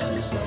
Hello, sir.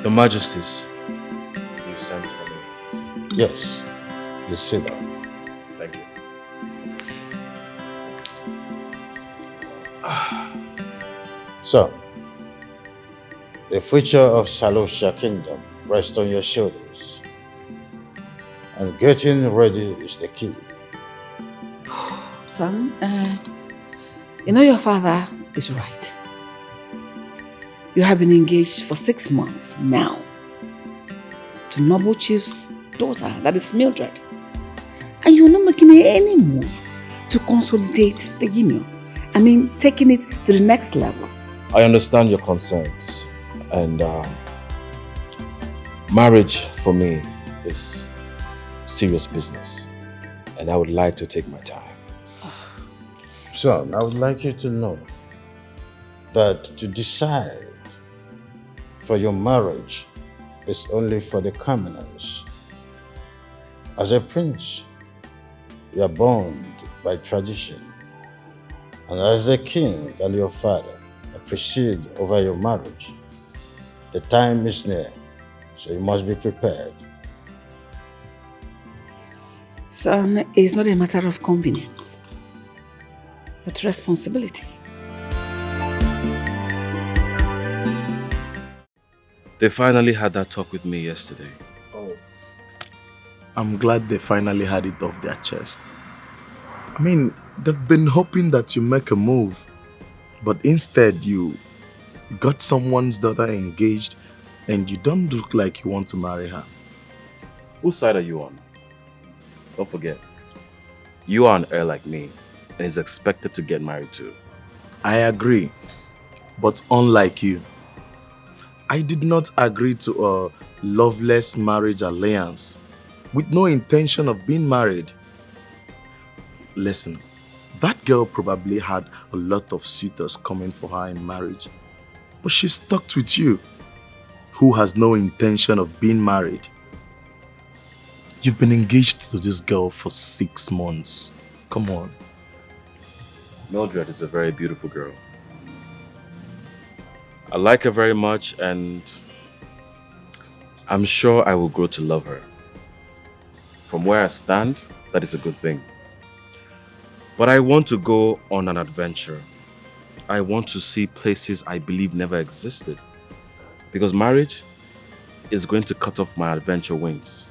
Your Majesties, you sent for me. Yes, please sit down. Thank you. So, the future of Salosha Kingdom rests on your shoulders. And getting ready is the key. Son, you know your father is right. You have been engaged for 6 months now to Noble Chief's daughter, that is Mildred. And you're not making any move to consolidate the union. I mean, taking it to the next level. I understand your concerns, and marriage for me is serious business, and I would like to take my time. Son, I would like you to know that to decide for your marriage is only for the commoners. As a prince, you are bound by tradition. And as a king and your father preside over your marriage, the time is near, so you must be prepared. Son, it's not a matter of convenience, but responsibility. They finally had that talk with me yesterday. Oh, I'm glad they finally had it off their chest. I mean, they've been hoping that you make a move, but instead you got someone's daughter engaged and you don't look like you want to marry her. Whose side are you on? Don't forget, you are an heir like me and is expected to get married too. I agree, but unlike you, I did not agree to a loveless marriage alliance with no intention of being married. Listen, that girl probably had a lot of suitors coming for her in marriage, but she's stuck with you, who has no intention of being married. You've been engaged to this girl for 6 months. Come on. Mildred is a very beautiful girl. I like her very much, and I'm sure I will grow to love her. From where I stand, that is a good thing. But I want to go on an adventure. I want to see places I believe never existed. Because marriage is going to cut off my adventure wings.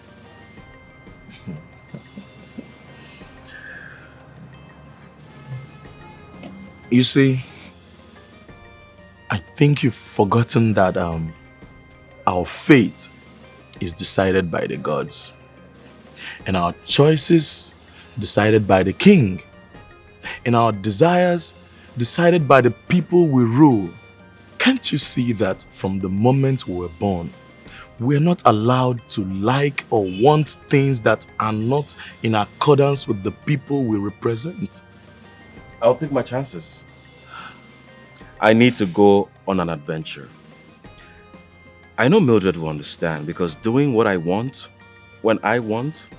You see, I think you've forgotten that our fate is decided by the gods. And our choices decided by the king. And our desires decided by the people we rule. Can't you see that from the moment we were born, we're not allowed to like or want things that are not in accordance with the people we represent. I'll take my chances. I need to go on an adventure. I know Mildred will understand because doing what I want, when I want,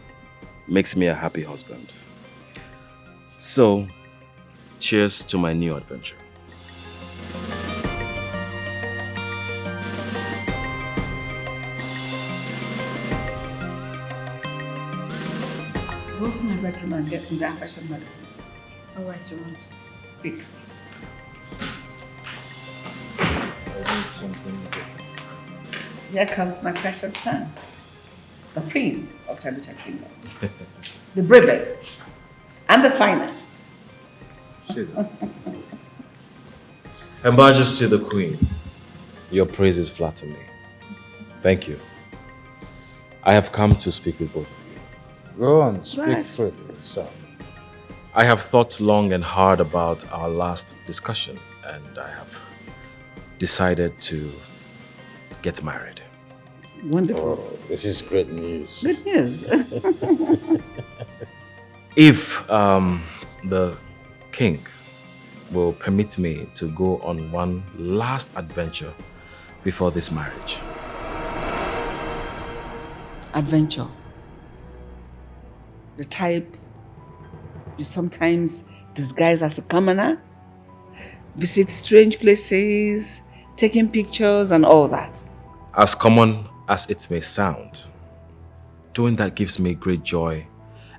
makes me a happy husband. So, cheers to my new adventure. Go to my bedroom and get me that fashion medicine. All right, Your Majesty. Quick. I need something different. Here comes my precious son, the prince of Tabucha Kingdom. The bravest and the finest. Sit down. Her Majesty the Queen, your praises flatter me. Thank you. I have come to speak with both of you. Go on, speak Right. freely, son. I have thought long and hard about our last discussion, and I have decided to get married. Wonderful. Oh, this is great news. Good news. If the king will permit me to go on one last adventure before this marriage. Adventure. The type you sometimes disguise as a commoner, visit strange places, taking pictures and all that. As common as it may sound, doing that gives me great joy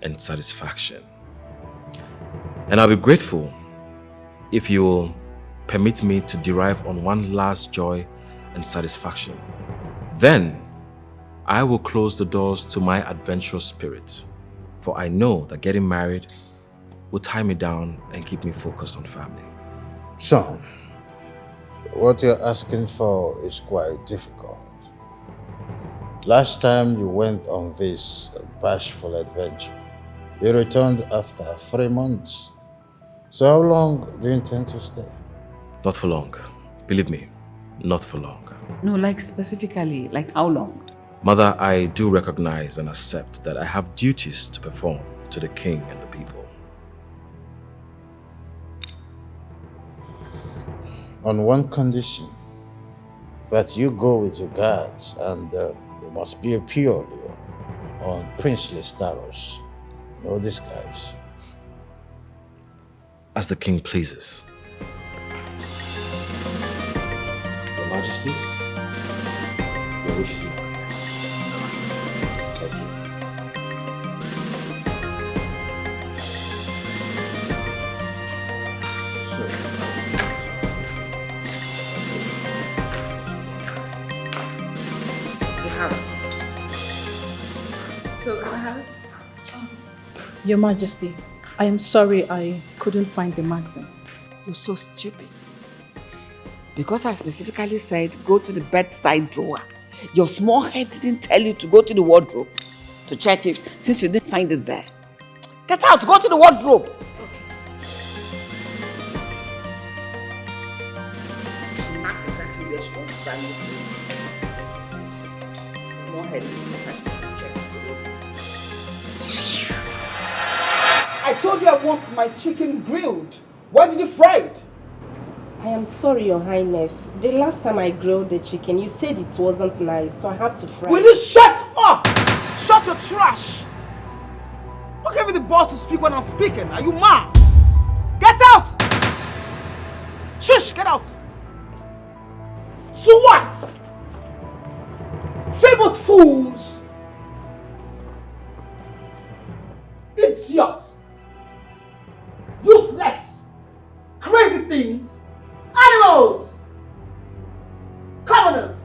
and satisfaction. And I'll be grateful if you will permit me to derive on one last joy and satisfaction. Then I will close the doors to my adventurous spirit, for I know that getting married will tie me down and keep me focused on family. Son, what you're asking for is quite difficult. Last time you went on this bashful adventure, you returned after 3 months. So how long do you intend to stay? Not for long. Believe me, not for long. No, like specifically, like how long? Mother, I do recognize and accept that I have duties to perform to the king and the people. On one condition, that you go with your guards and you must be purely on princely status, no disguise. As the king pleases. Your Majesties, your wishes are commanded. Thank you. You have it. So can I have it? Your Majesty, I am sorry I couldn't find the magazine. You're so stupid. Because I specifically said go to the bedside drawer. Your small head didn't tell you to go to the wardrobe to check if, since you didn't find it there. Get out, go to the wardrobe. Not exactly where she wants to find it. Small head didn't tell you to check the wardrobe. I told you I want my chicken grilled. Why did you fry it? I am sorry, Your Highness. The last time I grilled the chicken, you said it wasn't nice, so I have to fry Will it. you shut up? Shut your trash! Who gave you the balls to speak when I'm speaking? Are you mad? Get out! Shush, get out! So what? Famous fools! Idiots! Useless! Crazy things! Animals! Commoners!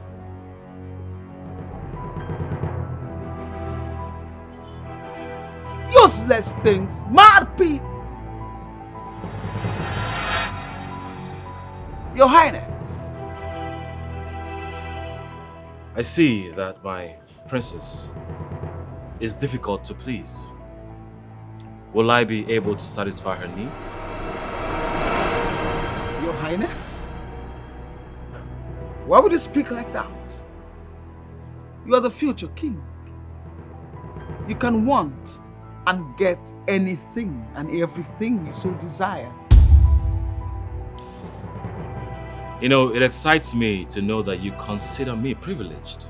Useless things! Mad people! Your Highness! I see that my princess is difficult to please. Will I be able to satisfy her needs? Your Highness? Why would you speak like that? You are the future king. You can want and get anything and everything you so desire. You know, it excites me to know that you consider me privileged.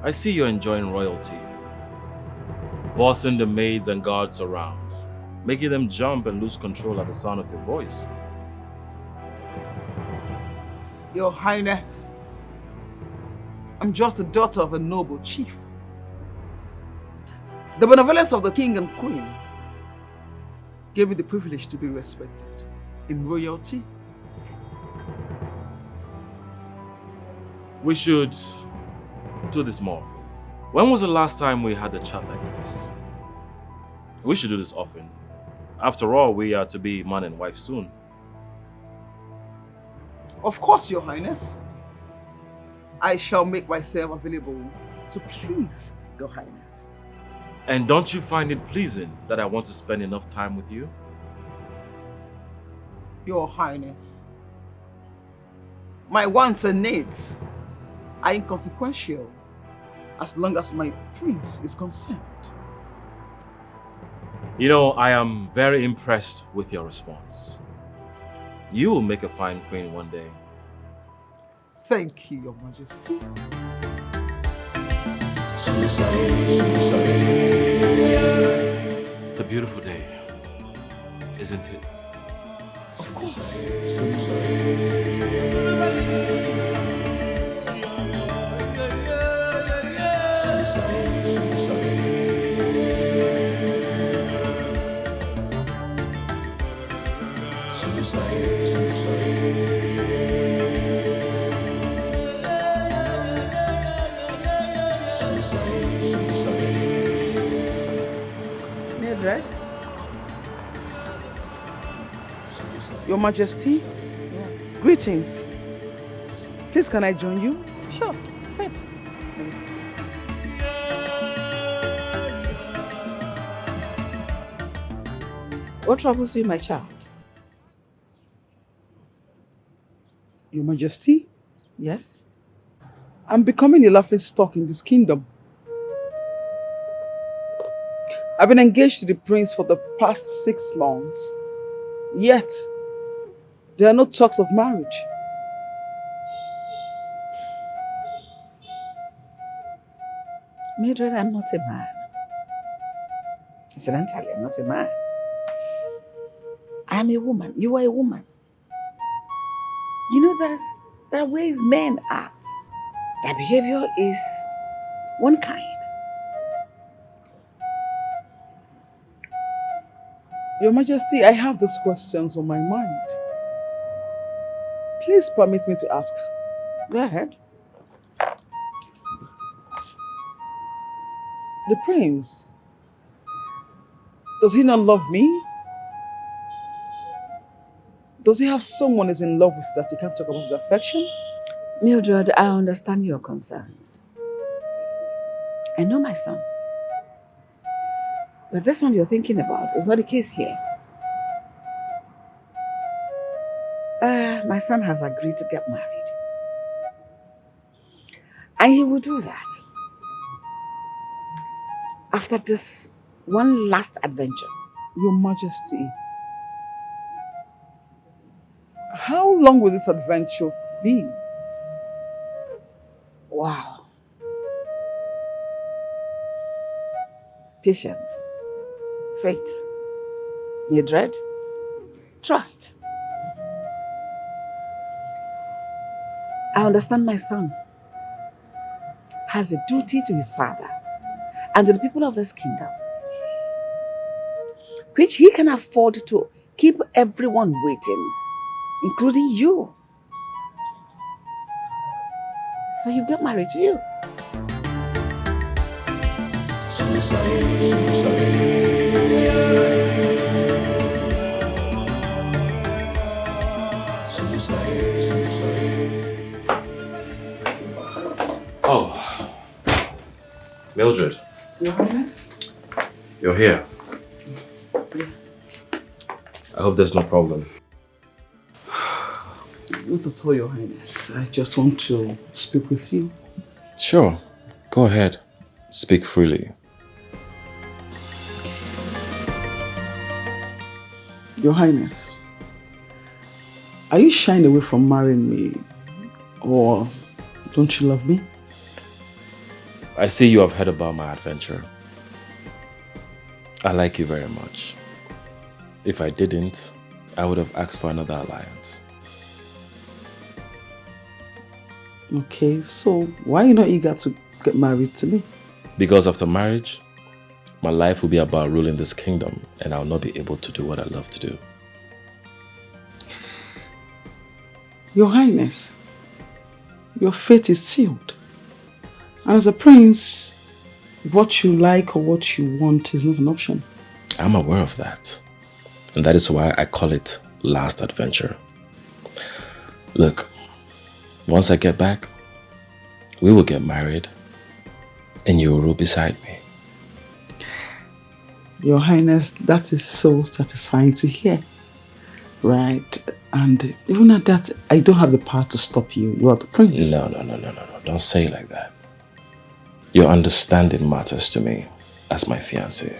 I see you're enjoying royalty, bossing the maids and guards around, making them jump and lose control at the sound of your voice. Your Highness, I'm just the daughter of a noble chief. The benevolence of the king and queen gave me the privilege to be respected in royalty. We should do this more often. When was the last time we had a chat like this? We should do this often. After all, we are to be man and wife soon. Of course, Your Highness. I shall make myself available to please Your Highness. And don't you find it pleasing that I want to spend enough time with you? Your Highness, my wants and needs are inconsequential as long as my prince is concerned. You know, I am very impressed with your response. You will make a fine queen one day. Thank you, Your Majesty. It's a beautiful day, isn't it? Of course. Maid, Your Majesty? Yes. Greetings. Please, can I join you? Sure, sit. What troubles you, my child? Your Majesty, Yes? I'm becoming a laughing stock in this kingdom. I've been engaged to the prince for the past 6 months. Yet, there are no talks of marriage. Mildred, I'm not a man. Incidentally, I'm not a man. I am a woman. You are a woman. You know, there are ways men act. Their behavior is one kind. Your Majesty, I have these questions on my mind. Please permit me to ask. Go ahead. The prince, does he not love me? Does he have someone he's in love with that he can't talk about his affection? Mildred, I understand your concerns. I know my son. But this one you're thinking about is not the case here. My son has agreed to get married. And he will do that after this one last adventure. Your Majesty, how long will this adventure be? Wow. Patience, faith, Mildred, trust. I understand my son has a duty to his father and to the people of this kingdom, which he can afford to keep everyone waiting, including you. So he'll get married to you. Oh, Mildred, Your Highness? you're here. I hope there's no problem. Not at all, Your Highness. I just want to speak with you. Sure, go ahead. Speak freely. Your Highness, are you shying away from marrying me? Or don't you love me? I see you have heard about my adventure. I like you very much. If I didn't, I would have asked for another alliance. Okay, so why are you not eager to get married to me? Because after marriage, my life will be about ruling this kingdom and I'll not be able to do what I love to do. Your Highness, your fate is sealed. And as a prince, what you like or what you want is not an option. I'm aware of that. And that is why I call it last adventure. Look, once I get back, we will get married and you will rule beside me. Your Highness, that is so satisfying to hear. Right? And even at that, I don't have the power to stop you. You are the prince. No. Don't say it like that. Your understanding matters to me as my fiancé.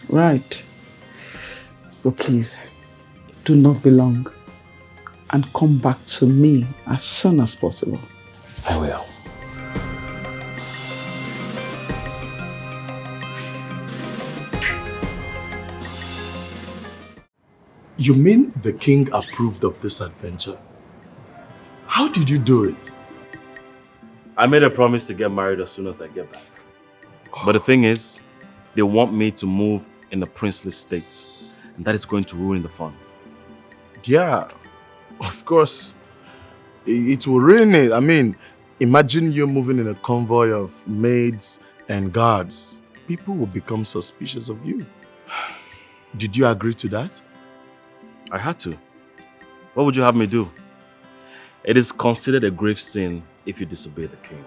Right. But please, do not be long. And come back to me as soon as possible. I will. You mean the king approved of this adventure? How did you do it? I made a promise to get married as soon as I get back. But the thing is, they want me to move in a princely state. And that is going to ruin the fun. Yeah, of course. It will ruin it. I mean, imagine you moving in a convoy of maids and guards. People will become suspicious of you. Did you agree to that? I had to. What would you have me do? It is considered a grave sin if you disobey the king.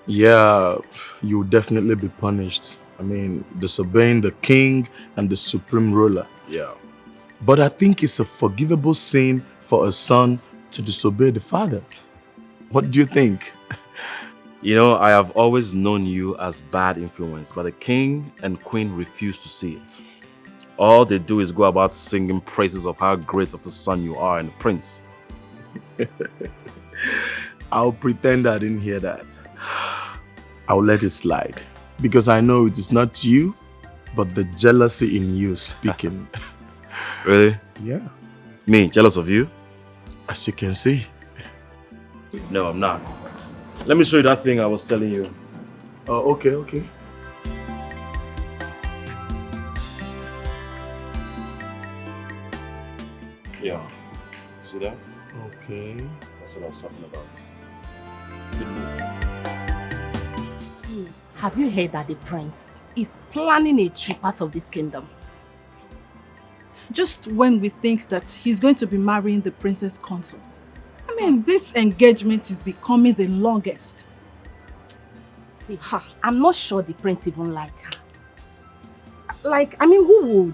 Yeah, you will definitely be punished. I mean, disobeying the king and the supreme ruler. Yeah. But I think it's a forgivable sin for a son to disobey the father. What do you think? You know, I have always known you as bad influence, but the king and queen refuse to see it. All they do is go about singing praises of how great of a son you are and a prince. I'll pretend I didn't hear that. I'll let it slide. Because I know it is not you, but the jealousy in you speaking. Really? Yeah. Me, jealous of you? As you can see. No, I'm not. Let me show you that thing I was telling you. Oh, okay. Yeah. See that? Okay. That's what I was talking about. It's a good move. Have you heard that the prince is planning a trip out of this kingdom? Just when we think that he's going to be marrying the princess consort. I mean, this engagement is becoming the longest. See, I'm not sure the prince even like her. Like, I mean, who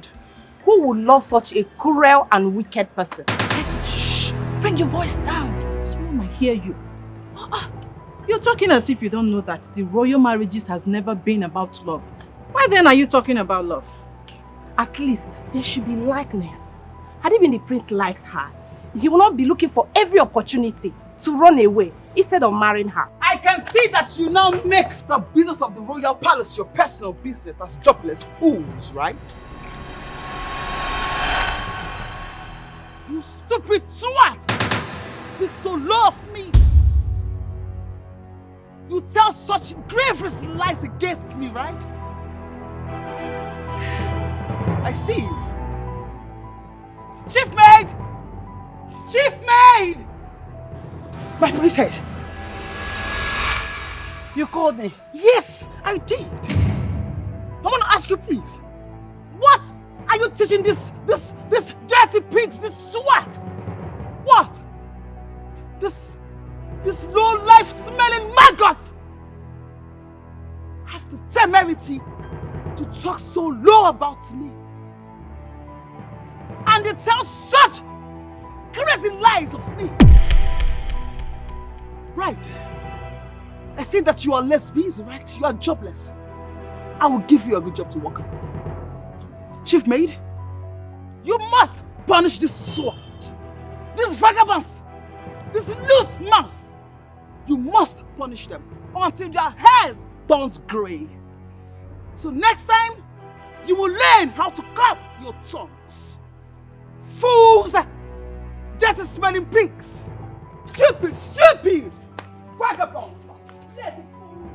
would love such a cruel and wicked person? Shh! Bring your voice down. Someone might hear you. You're talking as if you don't know that the royal marriages has never been about love. Why then are you talking about love? At least there should be likeness. Had it been the prince likes her, he will not be looking for every opportunity to run away instead of marrying her. I can see that you now make the business of the royal palace your personal business as jobless fools, right? You stupid twat! Speak so low of me! You tell such grievous lies against me, right? I see you. Chief Maid! Chief Maid! My princess! You called me. Yes, I did. I want to ask you, please. What are you teaching this dirty pigs, this twat? What? This low-life smelling maggot have the temerity to talk so low about me. And they tell such crazy lies of me. Right. I see that you are less busy, right? You are jobless. I will give you a good job to work on. Chief Maid, you must punish this sword, these vagabonds, these loose mouths. You must punish them until their hairs turns grey. So next time, you will learn how to curb your tongues. Fools! Dirty smelling pigs! Stupid, stupid! Vagabonds! Lazy fools!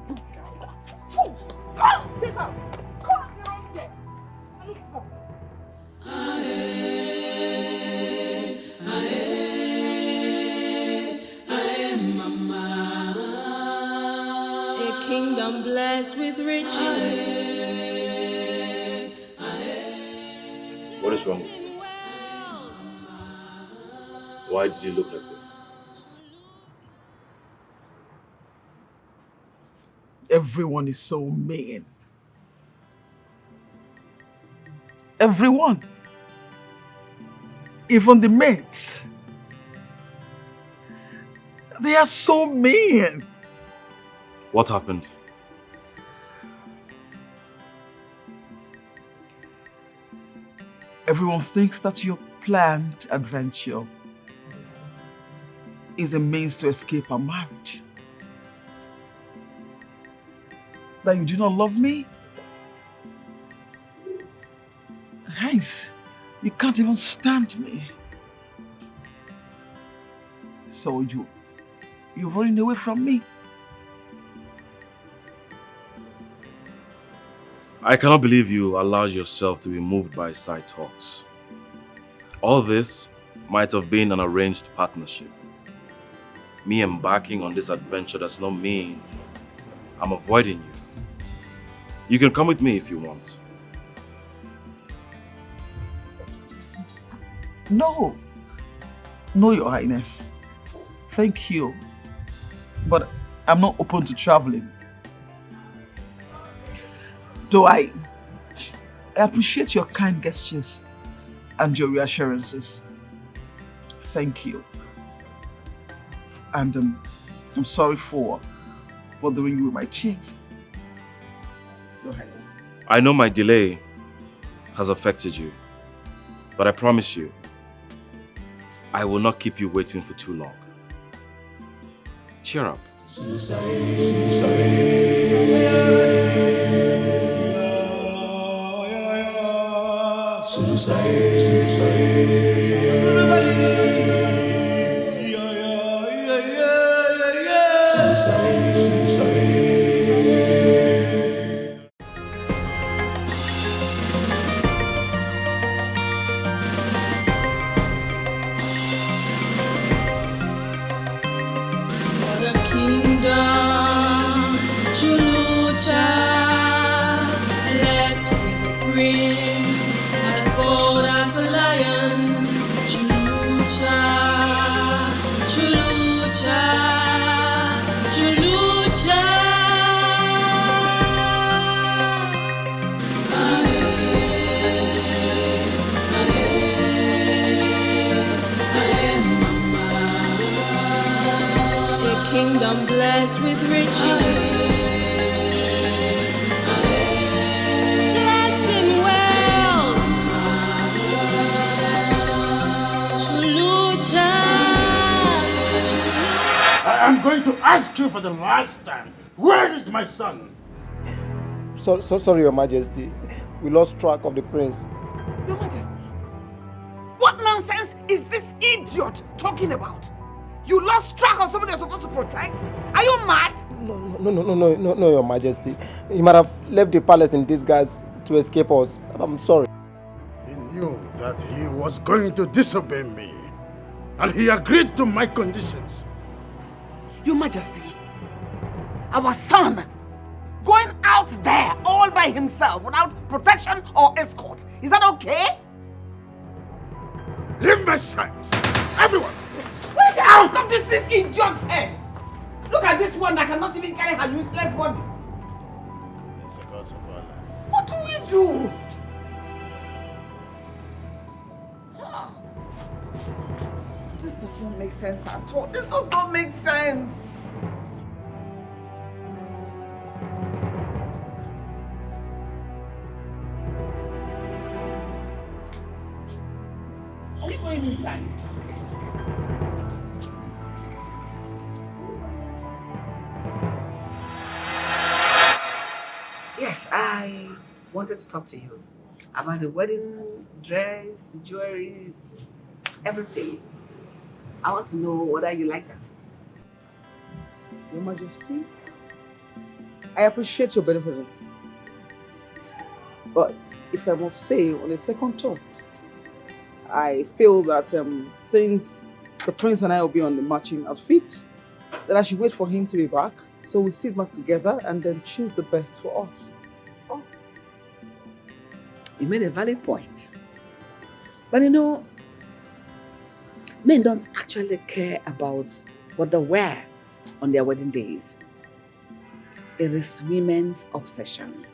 You guys are fools! Come, get out! Come, get out here! A kingdom blessed with riches. What is wrong with you? Why do you look like this? Everyone is so mean. Everyone. Even the maids. They are so mean. What happened? Everyone thinks that your planned adventure is a means to escape our marriage. That you do not love me? Hence, you can't even stand me. So you're running away from me. I cannot believe you allowed yourself to be moved by side talks. All this might have been an arranged partnership. Me embarking on this adventure does not mean I'm avoiding you. You can come with me if you want. No, Your Highness. Thank you. But I'm not open to traveling. Though I appreciate your kind gestures and your reassurances. Thank you. And I'm sorry for bothering you with my teeth. Your Highness. I know my delay has affected you, but I promise you, I will not keep you waiting for too long. Cheer up. Kingdom blessed with riches, blessed in wealth, Chulucha. I am going to ask you for the last time. Where is my son? Sorry, Your Majesty. We lost track of the prince. Your Majesty, what nonsense is this idiot talking about? You lost track of somebody you're supposed to protect? Are you mad? No, Your Majesty. He might have left the palace in disguise to escape us. I'm sorry. He knew that he was going to disobey me, and he agreed to my conditions. Your Majesty, our son going out there all by himself without protection or escort. Is that okay? Leave my sight! Everyone! Get out of this idiot's head! Look at this one that cannot even carry her useless body. What do we do? won't make sense at all. This does not make sense. Are you going inside? Yes, I wanted to talk to you about the wedding dress, the jewelries, everything. I want to know whether you like them. Your Majesty, I appreciate your benevolence. But if I must say, on a second thought, I feel that since the prince and I will be on the matching outfit, that I should wait for him to be back, so we sit back together and then choose the best for us. Oh. You made a valid point. But you know, men don't actually care about what they wear on their wedding days. It is women's obsession.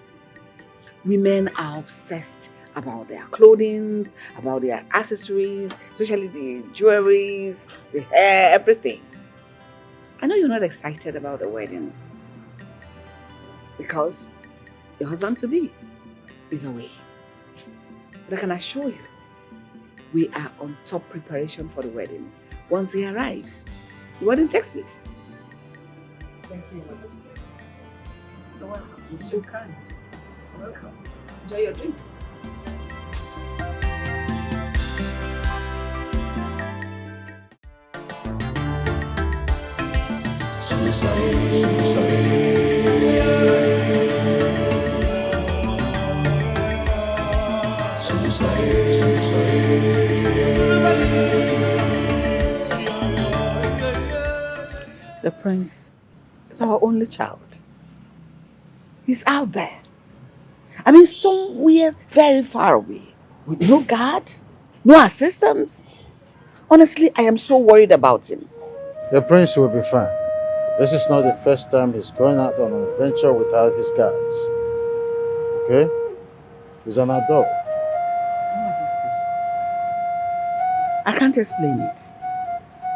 Women are obsessed about their clothing, about their accessories, especially the jewelries, the hair, everything. I know you're not excited about the wedding because your husband-to-be is away. But I can assure you, we are on top preparation for the wedding. Once he arrives, the wedding takes place. Thank you, Majesty. You're welcome. You're so kind. You're welcome. Enjoy your drink. The prince is our only child. He's out there. I mean, somewhere very far away. With no guard, no assistance. Honestly, I am so worried about him. The prince will be fine. This is not the first time he's going out on an adventure without his guards. Okay? He's an adult. Your Majesty, I can't explain it.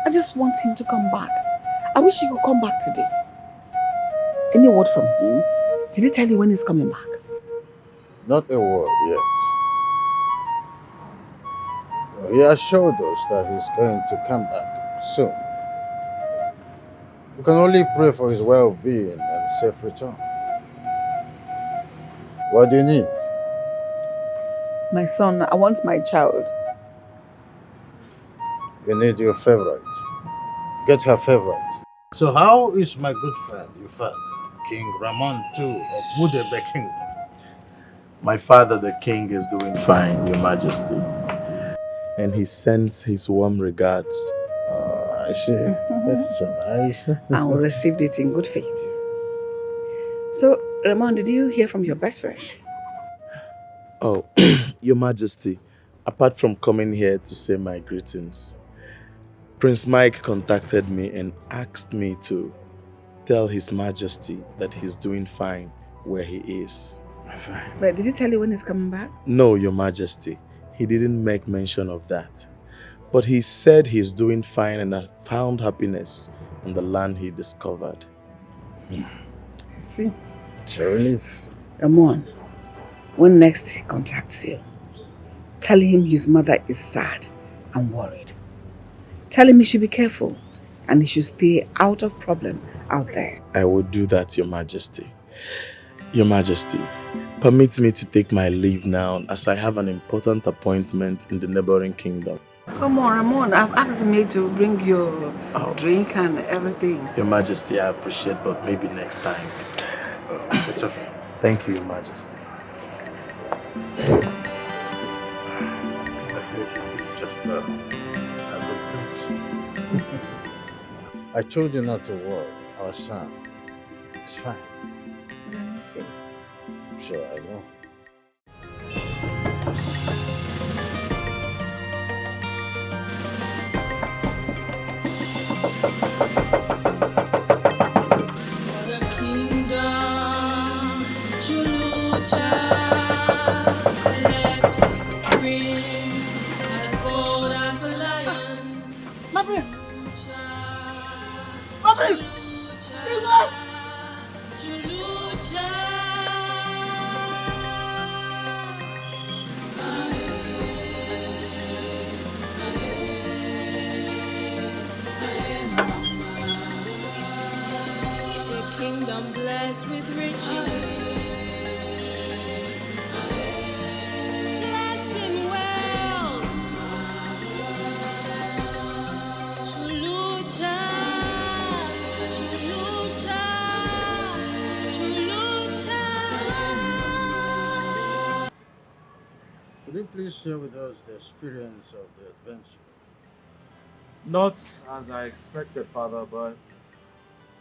I just want him to come back. I wish he could come back today. Any word from him? Did he tell you when he's coming back? Not a word yet. But he assured us that he's going to come back soon. We can only pray for his well-being and safe return. What do you need? My son, I want my child. You need your favorite. Get her favorite. So how is my good friend, your father, King Ramon II of Budebe Kingdom? My father, the king, is doing fine, Your Majesty. And he sends his warm regards. I see. That's so nice. And we received it in good faith. So, Ramon, did you hear from your best friend? Oh, Your Majesty, apart from coming here to say my greetings, Prince Mike contacted me and asked me to tell His Majesty that he's doing fine where he is. Fine. But did he tell you when he's coming back? No, Your Majesty. He didn't make mention of that. But he said he's doing fine and had found happiness in the land he discovered. See? It's a relief. Ramon, when next he contacts you, tell him his mother is sad and worried. Tell him he should be careful and he should stay out of problem out there. I will do that, Your Majesty. Your Majesty, permit me to take my leave now as I have an important appointment in the neighboring kingdom. Come on, Ramon. I've asked the maid to bring your drink and everything. Your Majesty, I appreciate, but maybe next time. It's okay. Thank you, Your Majesty. It's just a good thing. I told you not to worry. Our son is fine. Let me see. Sure, I know. The kingdom, Chulucha, blessed prince, as bold as a lion. Gabriel, A kingdom blessed with riches, blessed in wealth. Chulucha, chulucha, chulucha. Could you please share with us the experience of the adventure? Not as I expected, Father, but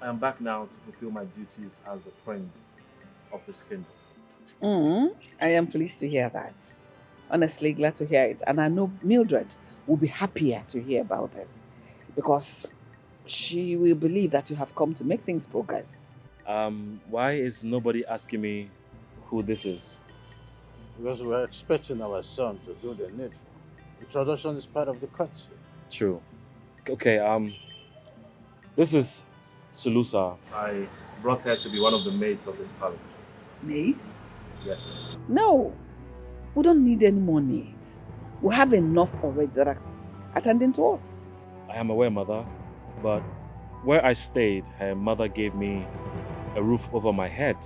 I am back now to fulfill my duties as the prince of this kingdom. I am pleased to hear that. Honestly, glad to hear it. And I know Mildred will be happier to hear about this because she will believe that you have come to make things progress. Why is nobody asking me who this is? Because we're expecting our son to do the needful. The tradition is part of the courtship. True. Okay, this is Sulusa. I brought her to be one of the maids of this palace. Maids? Yes. No, we don't need any more maids. We have enough already that are attending to us. I am aware, Mother, but where I stayed, her mother gave me a roof over my head.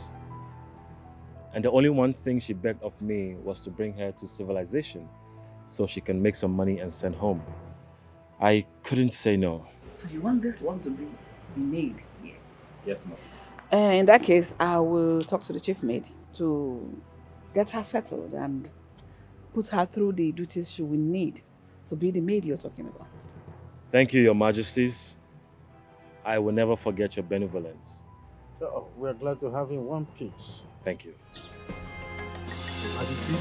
And the only one thing she begged of me was to bring her to civilization so she can make some money and send home. I couldn't say no. So you want this one to be maid here? Yes, Mom. In that case, I will talk to the chief maid to get her settled and put her through the duties she will need to be the maid you're talking about. Thank you, Your Majesties. I will never forget your benevolence. So we're glad to have you in one piece. Thank you. Your Majesty.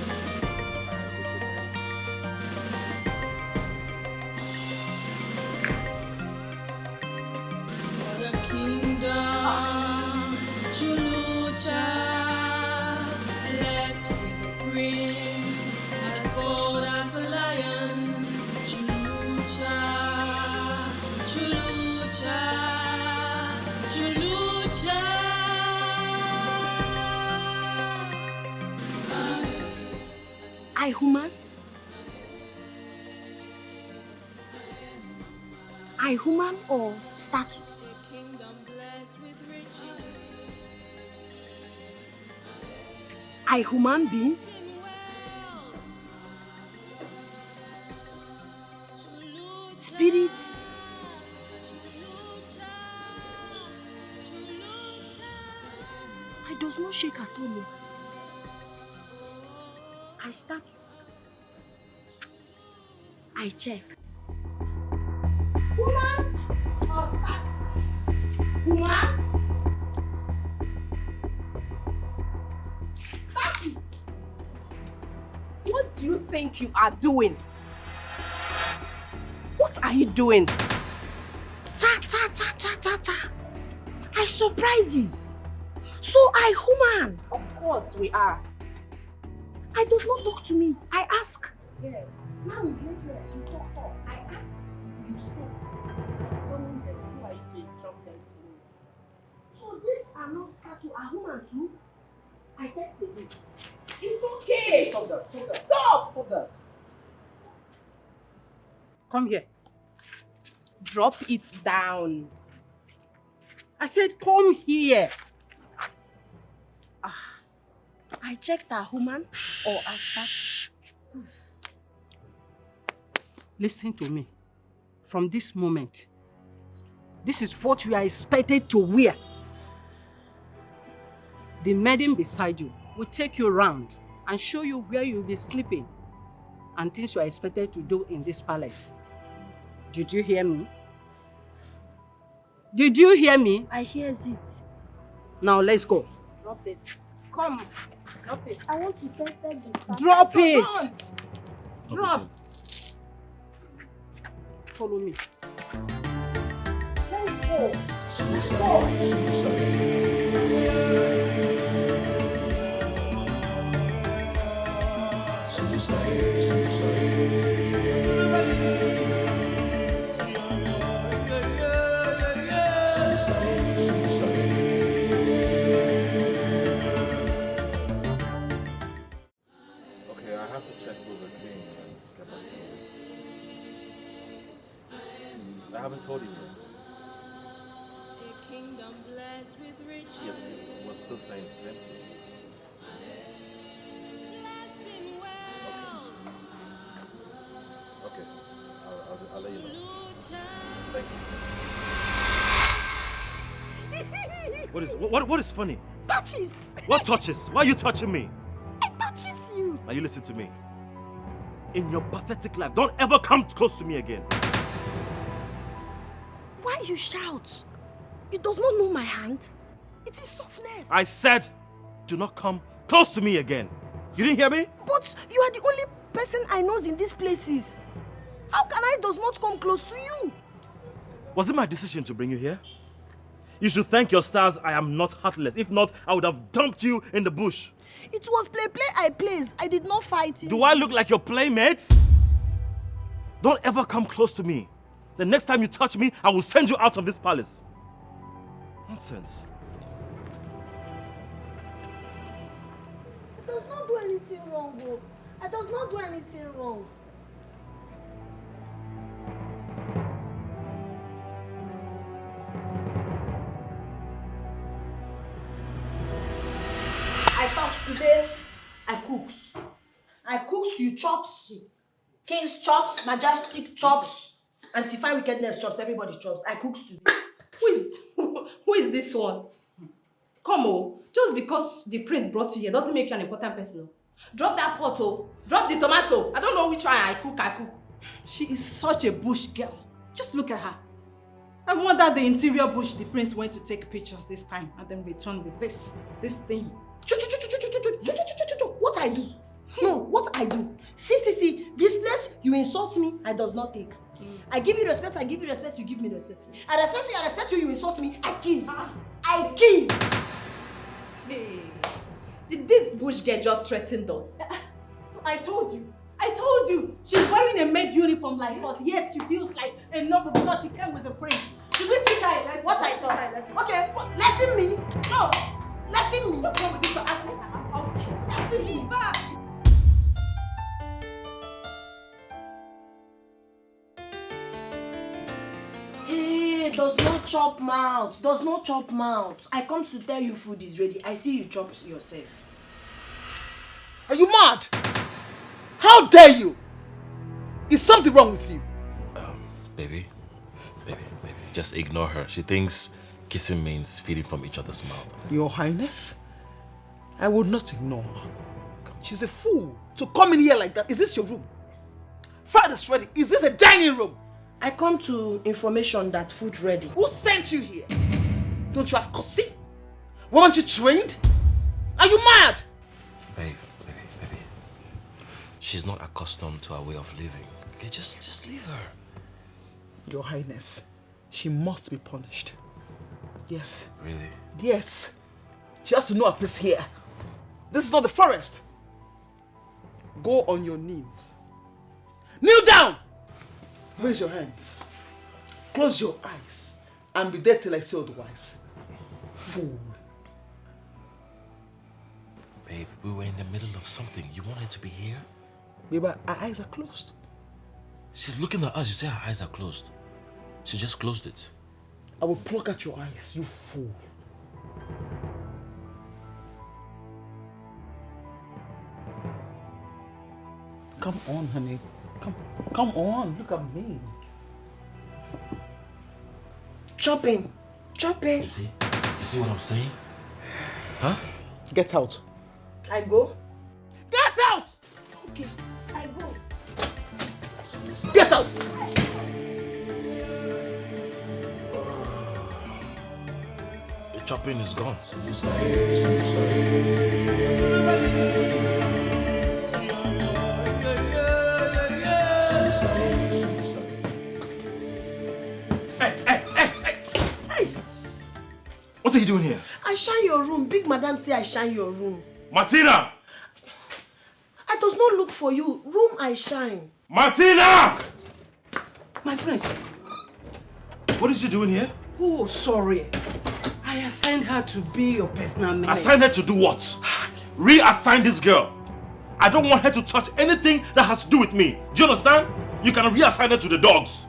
For the kingdom, Chulucha, blessed with the prince, as bold as a lion. Chulucha, Chulucha, Chulucha. I human? I human or statue? A kingdom blessed with riches, I human beings? Spirits? I does not shake at all. I start. I check. Woman or start? Woman? Start. What do you think you are doing? What are you doing? Cha cha cha cha cha cha. I surprises. So I human. Of course we are. I does not talk to me. I ask. Yes. Now is lateness. You talk. I ask. You stay. Explaining them. Who are you to instruct them to move? So this are not statue, a human too. I test again. It's okay. Stop that. Stop that. Stop. Stop that. Come here. Drop it down. I said come here. I checked a human or a statue. Listen to me. From this moment, this is what you are expected to wear. The maiden beside you will take you around and show you where you'll be sleeping and things you are expected to do in this palace. Did you hear me? Did you hear me? I hears it. Now let's go. Drop it. Come. Drop it. I want to test this. Drop it. Don't. Drop. Follow me. Let's go. haven't told him yet. A kingdom blessed with riches. Yes, we're still saying the same thing. Blessed in wealth. Okay, I'll let you know. Lucha. Thank you. What is funny? Touches! What touches? Why are you touching me? It touches you! Now you listen to me. In your pathetic life, don't ever come close to me again. Why you shout? You does not know my hand. It is softness. I said, do not come close to me again. You didn't hear me? But you are the only person I knows in these places. How can I does not come close to you? Was it my decision to bring you here? You should thank your stars I am not heartless. If not, I would have dumped you in the bush. It was play I plays. I did not fight it. Do I look like your playmate? Don't ever come close to me. The next time you touch me, I will send you out of this palace. Nonsense. I does not do anything wrong, bro. I does not do anything wrong. I talks today, I cooks. I cooks, you chops. King's chops, majestic chops, anti-fine wickedness chops, everybody chops. I cooks today. Who is this one? Come on, just because the prince brought you here doesn't make you an important person. Drop that pot, oh. Drop the tomato. I don't know which one I cook. She is such a bush girl. Just look at her. I wonder the interior bush the prince went to take pictures this time and then return with this thing. What I do? No, what I do? See, this place, you insult me, I does not take. I give you respect, you give me respect. I respect you, you insult me, I kiss. I kiss. Hey, did this bush girl just threaten us? So I told you. She's wearing a maid uniform like us, yet she feels like a noble because she came with the prince. Should we teach her a lesson? What I thought? Okay, lesson me. No. Lesson me. What's wrong with this? Lesson me. Hey, does not chop mouth. I come to tell you food is ready. I see you chop yourself. Are you mad? How dare you? Is something wrong with you? Baby, just ignore her. She thinks kissing means feeding from each other's mouth. Your Highness, I would not ignore her. She's a fool to come in here like that. Is this your room? Fried is ready. Is this a dining room? I come to information that food ready. Who sent you here? Don't you have courtesy? Weren't you trained? Are you mad? Baby. She's not accustomed to our way of living. Okay, just leave her. Your Highness, she must be punished. Yes. Really? Yes. She has to know her place here. This is not the forest. Go on your knees. Kneel down! Raise your hands. Close your eyes. And be there till I say otherwise. Fool. Babe, we were in the middle of something. You wanted to be here? Baby, her eyes are closed. She's looking at us. You say her eyes are closed. She just closed it. I will pluck at your eyes, you fool. Come on, honey. Come on. Look at me. Chopping. You see what I'm saying? Huh? Get out. I go. Get out! Okay, I go. Get out! The chopping is gone. Hey! What are you doing here? I shine your room. Big madam say I shine your room. Martina! I does not look for you. Room I shine. Martina! My prince. What is she doing here? Oh, sorry. I assigned her to be your personal maid. Assign her to do what? Reassign this girl. I don't want her to touch anything that has to do with me. Do you understand? You can reassign her to the dogs.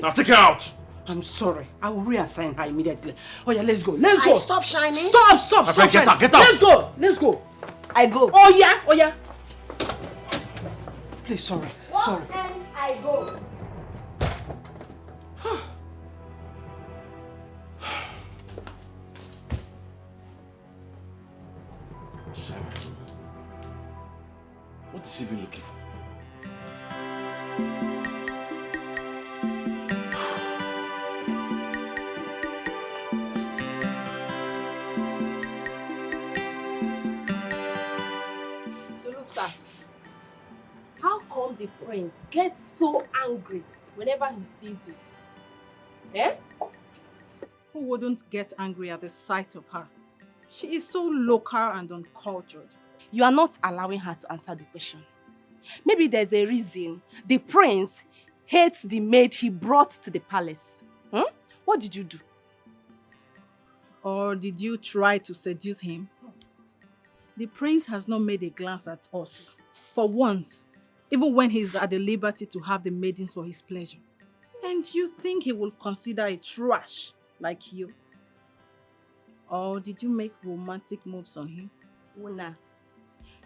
Now take her out. I'm sorry. I will reassign her immediately. Oh yeah, let's go. Let's go. Stop shining. Stop Get shining. out, get out. Let's go. I go. Oh yeah. Please, sorry. Sorry. And I go. What is she even looking for? Sulusa, how come the prince gets so angry whenever he sees you? Eh? Who wouldn't get angry at the sight of her? She is so local and uncultured. You are not allowing her to answer the question. Maybe there's a reason the prince hates the maid he brought to the palace. What did you do? Or did you try to seduce him? The prince has not made a glance at us. For once, even when he's at the liberty to have the maidens for his pleasure. And you think he will consider a trash like you? Or did you make romantic moves on him? Una,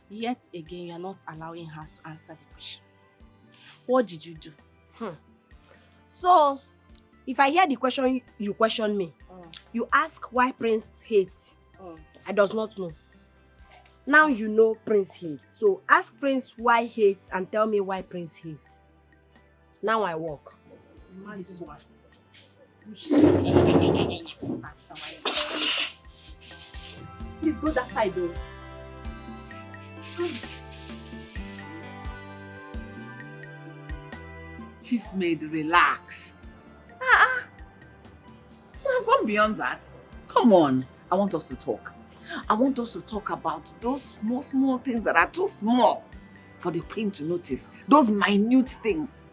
yet again, you are not allowing her to answer the question. What did you do? So, if I hear the question you question me, you ask why Prince hates. I does not know. Now you know Prince hates. So ask Prince why hates and tell me why Prince hates. Now I walk. This one. Please go that side though. Chief Maid, relax. I've gone beyond that. Come on. I want us to talk. I want us to talk about those small things that are too small for the prince to notice. Those minute things.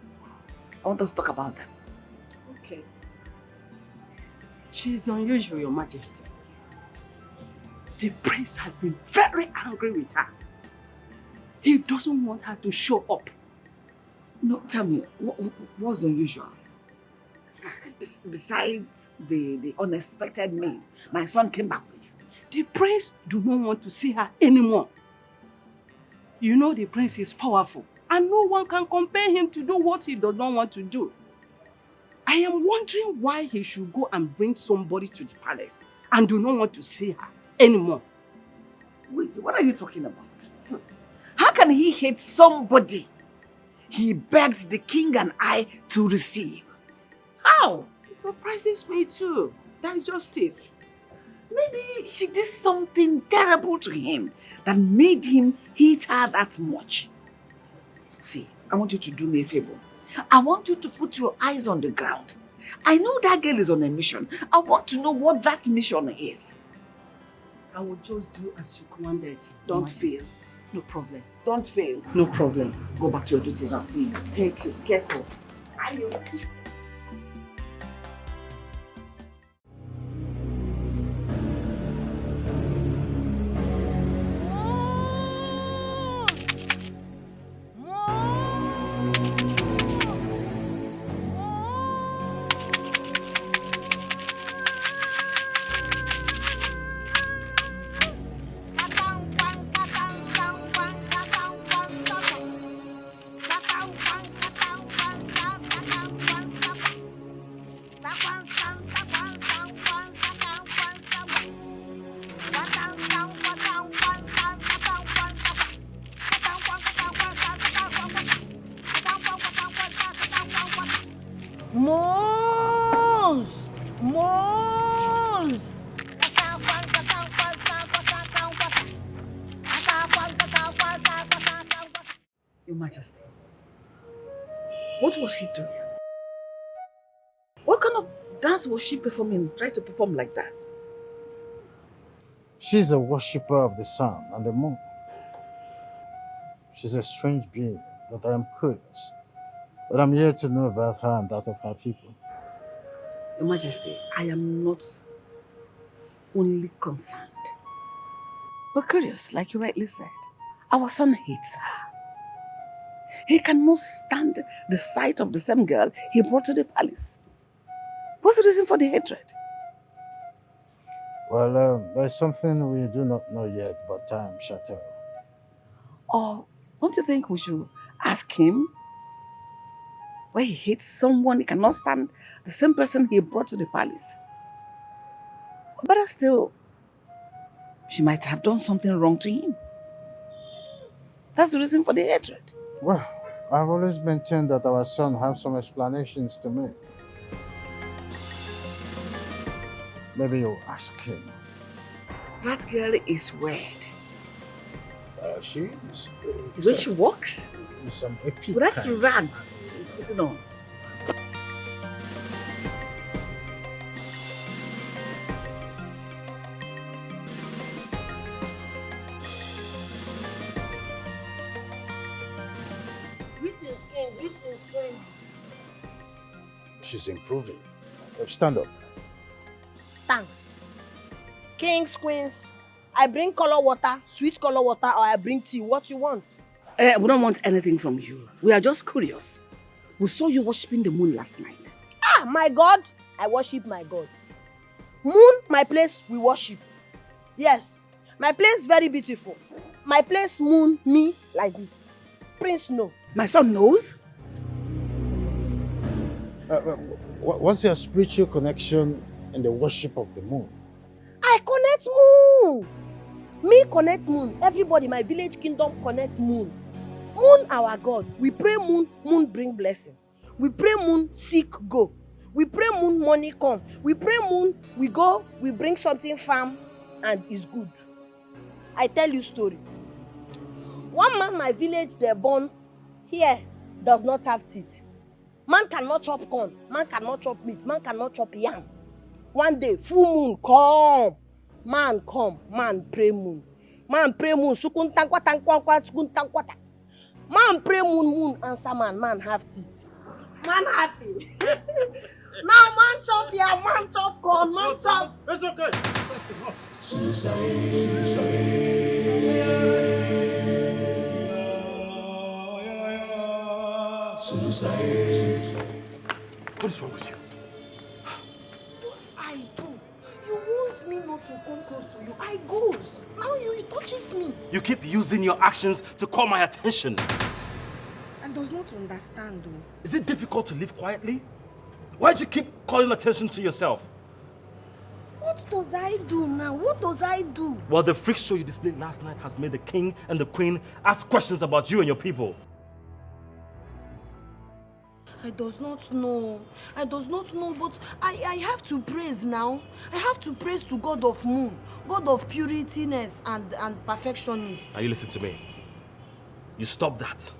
I want us to talk about them. Okay. She's the unusual, Your Majesty. The prince has been very angry with her. He doesn't want her to show up. No, tell me, what's unusual? Besides the unexpected maid my son came back with. The prince do not want to see her anymore. You know the prince is powerful and no one can compel him to do what he does not want to do. I am wondering why he should go and bring somebody to the palace and do not want to see her anymore. Wait, what are you talking about? How can he hate somebody he begged the king and I to receive? How? It surprises me too. That's just it. Maybe she did something terrible to him that made him hate her that much. See, I want you to do me a favor. I want you to put your eyes on the ground. I know that girl is on a mission. I want to know what that mission is. I will just do as you commanded. Don't fail. No problem. Don't fail. No problem. Go back to your duties. I'll see you. Thank you. Careful. Your Majesty, what was she doing? What kind of dance was she performing, trying to perform like that? She's a worshipper of the sun and the moon. She's a strange being that I am curious, but I'm here to know about her and that of her people. Your Majesty, I am not only concerned, but curious, like you rightly said. Our son hates her. He cannot stand the sight of the same girl he brought to the palace. What's the reason for the hatred? Well, there's something we do not know yet, but time shall tell. Or don't you think we should ask him why he hates someone he cannot stand, the same person he brought to the palace? Or better still, she might have done something wrong to him. That's the reason for the hatred. Well, I've always maintained that our son has some explanations to make. Maybe you'll ask him. That girl is weird. She is. The way she walks, Some epic with that kind. rags she's putting on. Greetings, King. Greetings, Queen. She's improving. Stand up. Thanks. Kings, queens, I bring color water, sweet color water, or I bring tea. What you want? We don't want anything from you. We are just curious. We saw you worshipping the moon last night. Ah, my God. I worship my God. Moon, my place, we worship. Yes, my place very beautiful. My place, moon, me, like this. Prince, no. My son knows. What's your spiritual connection in the worship of the moon? I connect moon. Me connect moon. Everybody, my village kingdom connect moon. Moon, our God. We pray moon, moon bring blessing. We pray moon, sick go. We pray moon, money come. We pray moon, we go, we bring something farm, and it's good. I tell you story. One man, my village, they born here, does not have teeth. Man cannot chop corn. Man cannot chop meat. Man cannot chop yam. One day, full moon come. Man pray moon. Man pray moon. Sukun tankwa tankwa sukun tankwata. Man pray moon answer man have teeth. Man happy. Now man chop yam, man chop corn, man chop. It's okay. What is wrong with you? What I do? You wants me not to come close to you. I goes. Now you touches me. You keep using your actions to call my attention. I does not understand though. Is it difficult to live quietly? Why do you keep calling attention to yourself? What does I do now? What does I do? Well, the freak show you displayed last night has made the king and the queen ask questions about you and your people. I does not know. I does not know, but I have to praise now. I have to praise to God of moon, God of purityness and perfectionist. Now you listen to me. You stop that.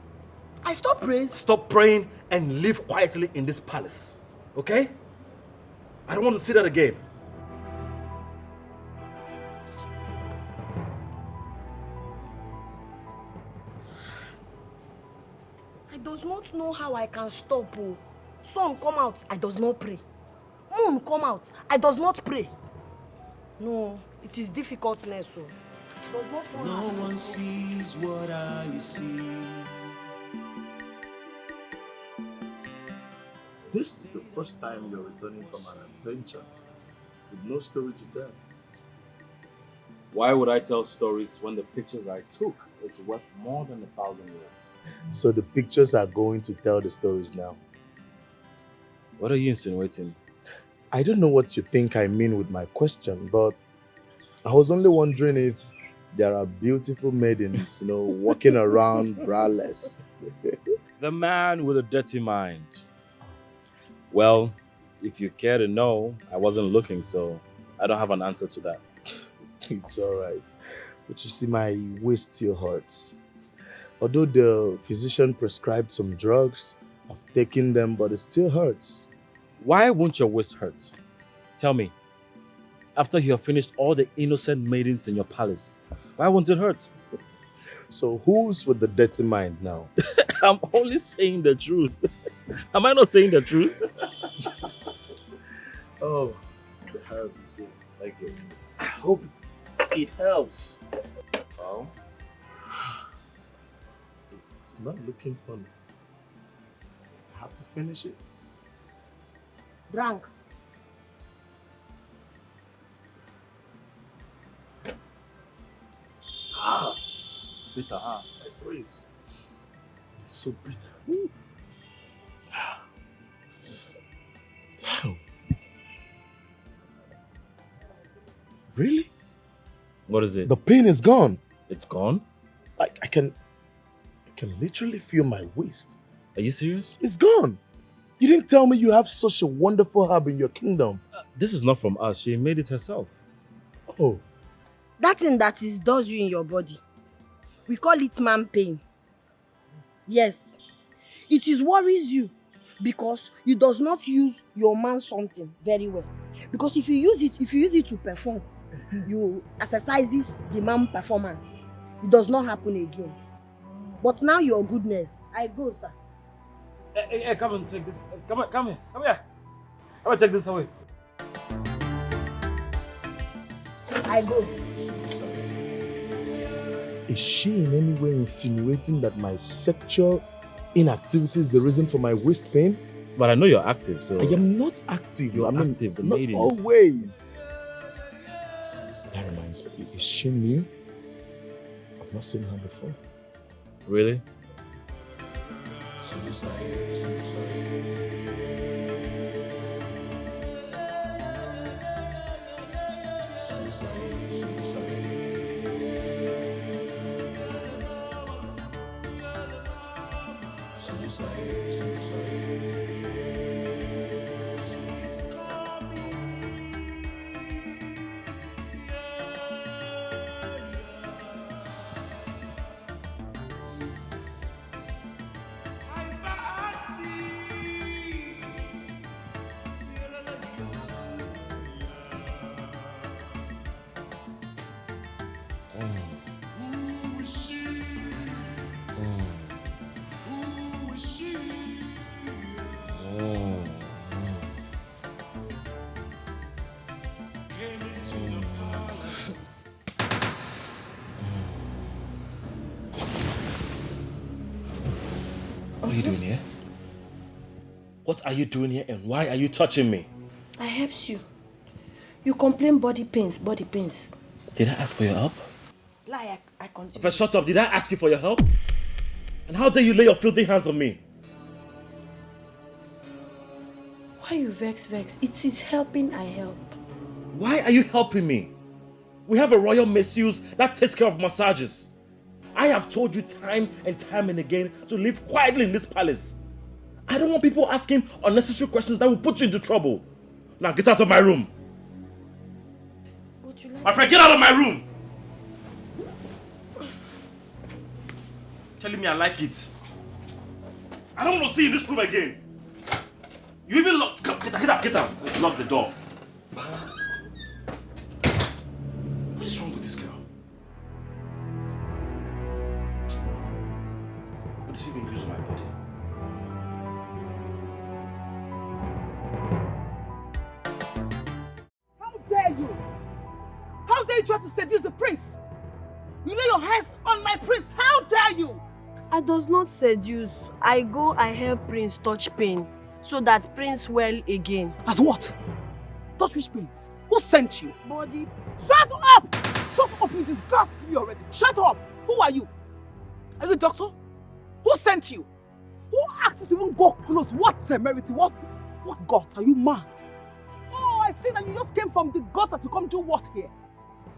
I stop praise. Stop praying and live quietly in this palace. Okay? I don't want to see that again. I does not know how I can stop. Oh. Sun come out, I does not pray. Moon come out, I does not pray. No, it is difficultness. So. Does not know how. No one sees what I see. This is the first time you're returning from an adventure with no story to tell. Why would I tell stories when the pictures I took is worth more than 1,000 words? So the pictures are going to tell the stories now. What are you insinuating? I don't know what you think I mean with my question, but I was only wondering if there are beautiful maidens, walking around braless. The man with a dirty mind. Well, if you care to know, I wasn't looking, so I don't have an answer to that. It's all right. But you see, my waist still hurts. Although the physician prescribed some drugs, I've taken them, but it still hurts. Why won't your waist hurt? Tell me. After you have finished all the innocent maidens in your palace, why won't it hurt? So who's with the dirty mind now? I'm only saying the truth. Am I not saying the truth? Oh, the herb is here. Thank you. I hope it helps. Well, it's not looking funny. I have to finish it. Drunk. bitter, huh? My praise. It's so bitter. Really? What is it? The pain is gone. It's gone? Like I can literally feel my waist. Are you serious? It's gone. You didn't tell me you have such a wonderful herb in your kingdom. This is not from us. She made it herself. Oh. That thing that is does you in your body, we call it man pain. Yes, it is worries you because you does not use your man something very well. Because if you use it to perform, you exercises the man performance. It does not happen again. But now your goodness, I go, sir. Hey, come and take this. Come here. Come here. Come and take this away. I go. Is she in any way insinuating that my sexual inactivity is the reason for my waist pain? But I know you're active, so... I am not active. You're active, the not ladies. always. That reminds me, is she new? I've not seen her before. Really? What are you doing here? What are you doing here and why are you touching me? I helps you. You complain body pains. Did I ask for your help? Lie, I continue. First, shut up. Did I ask you for your help? And how dare you lay your filthy hands on me? Why you vex? It is helping, I help. Why are you helping me? We have a royal masseuse that takes care of massages. I have told you time and time and again to live quietly in this palace. I don't want people asking unnecessary questions that will put you into trouble. Now get out of my room. But you like... My friend, get out of my room! Telling me I like it. I don't want to see you in this room again. You even locked... Get out. Lock the door. What is wrong with this girl? What is she even using my body? How dare you? How dare you try to seduce the prince? You lay your hands on my prince. How dare you? I does not seduce. I help Prince touch pain so that Prince well again. As what? Touch which prince? Who sent you? Body. Shut up! Shut up, you disgust me already. Shut up! Who are you? Are you a doctor? Who sent you? Who asked you to even go close? What temerity? What guts? Are you mad? Oh, I see that you just came from the gutter to come do what here?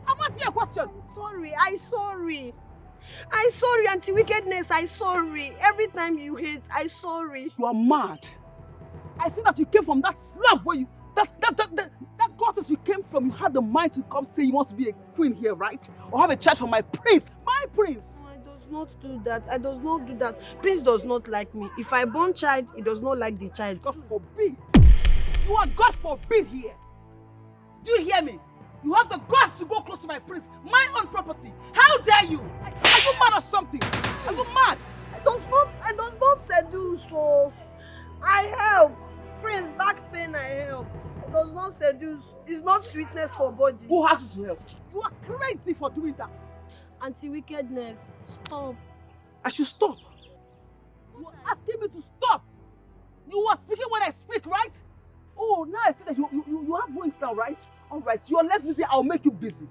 I'm asking you a question. I sorry, anti-wickedness, I sorry. Every time you hate, I sorry. You are mad. I see that you came from that slump where you... That goddess you came from, you had the mind to come say you want to be a queen here, right? Or have a child for my prince. My prince! I does not do that. Prince does not like me. If I born child, he does not like the child. God forbid. You are God forbid here. Do you hear me? You have the guts to go close to my prince, my own property. How dare you? Are you mad or something? Are you mad? I does not seduce, so I help. Prince, back pain, I help. It does not seduce. It's not sweetness for body. Who has to help? You are crazy for doing that. Anti-wickedness, stop. I should stop. You are asking me to stop. You were speaking when I speak, right? Oh, now I see that you have wings now, right? All right, you're less busy, I'll make you busy.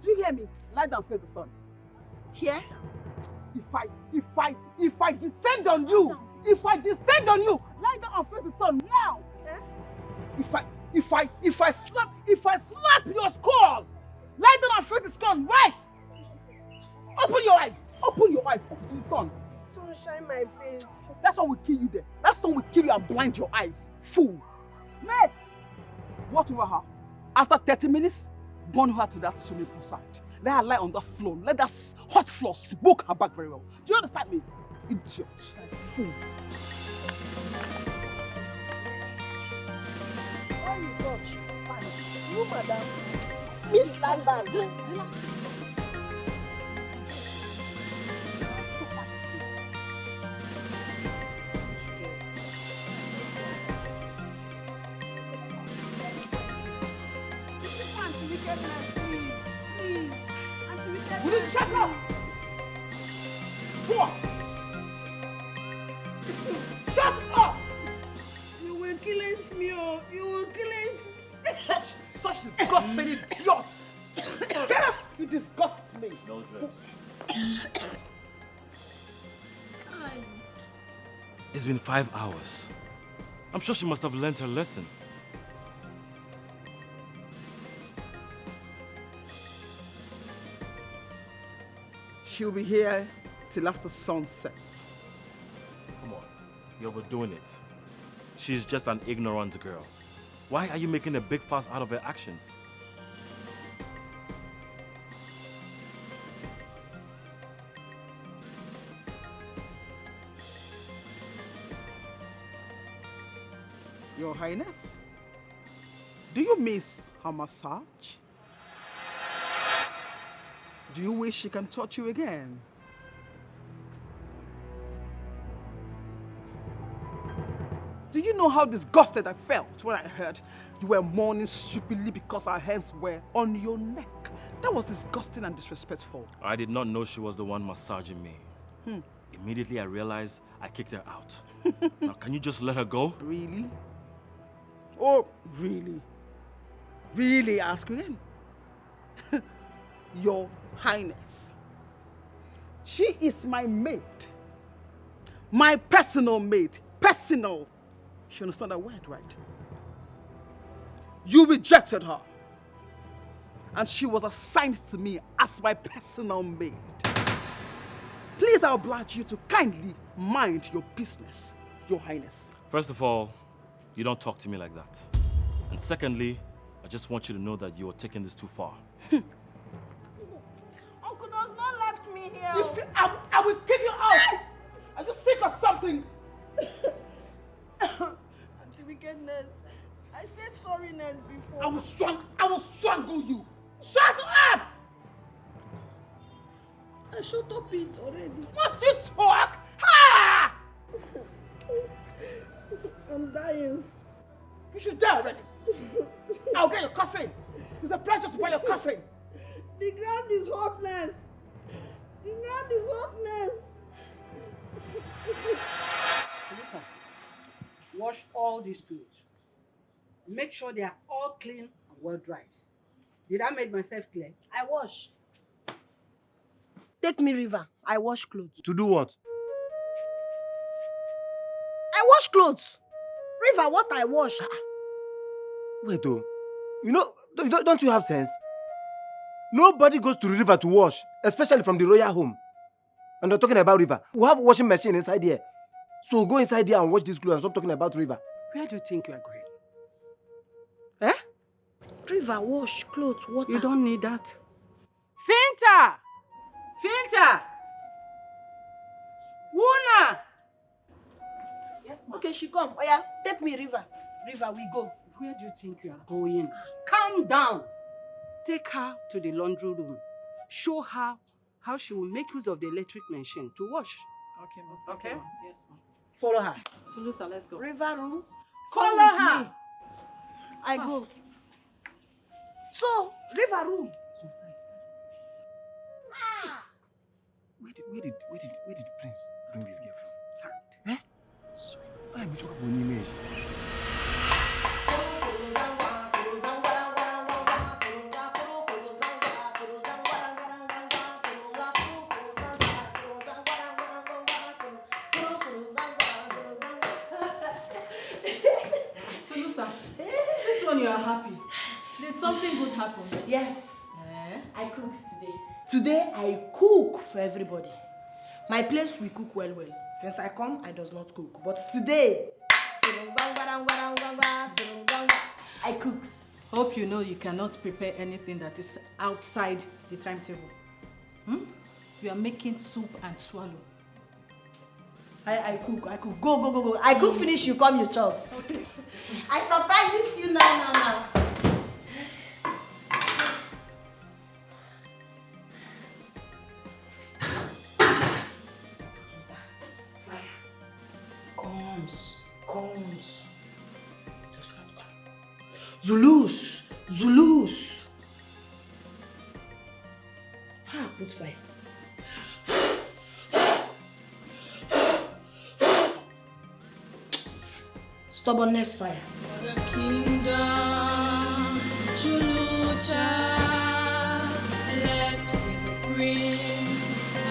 Do you hear me? Lie down, face the sun. Here? If I descend on you, lie down and face the sun now. If I slap your skull, lie down and face the sun, right? Open your eyes to the sun. Sunshine my face. That's how we kill you there. That's how we kill you and blind your eyes. Fool. Mate, watch over her. After 30 minutes, burn her to that swimming pool side. Let her lie on that floor. Let that hot floor smoke her back very well. Do you understand me? Idiot. Fool. Why you touch? You, madam. Miss Lambert. Will you shut up? What? Shut up! You will kill me, oh. You will kill me. Such disgusting idiot! Get up! You disgust me. No stress. It's been 5 hours. I'm sure she must have learned her lesson. She'll be here till after sunset. Come on, you're overdoing it. She's just an ignorant girl. Why are you making a big fuss out of her actions? Your Highness, do you miss her massage? Do you wish she can touch you again? Do you know how disgusted I felt when I heard you were mourning stupidly because our hands were on your neck? That was disgusting and disrespectful. I did not know she was the one massaging me. Immediately I realized I kicked her out. Now can you just let her go? Really? Oh, really? Really, ask again? Your Highness, she is my maid. My personal maid. Personal. You understand that word, right? You rejected her. And she was assigned to me as my personal maid. Please, I oblige you to kindly mind your business, Your Highness. First of all, you don't talk to me like that. And secondly, I just want you to know that you are taking this too far. Uncle does not left me here. I will kick you out. Are you sick or something? Auntie Wickedness, I said sorriness before. I will strangle you. Shut up! I shut up it already. Must you talk? Ha! I'm dying. You should die already. I'll get your coffin. It's a pleasure to buy your coffin. The ground is hotness. The ground is hotness. Listen, wash all these clothes. Make sure they are all clean and well dried. Did I make myself clear? I wash. Take me river. I wash clothes. To do what? I wash clothes. River, what I wash? Wait, oh. You know, don't you have sense? Nobody goes to the river to wash, especially from the royal home. And they're talking about river. We have a washing machine inside here. So go inside here and wash these clothes and stop talking about river. Where do you think you are going? Eh? River, wash clothes, water. You don't need that. Finta! Finta! Wuna! Yes, ma'am. Okay, she come. Oh yeah, take me river. River, we go. Where do you think you are going? Calm down. Take her to the laundry room. Show her how she will make use of the electric machine to wash. Okay, ma'am. Okay? Yes, ma'am. Follow her. Sulusa, let's go. River room. Follow Come with her. me. I go. So, river room. Where did Prince bring this girl from? Stand. Eh? Sorry. Why am I talking about an image? happy. Did something good happen? Yes. I cooked today. Today I cook for everybody. My place we cook well. Since I come, I does not cook. But today, I cooks. Hope you know you cannot prepare anything that is outside the timetable. You are making soup and swallow. I cook. Go. I cook finish, you come, you chops. Okay. I surprises you now. Comes. Does not come. Zulus. Put fire. Stubbornness fire. The kingdom, Chulucha, blessed with the prince,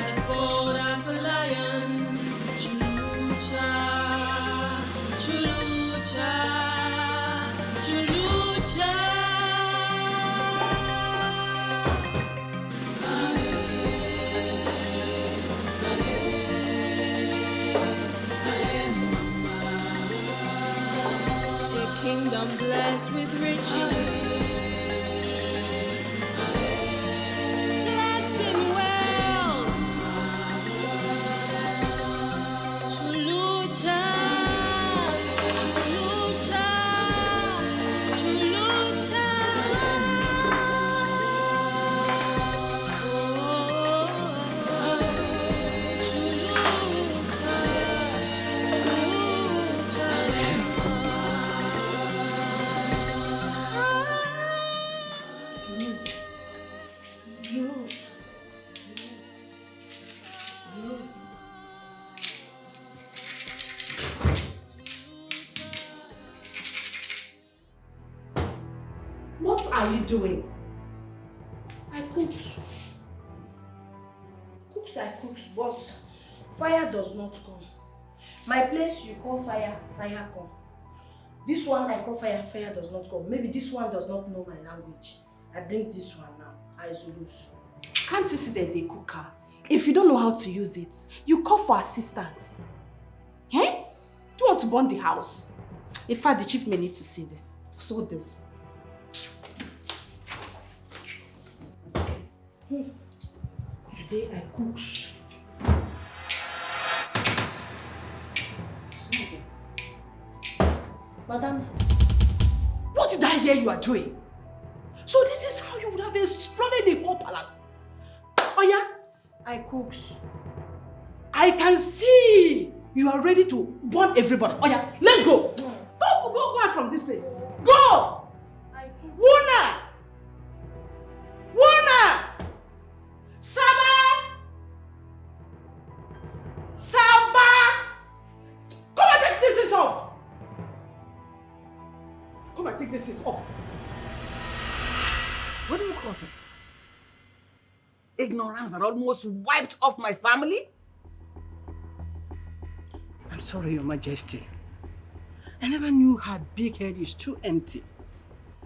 as bold as a lion. Chulucha. A kingdom blessed with riches. Blessed in wealth. Chulucha. What are you doing? I cooked, but fire does not come. My place you call fire, fire come. This one I call fire, fire does not come. Maybe this one does not know my language. I brings this one now. I lose. Can't you see there's a cooker? If you don't know how to use it, you call for assistance. Do you want to burn the house? In fact, the chief may need to see this. So this. Today I cook. Madam, What did I hear you are doing? So this is how you would have exploded the whole palace. Oh yeah? I cooks. I can see you are ready to burn everybody. Oh yeah, let's go. Go out from this place. Go! Wuna! Saba! Come and take this off! Come and take this off. What do you call this? Ignorance that almost wiped off my family? I'm sorry, Your Majesty. I never knew her big head is too empty.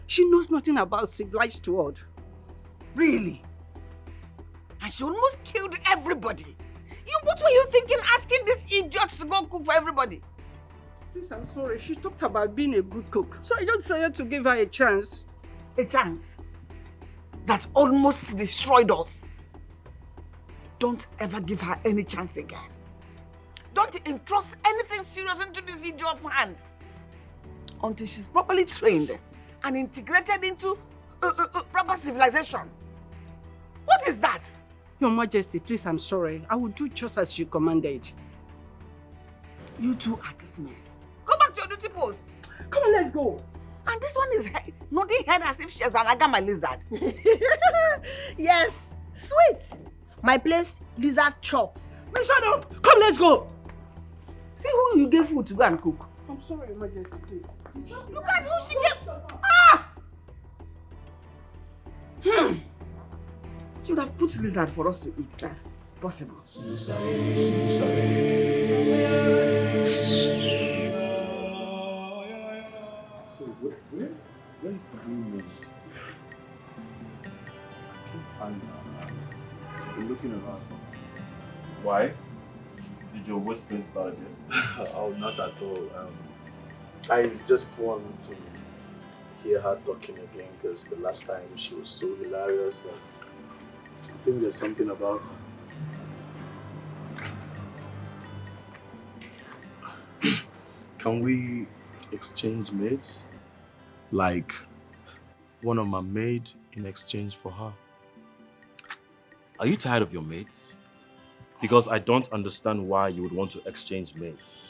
She knows nothing about civilized world. Really? And she almost killed everybody. What were you thinking asking this idiot to go cook for everybody? Please, I'm sorry. She talked about being a good cook. So I just decided to give her a chance. A chance? That almost destroyed us. Don't ever give her any chance again. Don't entrust anything serious into this idiot's hand until she's properly trained and integrated into proper civilization. What is that? Your Majesty, please, I'm sorry. I will do just as you commanded. You two are dismissed. Go back to your duty post. Come on, let's go. And this one is nodding head as if she's an agama lizard. Yes, sweet. My place, lizard chops. No, shut up. Come, let's go. See who you gave food to go and cook. I'm sorry, Your Majesty, please. Look at who she gave. She would have put lizard for us to eat, sir. Possible. So where is understand. I can't find her. I've been looking around. Why? Did your whispering start again? Oh, not at all. I just want to hear her talking again because the last time she was so hilarious. I think there's something about her. Can we exchange maids? Like one of my maid in exchange for her? Are you tired of your mates? Because I don't understand why you would want to exchange mates.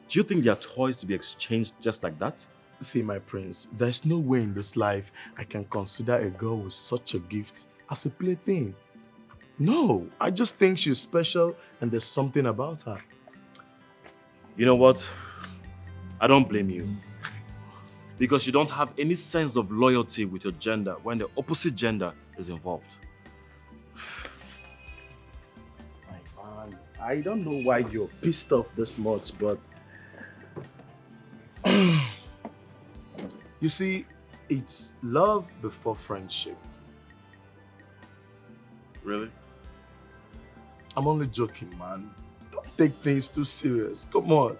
Do you think they are toys to be exchanged just like that? See, my prince, there's no way in this life I can consider a girl with such a gift as a plaything. No, I just think she's special and there's something about her. You know what? I don't blame you. Because you don't have any sense of loyalty with your gender when the opposite gender is involved. My man, I don't know why you're pissed off this much, but you see, it's love before friendship. Really? I'm only joking, man. Don't take things too serious. Come on.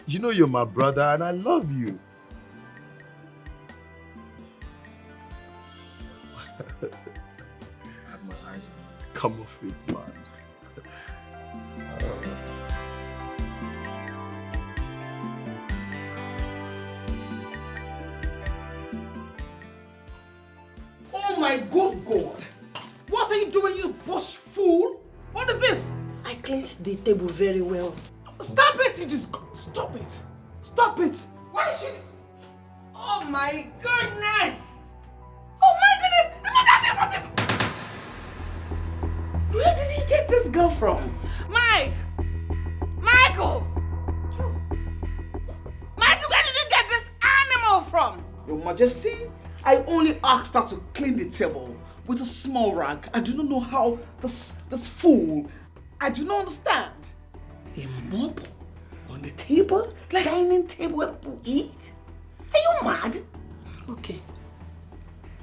You know you're my brother and I love you. I have my eyes on you. Come off it, man. Oh my good God! What are you doing, you bush fool? What is this? I cleansed the table very well. Stop it! Stop it! Stop it! Why is she? Oh my goodness! Oh my goodness! Where did he get this girl from? Mike! Michael! Michael, where did you get this animal from? Your Majesty, I only asked her to clean the table with a small rag. I do not know how this fool. I do not understand. A mop on the table, like dining table where people eat. Are you mad? Okay.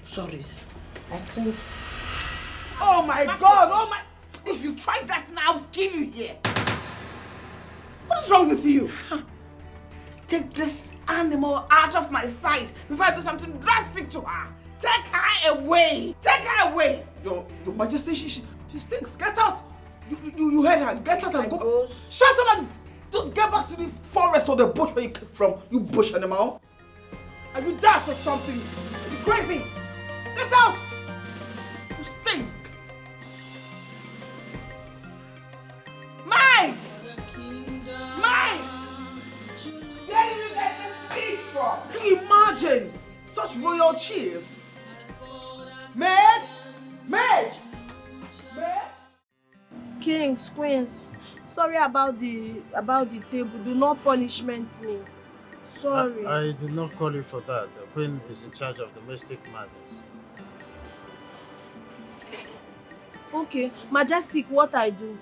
Sorry. I cleansed. Oh my God! Oh my! If you try that now, I'll kill you here. What is wrong with you? Take this animal out of my sight before I do something drastic to her. Take her away. Take her away. Your Majesty, she stinks. Get out. You heard her. Get out and go. Shut up and just get back to the forest or the bush where you came from. You bush animal. Are you daft or something? Are you crazy? Get out. You stink. Mike! Mike! Where did you get this piece from? Can you imagine? Such royal cheers. Maid! Maid! Maid! Kings, queens, sorry about the table. Do not punishment me. Sorry. I did not call you for that. The Queen is in charge of domestic matters. Okay, Majestic, what I do?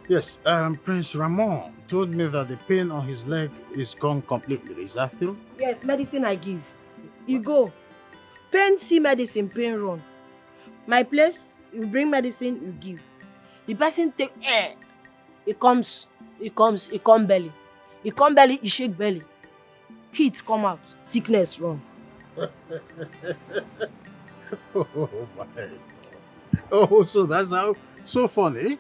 Yes, Prince Ramon told me that the pain on his leg is gone completely. Is that Phil? Yes, medicine I give. You go. Pain see medicine, pain run. My place, you bring medicine, you give. The person take air. It come belly. It come belly, it shake belly. Heat come out, sickness run. Oh my God. Oh, so that's how, so funny.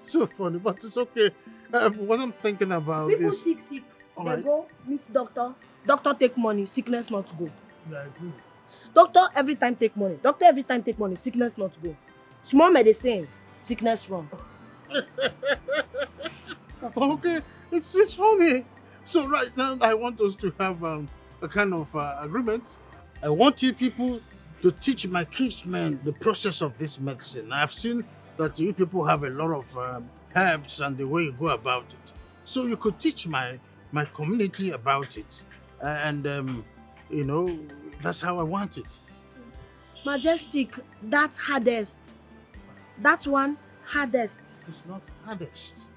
So funny, but it's okay. What I'm thinking about People is... sick. All They right. go meet doctor. Doctor take money, sickness not go. Yeah, I agree. Doctor every time take money. Doctor every time take money, sickness not go. Small medicine, sickness run. Okay, it's funny. So right now, I want us to have a kind of agreement. I want you people to teach my kinsmen the process of this medicine. I've seen that you people have a lot of herbs and the way you go about it. So you could teach my community about it. And, you know, that's how I want it. Majestic, that's hardest. That one, hardest. It's not hardest.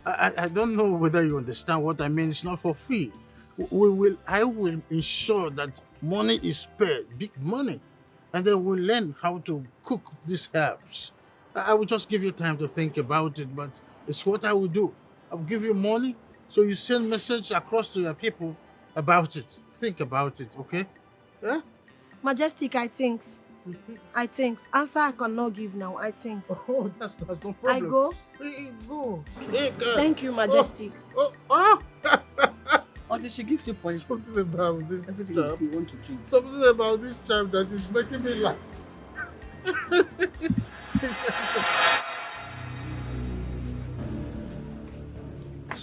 I don't know whether you understand what I mean. It's not for free. I will ensure that Money is spared, big money. And then we'll learn how to cook these herbs. I will just give you time to think about it, but it's what I will do. I will give you money, so you send message across to your people about it. Think about it, okay? Yeah? Majestic, I think. Answer I cannot give now, I think. Oh, that's no problem. I go? Go. Thank you, Majestic. Until she gives you points. Something about this Everything charm. you see, you want to drink. Something about this charm that is making me laugh.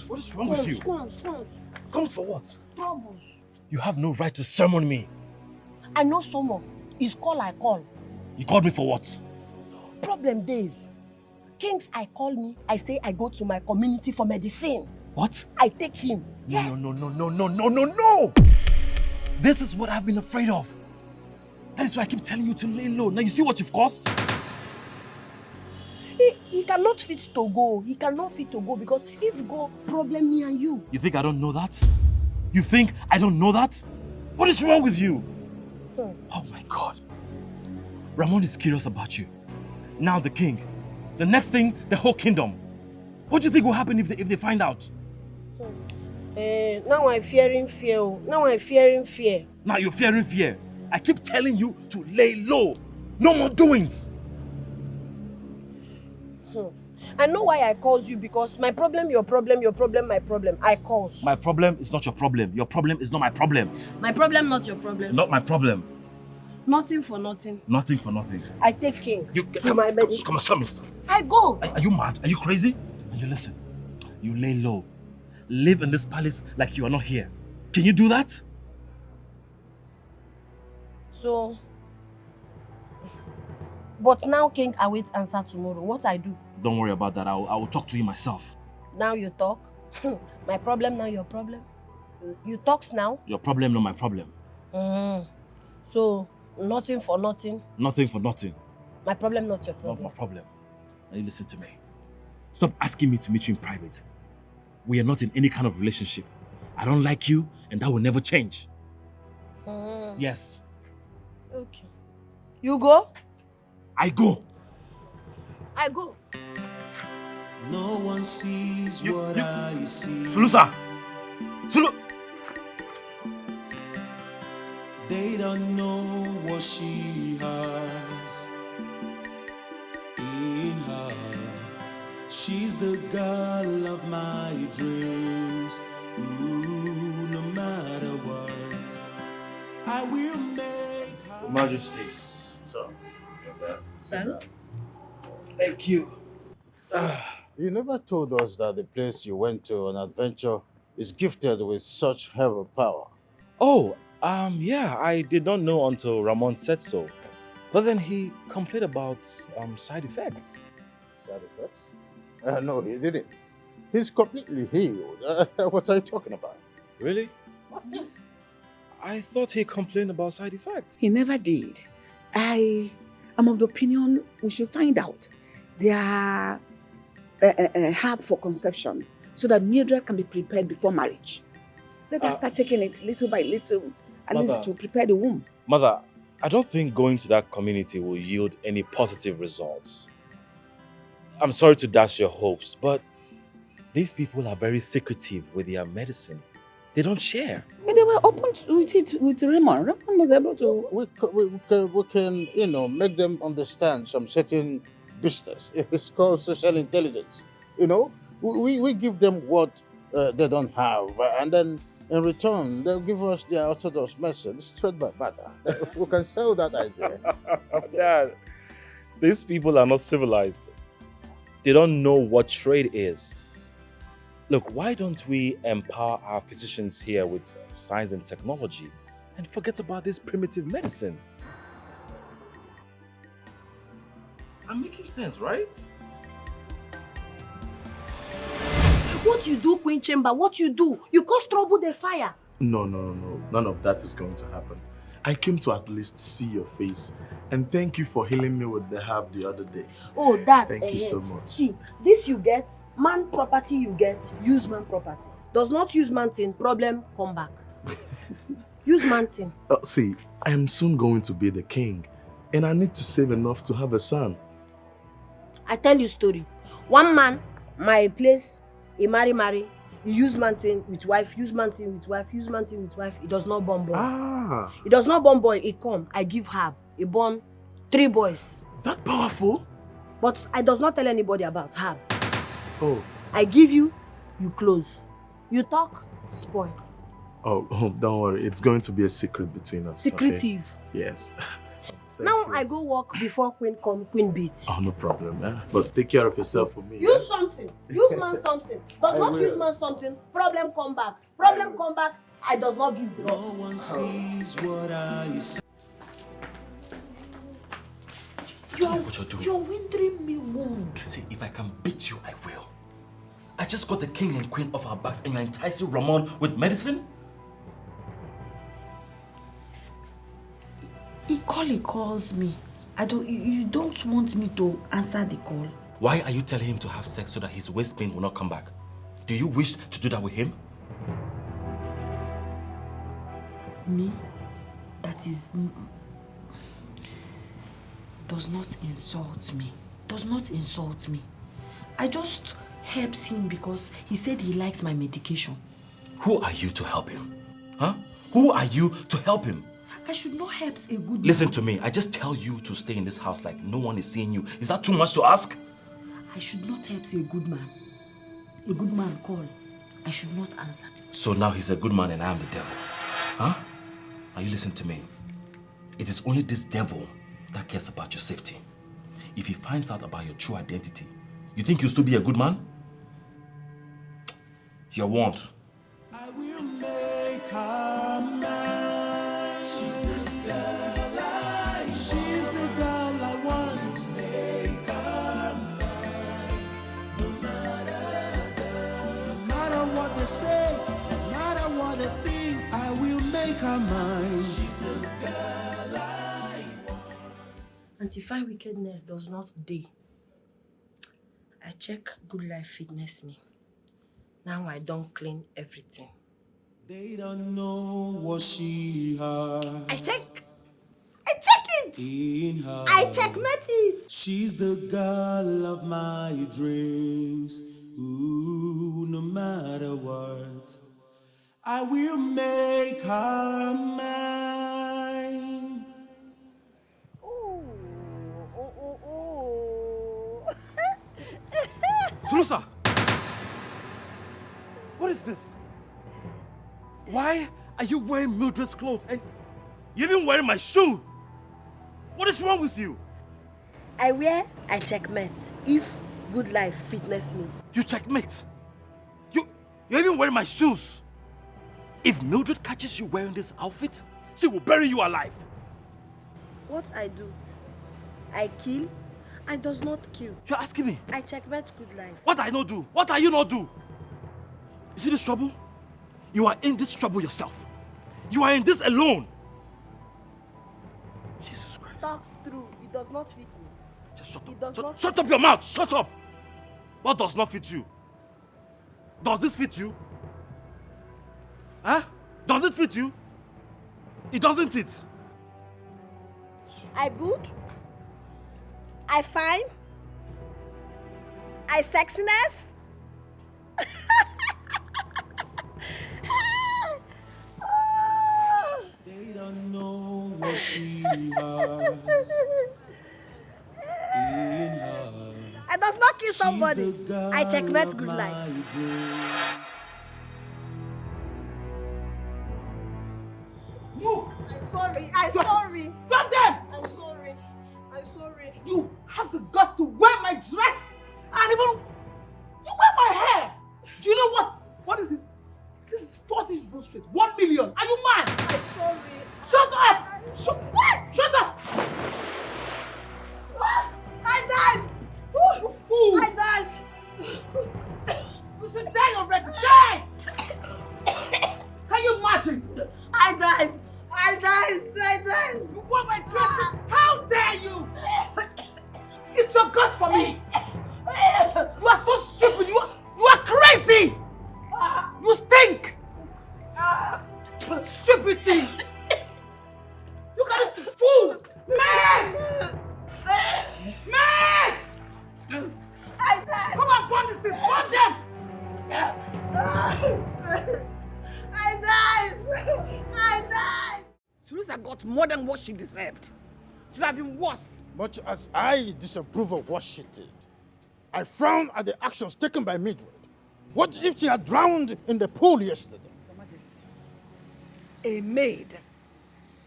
What is wrong with you? Scones. Comes for what? Troubles. You have no right to sermon me. I know someone. It's call I call. You called me for what? Problem days. Kings I call me, I say I go to my community for medicine. What? I take him. Yes. No. This is what I've been afraid of. That is why I keep telling you to lay low. Now you see what you've caused? He cannot fit to go. He cannot fit to go because if go, problem me and you. You think I don't know that? You think I don't know that? What is wrong with you? Oh my God. Ramon is curious about you. Now the king. The next thing, the whole kingdom. What do you think will happen if they find out? Now I'm fearing fear. Now you're fearing fear. I keep telling you to lay low. No more doings. I know why I called you because my problem, your problem, my problem. I cause. My problem is not your problem. Your problem is not my problem. My problem, not your problem. Not my problem. Nothing for nothing. Nothing for nothing. I take king. You to my bed. Come on, I go. Are you mad? Are you crazy? And you listen. You lay low. Live in this palace like you are not here. Can you do that? So, but now king awaits answer tomorrow. What I do? Don't worry about that. I will talk to you myself. Now you talk. My problem, now your problem. You talks now. Your problem, not my problem. So, nothing for nothing. Nothing for nothing. My problem, not your problem. Not my problem. Now you listen to me. Stop asking me to meet you in private. We are not in any kind of relationship. I don't like you, and that will never change. Yes. Okay. You go? I go. I go. No one sees what I see. Sulusa! Sulu! They don't know what she has in her. She's the girl of my dreams. Ooh, no matter what, I will make her. Your Majesty. So, what's that? Son? Thank you. You never told us that the place you went to on adventure is gifted with such heavy power. Oh, yeah, I did not know until Ramon said so. But then he complained about side effects. Side effects? No, he didn't. He's completely healed. What are you talking about? Really? Of course. I thought he complained about side effects. He never did. I am of the opinion we should find out their herb for conception so that Mildred can be prepared before marriage. Let us start taking it little by little, at least to prepare the womb. Mother, I don't think going to that community will yield any positive results. I'm sorry to dash your hopes, but these people are very secretive with their medicine. They don't share. And they were open with it with Ramon. Ramon was able to... We can, make them understand some certain business. It's called social intelligence. We give them what they don't have, and then in return, they'll give us their orthodox message straight by butter. We can sell that idea. Dad, these people are not civilized. They don't know what trade is. Look, why don't we empower our physicians here with science and technology and forget about this primitive medicine? I'm making sense, right? What you do, Queen Chamber? What you do? You cause trouble the fire. No. None of that is going to happen. I came to at least see your face. And thank you for healing me with the herb the other day. Oh, that. Thank you so much. See, this you get, man property you get, use man property. Does not use man thing, problem, come back. Use man thing. See, I am soon going to be the king, and I need to save enough to have a son. I tell you story. One man, my place, he marry. He use man thing with wife, use man thing with wife, use man thing with wife. He does not born boy. Ah. He does not born boy. He come. I give herb. He born 3 boys. That powerful? But I does not tell anybody about herb. Oh. I give you, you close. You talk, spoil. Oh, don't worry. It's going to be a secret between us. Secretive. Okay? Yes. Now I go walk before Queen come, Queen beat. Oh, no problem. But take care of yourself for me. Use something. Use man something. Does not use man something. Problem come back. Problem come back. I does not give blood. No one sees what I see. You're windering me wound. See, if I can beat you, I will. I just got the king and queen off our backs and you're enticing Ramon with medicine? He calls me. You don't want me to answer the call. Why are you telling him to have sex so that his waist pain will not come back? Do you wish to do that with him? Me? That is... does not insult me. Does not insult me. I just helps him because he said he likes my medication. Who are you to help him? Huh? Who are you to help him? I should not help a good man. Listen to me. I just tell you to stay in this house like no one is seeing you. Is that too much to ask? I should not help a good man. A good man call. I should not answer. So now he's a good man and I am the devil. Huh? Now you listen to me. It is only this devil that cares about your safety. If he finds out about your true identity, you think you'll still be a good man? You're warned. I will make her mine. She's the girl I want. Make her mine. No matter what they say, no matter what they think, I will make her mine. She's the girl I want. Anti-fine wickedness does not day. I check Good Life Fitness me. Now I don't clean everything. They don't know what she has. I check it. In her. I checkmate it. She's the girl of my dreams. Ooh, no matter what, I will make her mine. Sulusa! What is this? Why are you wearing Mildred's clothes and you're even wearing my shoe? What is wrong with you? I checkmate if Good Life Fitness me. You checkmate? You're even wearing my shoes. If Mildred catches you wearing this outfit, she will bury you alive. What I do? I kill. I does not kill. You're asking me? I checkmate Good Life. What I not do? What are you not do? You see this trouble? You are in this trouble yourself. You are in this alone. Jesus Christ. Talks through. It does not fit me. Just shut up. It does not Shut up your mouth. Shut up. What does not fit you? Does this fit you? Huh? Does it fit you? It doesn't it? I good. I fine. I sexiness. They don't know what she has in her. I does not kill somebody. I checkmate Good Life. Move! I'm sorry. Drop them! I'm sorry. You have the guts to wear my dress and even you wear my hair. Do you know what? What is this? This is 40 bullshit. 1 million. Are you mad? I'm sorry. Shut up! Shut up! I died. Oh, you fool! I died. You should die already. Die! Can you imagine? I died. You wore my dress. How dare you? It's your guts for me. I died! Sulusa got more than what she deserved. It would have been worse. Much as I disapprove of what she did, I frown at the actions taken by Midway. What if she had drowned in the pool yesterday? Your Majesty, a maid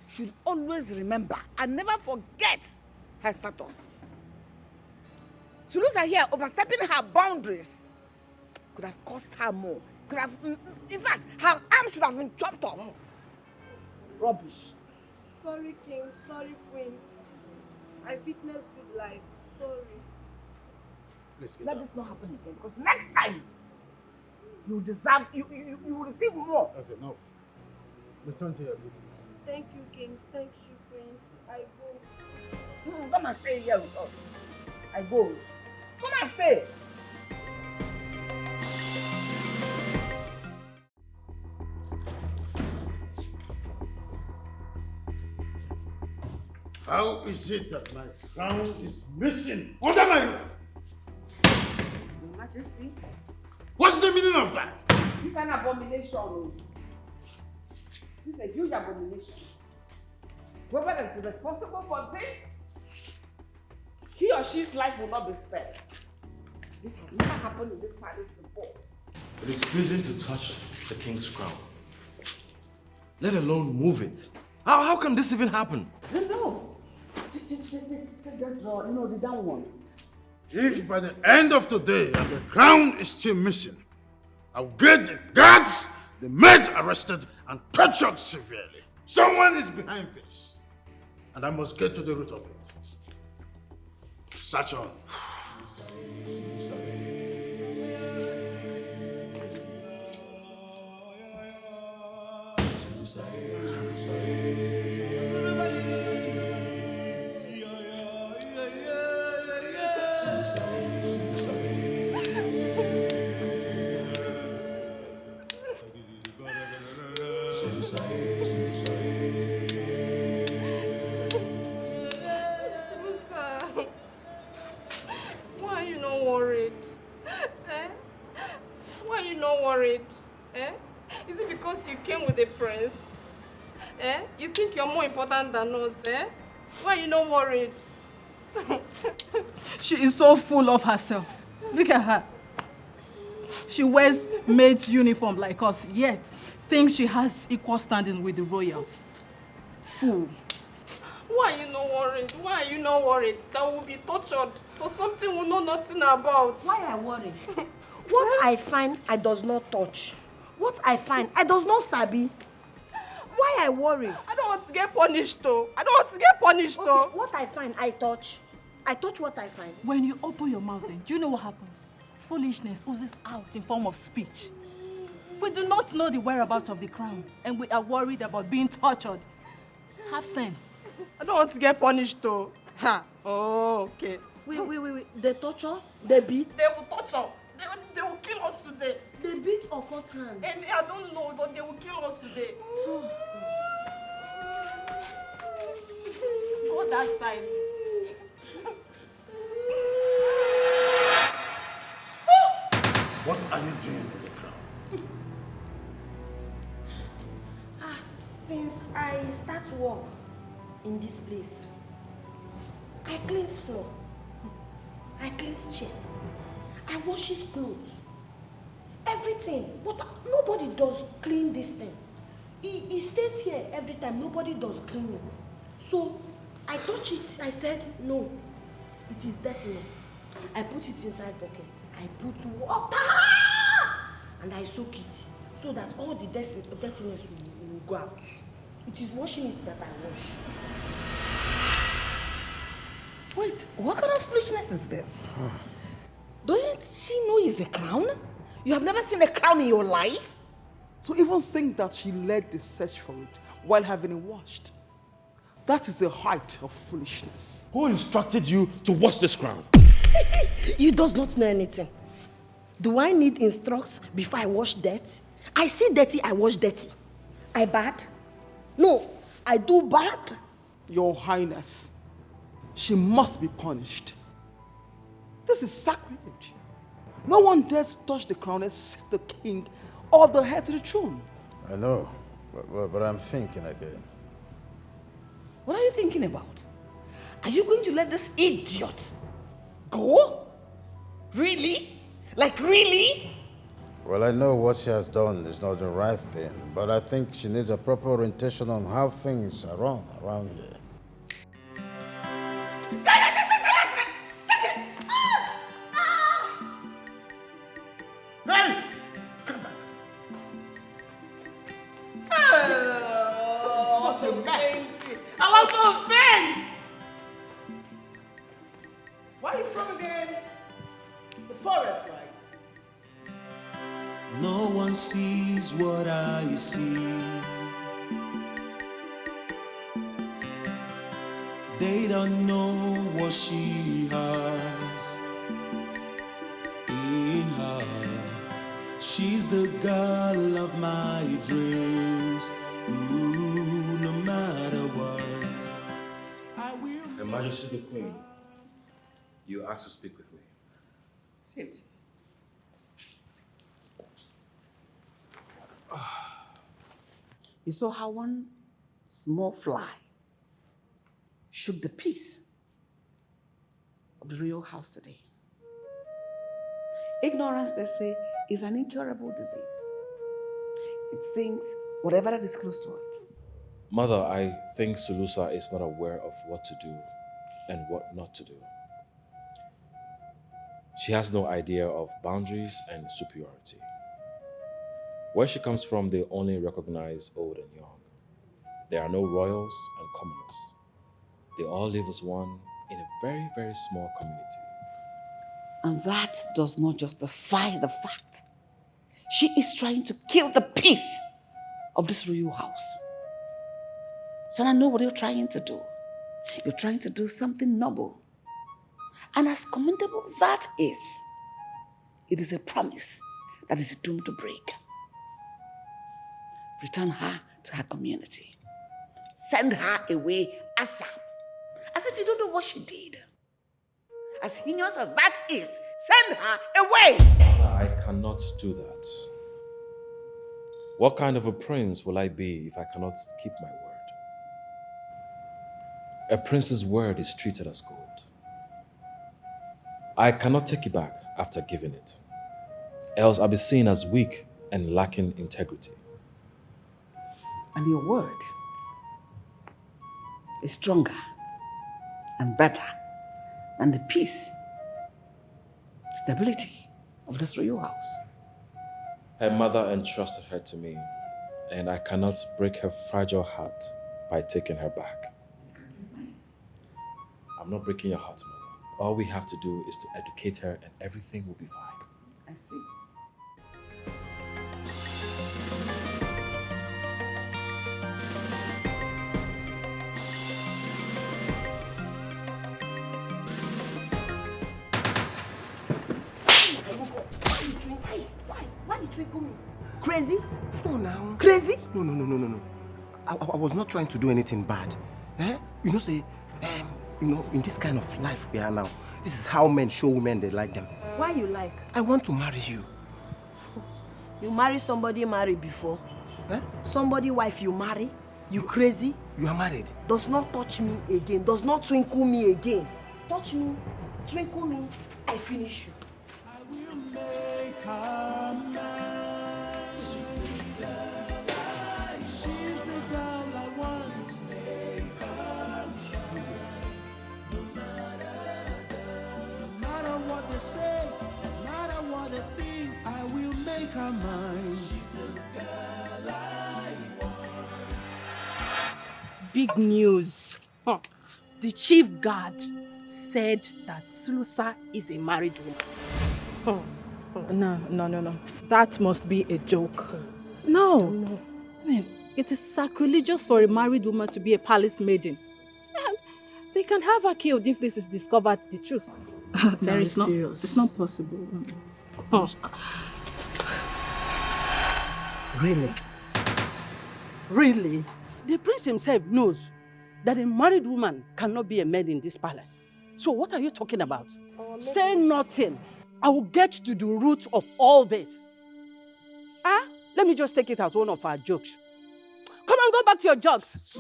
should always remember and never forget her status. Sulusa here overstepping her boundaries could have cost her more. Could have, in fact, her arm should have been chopped off. Rubbish. Sorry, King. Sorry, Queens. I witnessed good life. Sorry. Let this not happen again, because next time you deserve, you will receive more. That's enough. Return to your duty. Thank you, Kings. Thank you, Queens. I go. Come and stay here with us. I go. Come and stay. How is it that my crown is missing under my roof? Your Majesty. What's the meaning of that? This is an abomination. This is a huge abomination. Whoever is responsible for this, he or she's life will not be spared. This has never happened in this palace before. It is pleasing to touch the king's crown, let alone move it. How can this even happen? No. Take that drawer, the down one. If by the end of today and the crown is still missing, I'll get the guards, the maids arrested and tortured severely. Someone is behind this, and I must get to the root of it. Search on. Why are you not worried? Why are you not worried? Is it because you came with a prince? You think you're more important than us? Why are you not worried? She is so full of herself. Look at her. She wears maid's uniform like us, yet thinks she has equal standing with the royals. Fool. Why are you not worried? Why are you not worried that we'll be tortured for something we know nothing about? Why I worry? What I find, I does not touch. What I find, I does not sabi. Why I worry? I don't want to get punished though. I don't want to get punished though. Okay, what I find, I touch. I touch what I find. When you open your mouth, do you know what happens? Foolishness oozes out in form of speech. We do not know the whereabouts of the crown, and we are worried about being tortured. Have sense. I don't want to get punished though. Ha. Oh, okay. Wait. They torture? They beat? They will torture. They will kill us today. They beat or cut hands? And I don't know, but they will kill us today. Go that side. What are you doing to the crown? Since I start work in this place, I cleanse floor, I cleanse chair, I wash his clothes, everything. But nobody does clean this thing. He stays here every time. Nobody does clean it. So I touch it. I said, no, it is dirtiness. I put it inside bucket. I put water and I soak it so that all the dirtiness will go out. It is washing it that I wash. Wait, what kind of foolishness is this? Doesn't she know it's a crown? You have never seen a crown in your life? To even think that she led the search for it while having it washed. That is the height of foolishness. Who instructed you to wash this crown? You does not know anything. Do I need instructs before I wash dirt? I see dirty, I wash dirty. I bad? No, I do bad. Your Highness, she must be punished. This is sacrilege. No one dares touch the crown except the king or the heir to the throne. I know, but I'm thinking again. What are you thinking about? Are you going to let this idiot go? Really? Like really? Well, I know what she has done is not the right thing, but I think she needs a proper orientation on how things are run around here. Hey! Come back. Such a mess. I want to faint! Where are you from again? The forest, right? No one sees what I see. They don't know what she has in her. She's the girl of my dreams. Ooh, no matter what, I will. Her Majesty the Queen, you asked to speak with me. Sit. You saw how one small fly shook the peace of the royal house today. Ignorance, they say, is an incurable disease. It sings whatever that is close to it. Mother, I think Sulusa is not aware of what to do and what not to do. She has no idea of boundaries and superiority. Where she comes from, they only recognize old and young. There are no royals and commoners. They all live as one in a very, very small community. And that does not justify the fact she is trying to kill the peace of this royal house. So I know what you're trying to do. You're trying to do something noble. And as commendable that is, it is a promise that is doomed to break. Return her to her community. Send her away ASAP. As if you don't know what she did. As heinous as that is, send her away! I cannot do that. What kind of a prince will I be if I cannot keep my word? A prince's word is treated as gold. I cannot take it back after giving it, else I'll be seen as weak and lacking integrity. And your word is stronger and better than the peace, stability of this royal house. Her mother entrusted her to me, and I cannot break her fragile heart by taking her back. I'm not breaking your heart, Mother. All we have to do is to educate her and everything will be fine. I see. Why you twinkle me? Crazy? No, now. Crazy? No. I was not trying to do anything bad. Eh? You know, say, in this kind of life we are now, this is how men show women they like them. Why you like? I want to marry you. You marry somebody married before? Eh? Somebody wife you marry? You crazy? You are married. Does not touch me again. Does not twinkle me again. Touch me, twinkle me, I finish you. I will make her mine. She's the girl I want. No matter what they say, no matter what they think, I will make her mine. She's the girl I want. Big news. The chief guard said that Sulusa is a married woman. No. That must be a joke. No. I mean, it is sacrilegious for a married woman to be a palace maiden. And they can have her killed if this is discovered the truth. Very serious. It's not possible. Really? Really? The prince himself knows that a married woman cannot be a maid in this palace. So what are you talking about? Say nothing. I will get to the root of all this. let me just take it as one of our jokes. Come on, go back to your jobs.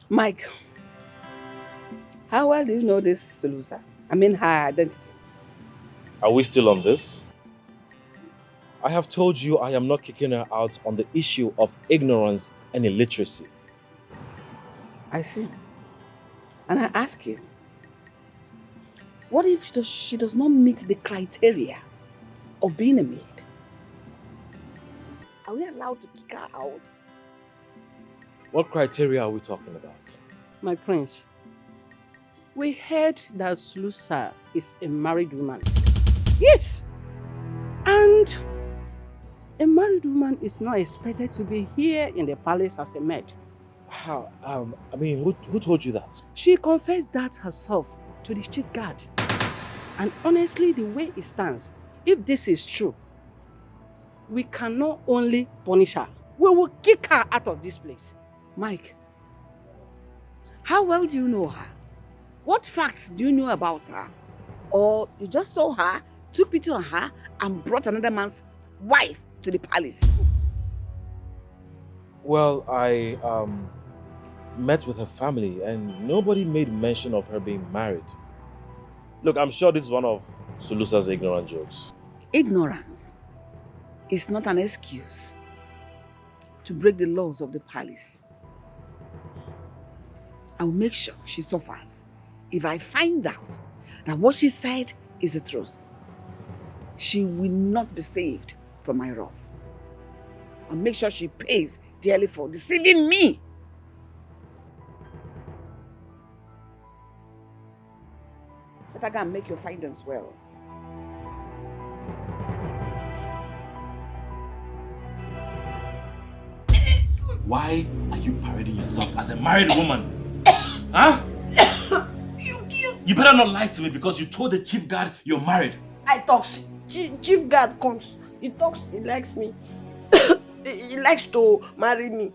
Mike, how well do you know this Sulusa? I mean her identity. Are we still on this? I have told you I am not kicking her out on the issue of ignorance and illiteracy. I see. And I ask you, what if she does not meet the criteria of being a maid? Are we allowed to kick her out? What criteria are we talking about? My prince, we heard that Sulusa is a married woman. Yes! And a married woman is not expected to be here in the palace as a maid. How? I mean, who told you that? She confessed that herself to the chief guard. And honestly, the way it stands, if this is true, we cannot only punish her, we will kick her out of this place. Mike, how well do you know her? What facts do you know about her? Or you just saw her, took pity on her, and brought another man's wife to the palace? Well, I met with her family and nobody made mention of her being married. Look, I'm sure this is one of Sulusa's ignorant jokes. Ignorance is not an excuse to break the laws of the palace. I will make sure she suffers if I find out that what she said is the truth. She will not be saved from my wrath. I'll make sure she pays dearly for deceiving me. Better go and make your findings well. Why are you parading yourself as a married woman? Huh? You better not lie to me because you told the chief guard you're married. I talks. Chief guard comes. He talks, he likes me. He likes to marry me.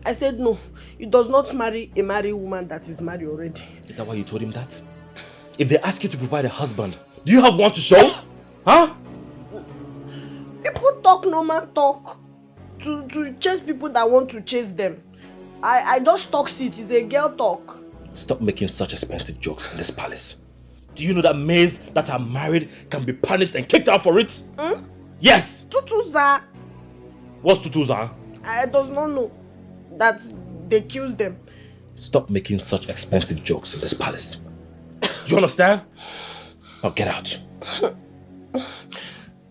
I said no. He does not marry a married woman that is married already. Is that why you told him that? If they ask you to provide a husband, do you have one to show? Huh? People talk, no man talk. To chase people that want to chase them. I just talk it. It's a girl talk. Stop making such expensive jokes in this palace. Do you know that maids that are married can be punished and kicked out for it? Hmm? Yes! Tutuza. What's tutuza? I does not know that they kills them. Stop making such expensive jokes in this palace. Do you understand? Now get out.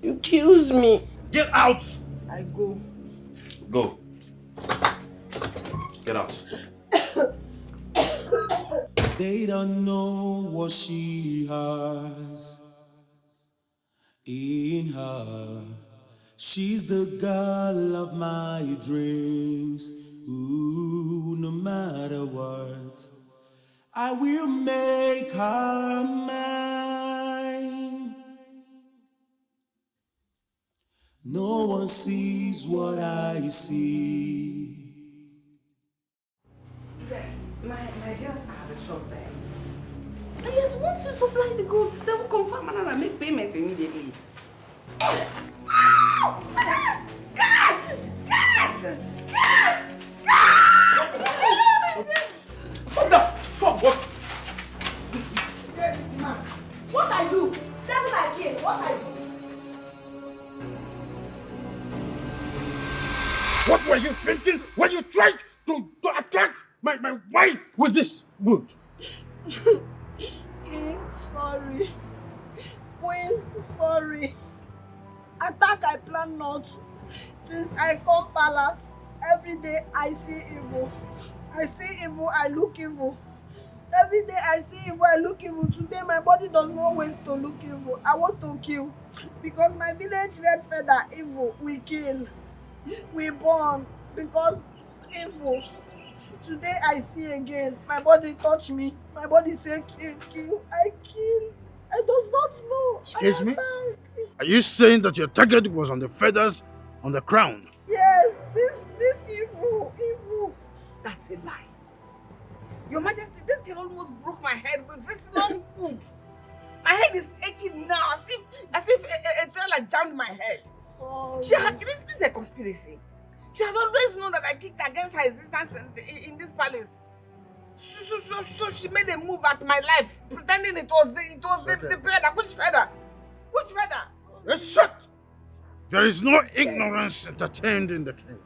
You kills me. Get out! I go. Go. Get out. They don't know what she has in her. She's the girl of my dreams. Ooh, no matter what, I will make her mine. No one sees what I see. Yes, my girls have a shop there. Yes, once you supply the goods, they will confirm and I'll make payment immediately. What I do? Tell me I care. What I do? What were you thinking when you tried to attack my wife with this wood? King, sorry. Queens, sorry. Attack I plan not. Since I come palace, every day I see evil. I see evil, I look evil. Every day I see evil, I look evil. Today my body does not want to look evil. I want to kill. Because my village red feather evil, we kill. We burn because evil. Today I see again. My body touch me. My body say kill, kill. I kill. I does not know. Excuse me? Are you saying that your target was on the feathers on the crown? Yes, this evil. That's a lie. that I kicked against her existence in this palace. So she made a move at my life, pretending it was the feather. Which feather? Which feather? Yes, shut! There is no ignorance entertained in the kingdom.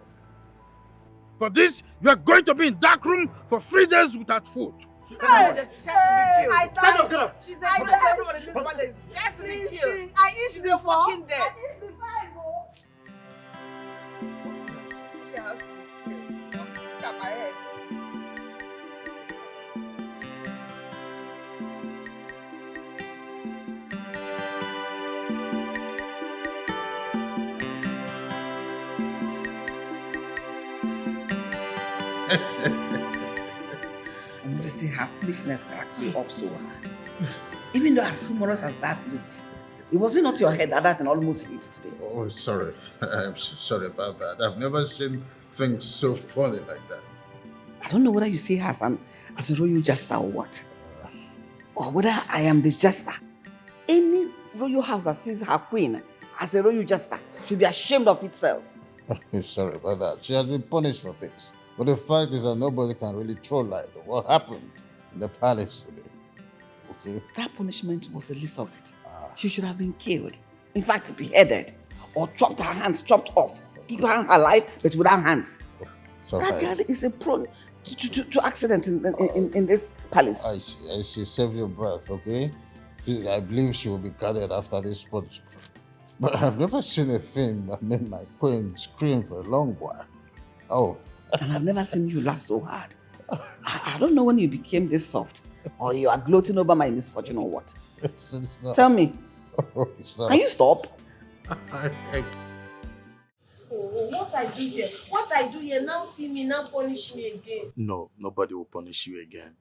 For this, you are going to be in dark room for 3 days without food. I Stand died. up. She's a everybody in this palace. She has to be killed. I eat She's before. a fucking dead. I eat before I go. She has to be killed. Don't look at my head. I'm just saying her foolishness cracks you up so hard. Even though as humorous as that looks, it wasn't not your head that thing almost hit today. Oh, sorry. I'm so sorry about that. I've never seen things so funny like that. I don't know whether you see her as a royal jester or what. Or whether I am the jester. Any royal house that sees her queen as a royal jester should be ashamed of itself. Sorry about that. She has been punished for things. But the fact is that nobody can really throw light on what happened in the palace today. Okay? That punishment was the least of it. She should have been killed. In fact, beheaded. Or chopped her hands chopped off. Keep her alive, but without hands. That girl is a prone to accidents in this palace. I see. Save your breath, okay? I believe she will be guarded after this punishment. But I've never seen a thing that made my queen scream for a long while. Oh. And I've never seen you laugh so hard. I don't know when you became this soft. Or you are gloating over my misfortune or what. It's not. Tell me. Oh, it's not. Can you stop? What I do here? What I do here? Now see me, now punish me again. No, nobody will punish you again.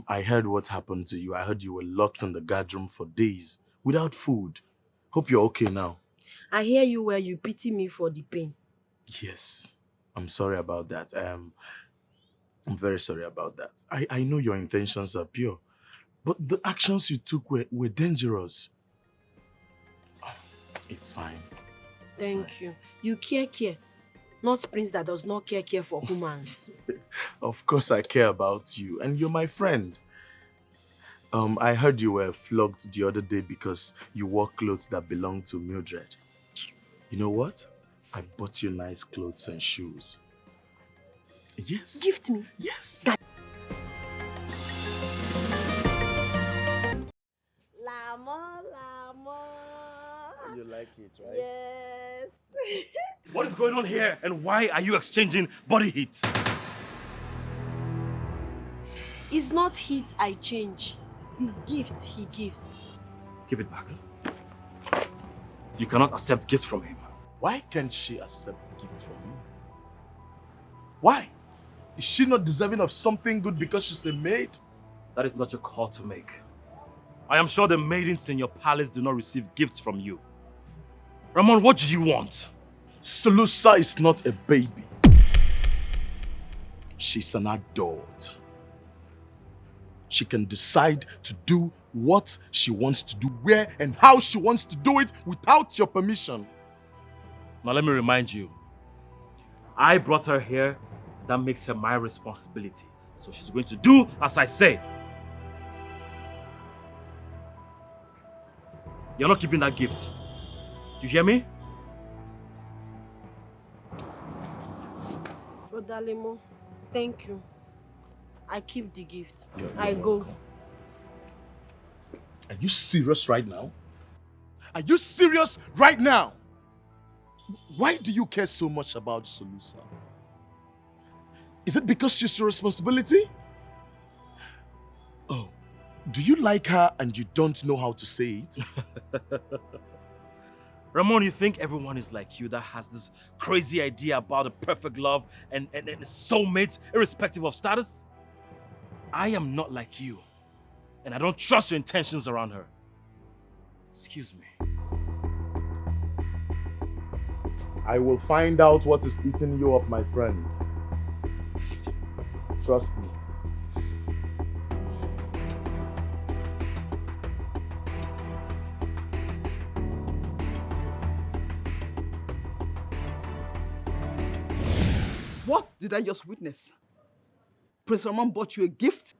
I heard what happened to you. I heard you were locked in the guard room for days without food. Hope you're okay now. I hear you where you pity me for the pain. Yes, I'm sorry about that. I'm very sorry about that. I know your intentions are pure, but the actions you took were dangerous. It's fine. Thank you. You care. Not prince that does not care for humans. Of course I care about you, and you're my friend. I heard you were flogged the other day because you wore clothes that belonged to Mildred. You know what? I bought you nice clothes and shoes. Yes. Gift me. Yes. Lamo. You like it, right? Yes. What is going on here and why are you exchanging body heat? It's not heat I change. It's gifts he gives. Give it back. You cannot accept gifts from him. Why can't she accept gifts from you? Why? Is she not deserving of something good because she's a maid? That is not your call to make. I am sure the maidens in your palace do not receive gifts from you. Ramon, what do you want? Solusa is not a baby. She's an adult. She can decide to do what she wants to do, where and how she wants to do it without your permission. Now let me remind you, I brought her here. That makes her my responsibility. So she's going to do as I say. You're not keeping that gift. You hear me? Brother Lemo, thank you. I keep the gift. I go. Are you serious right now? Are you serious right now? Why do you care so much about Solusa? Is it because she's your responsibility? Oh, do you like her and you don't know how to say it? Ramon, you think everyone is like you that has this crazy idea about a perfect love and soulmates irrespective of status? I am not like you. And I don't trust your intentions around her. Excuse me. I will find out what is eating you up, my friend. Trust me. What did I just witness? Prince Ramon bought you a gift?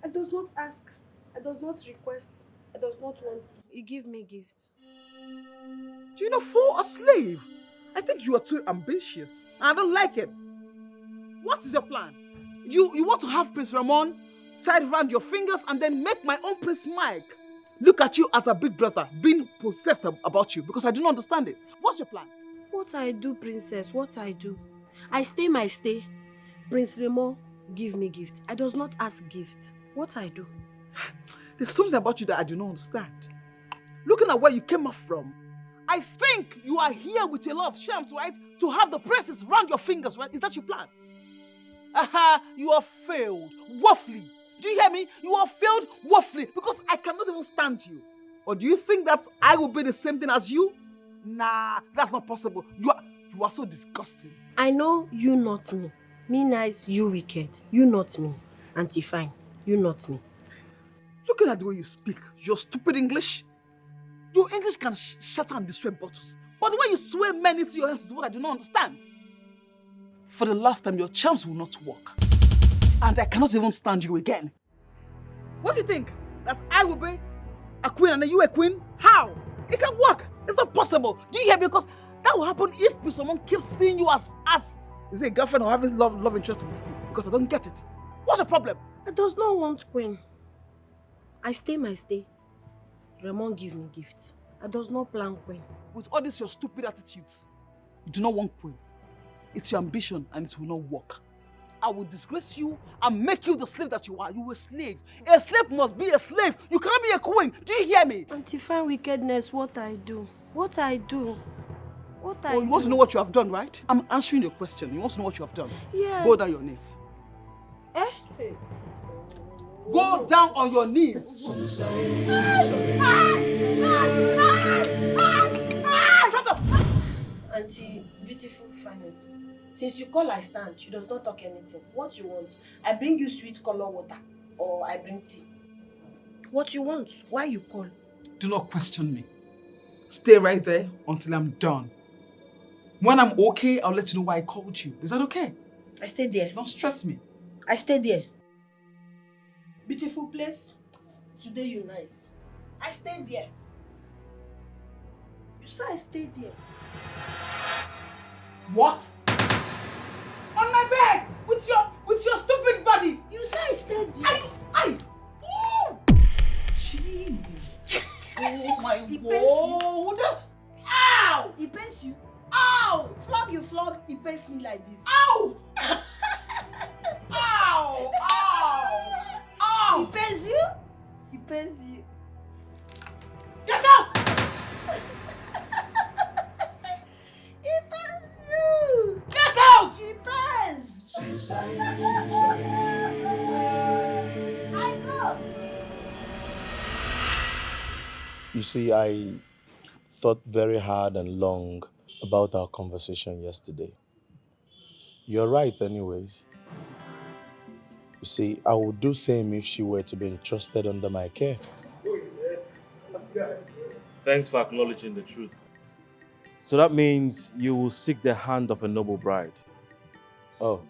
I does not ask. I does not request. I does not want. He give me gift. You know, for a slave, I think you are too ambitious. I don't like it. What is your plan? You want to have Prince Ramon tied around your fingers and then make my own Prince Mike look at you as a big brother, being possessed about you, because I do not understand it. What's your plan? What I do, princess, what I do. I stay my stay. Prince Ramon give me gift. I does not ask gift. What I do. There's something about you that I do not understand. Looking at where you came up from, I think you are here with a lot of shams, right? To have the princess round your fingers, right? Is that your plan? You have failed woefully. Do you hear me? You have failed woefully because I cannot even stand you. Or do you think that I will be the same thing as you? Nah, that's not possible. You are so disgusting. I know you not me. Me nice, you wicked. You not me. Auntie fine. You not me. Looking at the way you speak, your stupid English, your English can shatter and destroy bottles. But the way you swear men into your hands is what I do not understand. For the last time, your charms will not work. And I cannot even stand you again. What do you think? That I will be a queen and you a queen? How? It can't work. It's not possible. Do you hear me? Because that will happen if someone keeps seeing you as is it a girlfriend or having love interest with you? Because I don't get it. What's the problem? I does not want queen. I stay my stay. Ramon give me gift. I does not plan queen. With all these your stupid attitudes, you do not want queen. It's your ambition and it will not work. I will disgrace you and make you the slave that you are. You are a slave. A slave must be a slave. You cannot be a queen. Do you hear me? Auntie fine wickedness, what I do. What I do. What I do. You want to know what you have done, right? I'm answering your question. You want to know what you have done? Yes. Go down your knees. Hey. Go down on your knees. Shut up! Auntie, beautiful finance. Since you call I stand, she does not talk anything. What you want? I bring you sweet color water or I bring tea. What you want? Why you call? Do not question me. Stay right there until I'm done. When I'm okay, I'll let you know why I called you. Is that okay? I stay there. Don't stress me. I stay there. Beautiful place. Today you nice. I stay there. You say I stay there. What? On my bed with your stupid body. You say I stay there. Ooh! Jeez. Oh my God. Ow! He pains you. Ow! Flog, he pains me like this. Ow! Ow! Ow! Ow! He pains you? He pains you. Get out! He pains you! Get out! He pains! I go! You see, I thought very hard and long about our conversation yesterday. You're right anyways. You see, I would do same if she were to be entrusted under my care. Thanks for acknowledging the truth. So that means you will seek the hand of a noble bride. Oh,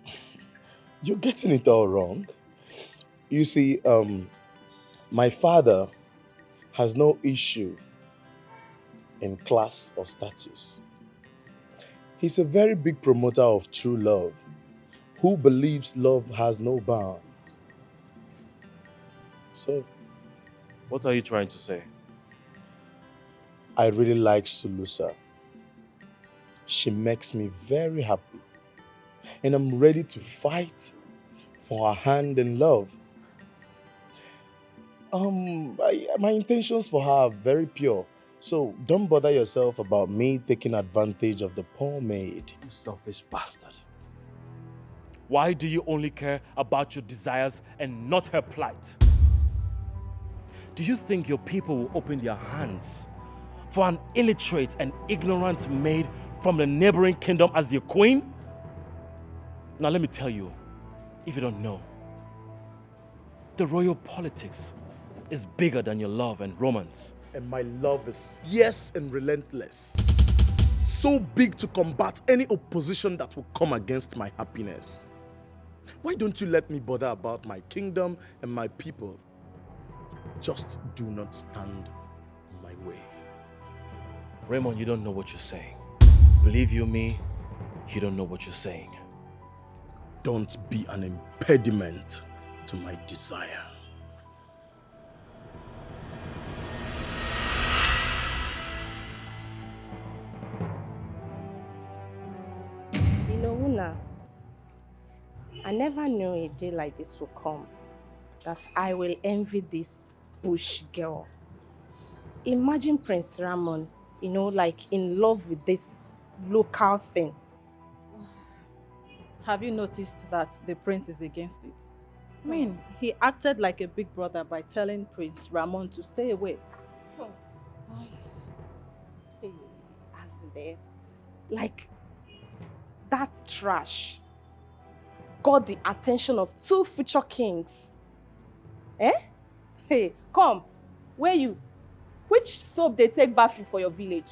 you're getting it all wrong. You see, my father has no issue in class or status. He's a very big promoter of true love, who believes love has no bounds. So, what are you trying to say? I really like Sulusa. She makes me very happy. And I'm ready to fight for her hand in love. My intentions for her are very pure. So don't bother yourself about me taking advantage of the poor maid. You selfish bastard. Why do you only care about your desires and not her plight? Do you think your people will open their hands for an illiterate and ignorant maid from the neighboring kingdom as their queen? Now let me tell you, if you don't know, the royal politics is bigger than your love and romance. And my love is fierce and relentless. so big to combat any opposition that will come against my happiness. Why don't you let me bother about my kingdom and my people? Just do not stand in my way. Ramon, you don't know what you're saying. Believe you me, you don't know what you're saying. Don't be an impediment to my desire. You know, Una, I never knew a day like this would come, that I will envy this bush girl. Imagine Prince Ramon, you know, like in love with this local thing. Have you noticed that the prince is against it? I mean, he acted like a big brother by telling Prince Ramon to stay away. Hey, as there, like that trash got the attention of 2 future kings. Eh? Hey, come, where you? Which soap they take bath you for your village?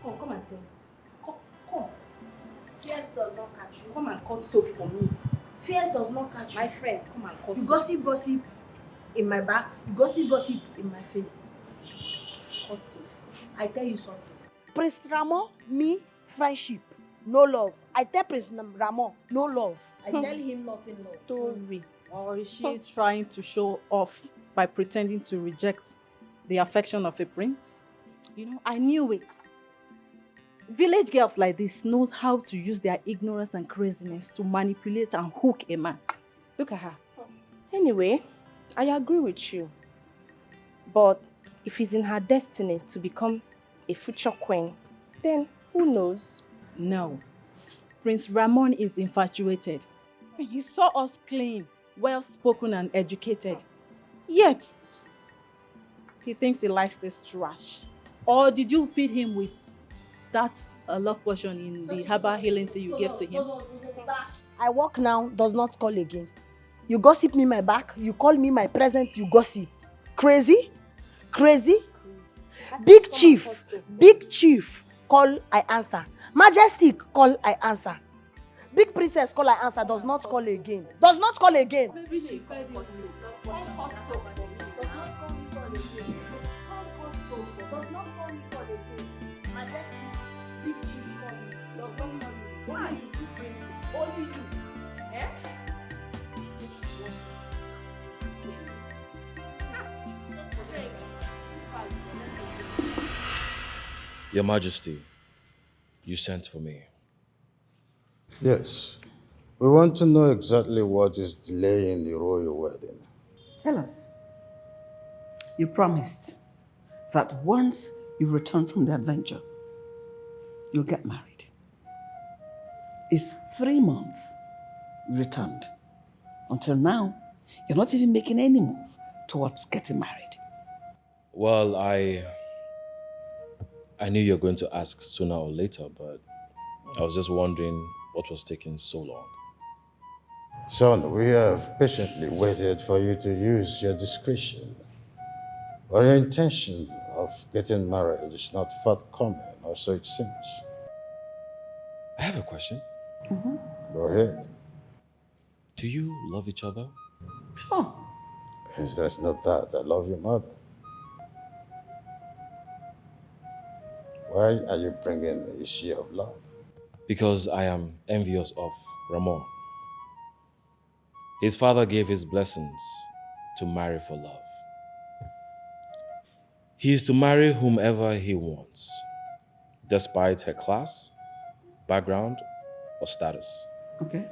Come and tell me. Come. Fears does not catch you. Come and cut soap for me. Fears does not catch you. My friend, come and cut You soap. gossip in my back. You gossip in my face. Cut soap. I tell you something. Prince Ramon, me, friendship, no love. I tell Prince Ramon, no love. I tell him nothing. No. Story. Or is she trying to show off by pretending to reject the affection of a prince? You know, I knew it. Village girls like this knows how to use their ignorance and craziness to manipulate and hook a man. Look at her. Anyway, I agree with you. But if it's in her destiny to become a future queen, then who knows? No. Prince Ramon is infatuated. He saw us clean, well-spoken and educated. Yet, he thinks he likes this trash. Or did you feed him with that love potion in the herbal healing tea you gave to him? I walk now, does not call again. You gossip me my back, you call me my present, you gossip. Crazy? Big chief, call, I answer. Majestic, call, I answer. Big princess, call, I answer, does not call again. Does not call again. Maybe she fed you Does not call me call again. Majestic, big chief call me. Does not call me. Why? You crazy. Only you. Eh? Your Majesty, you sent for me. Yes. We want to know exactly what is delaying the royal wedding. Tell us. You promised that once you return from the adventure, you'll get married. It's 3 months you returned. Until now, you're not even making any move towards getting married. Well, I knew you were going to ask sooner or later, but I was just wondering what was taking so long. Son, we have patiently waited for you to use your discretion. But your intention of getting married is not forthcoming, or so it seems. I have a question. Go ahead. Do you love each other? Sure. If there's not that, I love your mother. Why are you bringing the issue of love? Because I am envious of Ramon. His father gave his blessings to marry for love. He is to marry whomever he wants, despite her class, background, or status. Okay.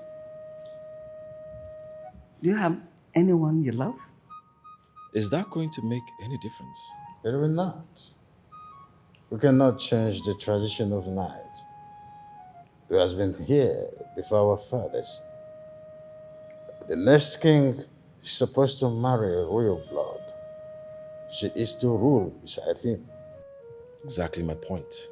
Do you have anyone you love? Is that going to make any difference? It will not. We cannot change the tradition of night. It has been here before our fathers. The next king is supposed to marry a royal blood. She is to rule beside him. Exactly my point.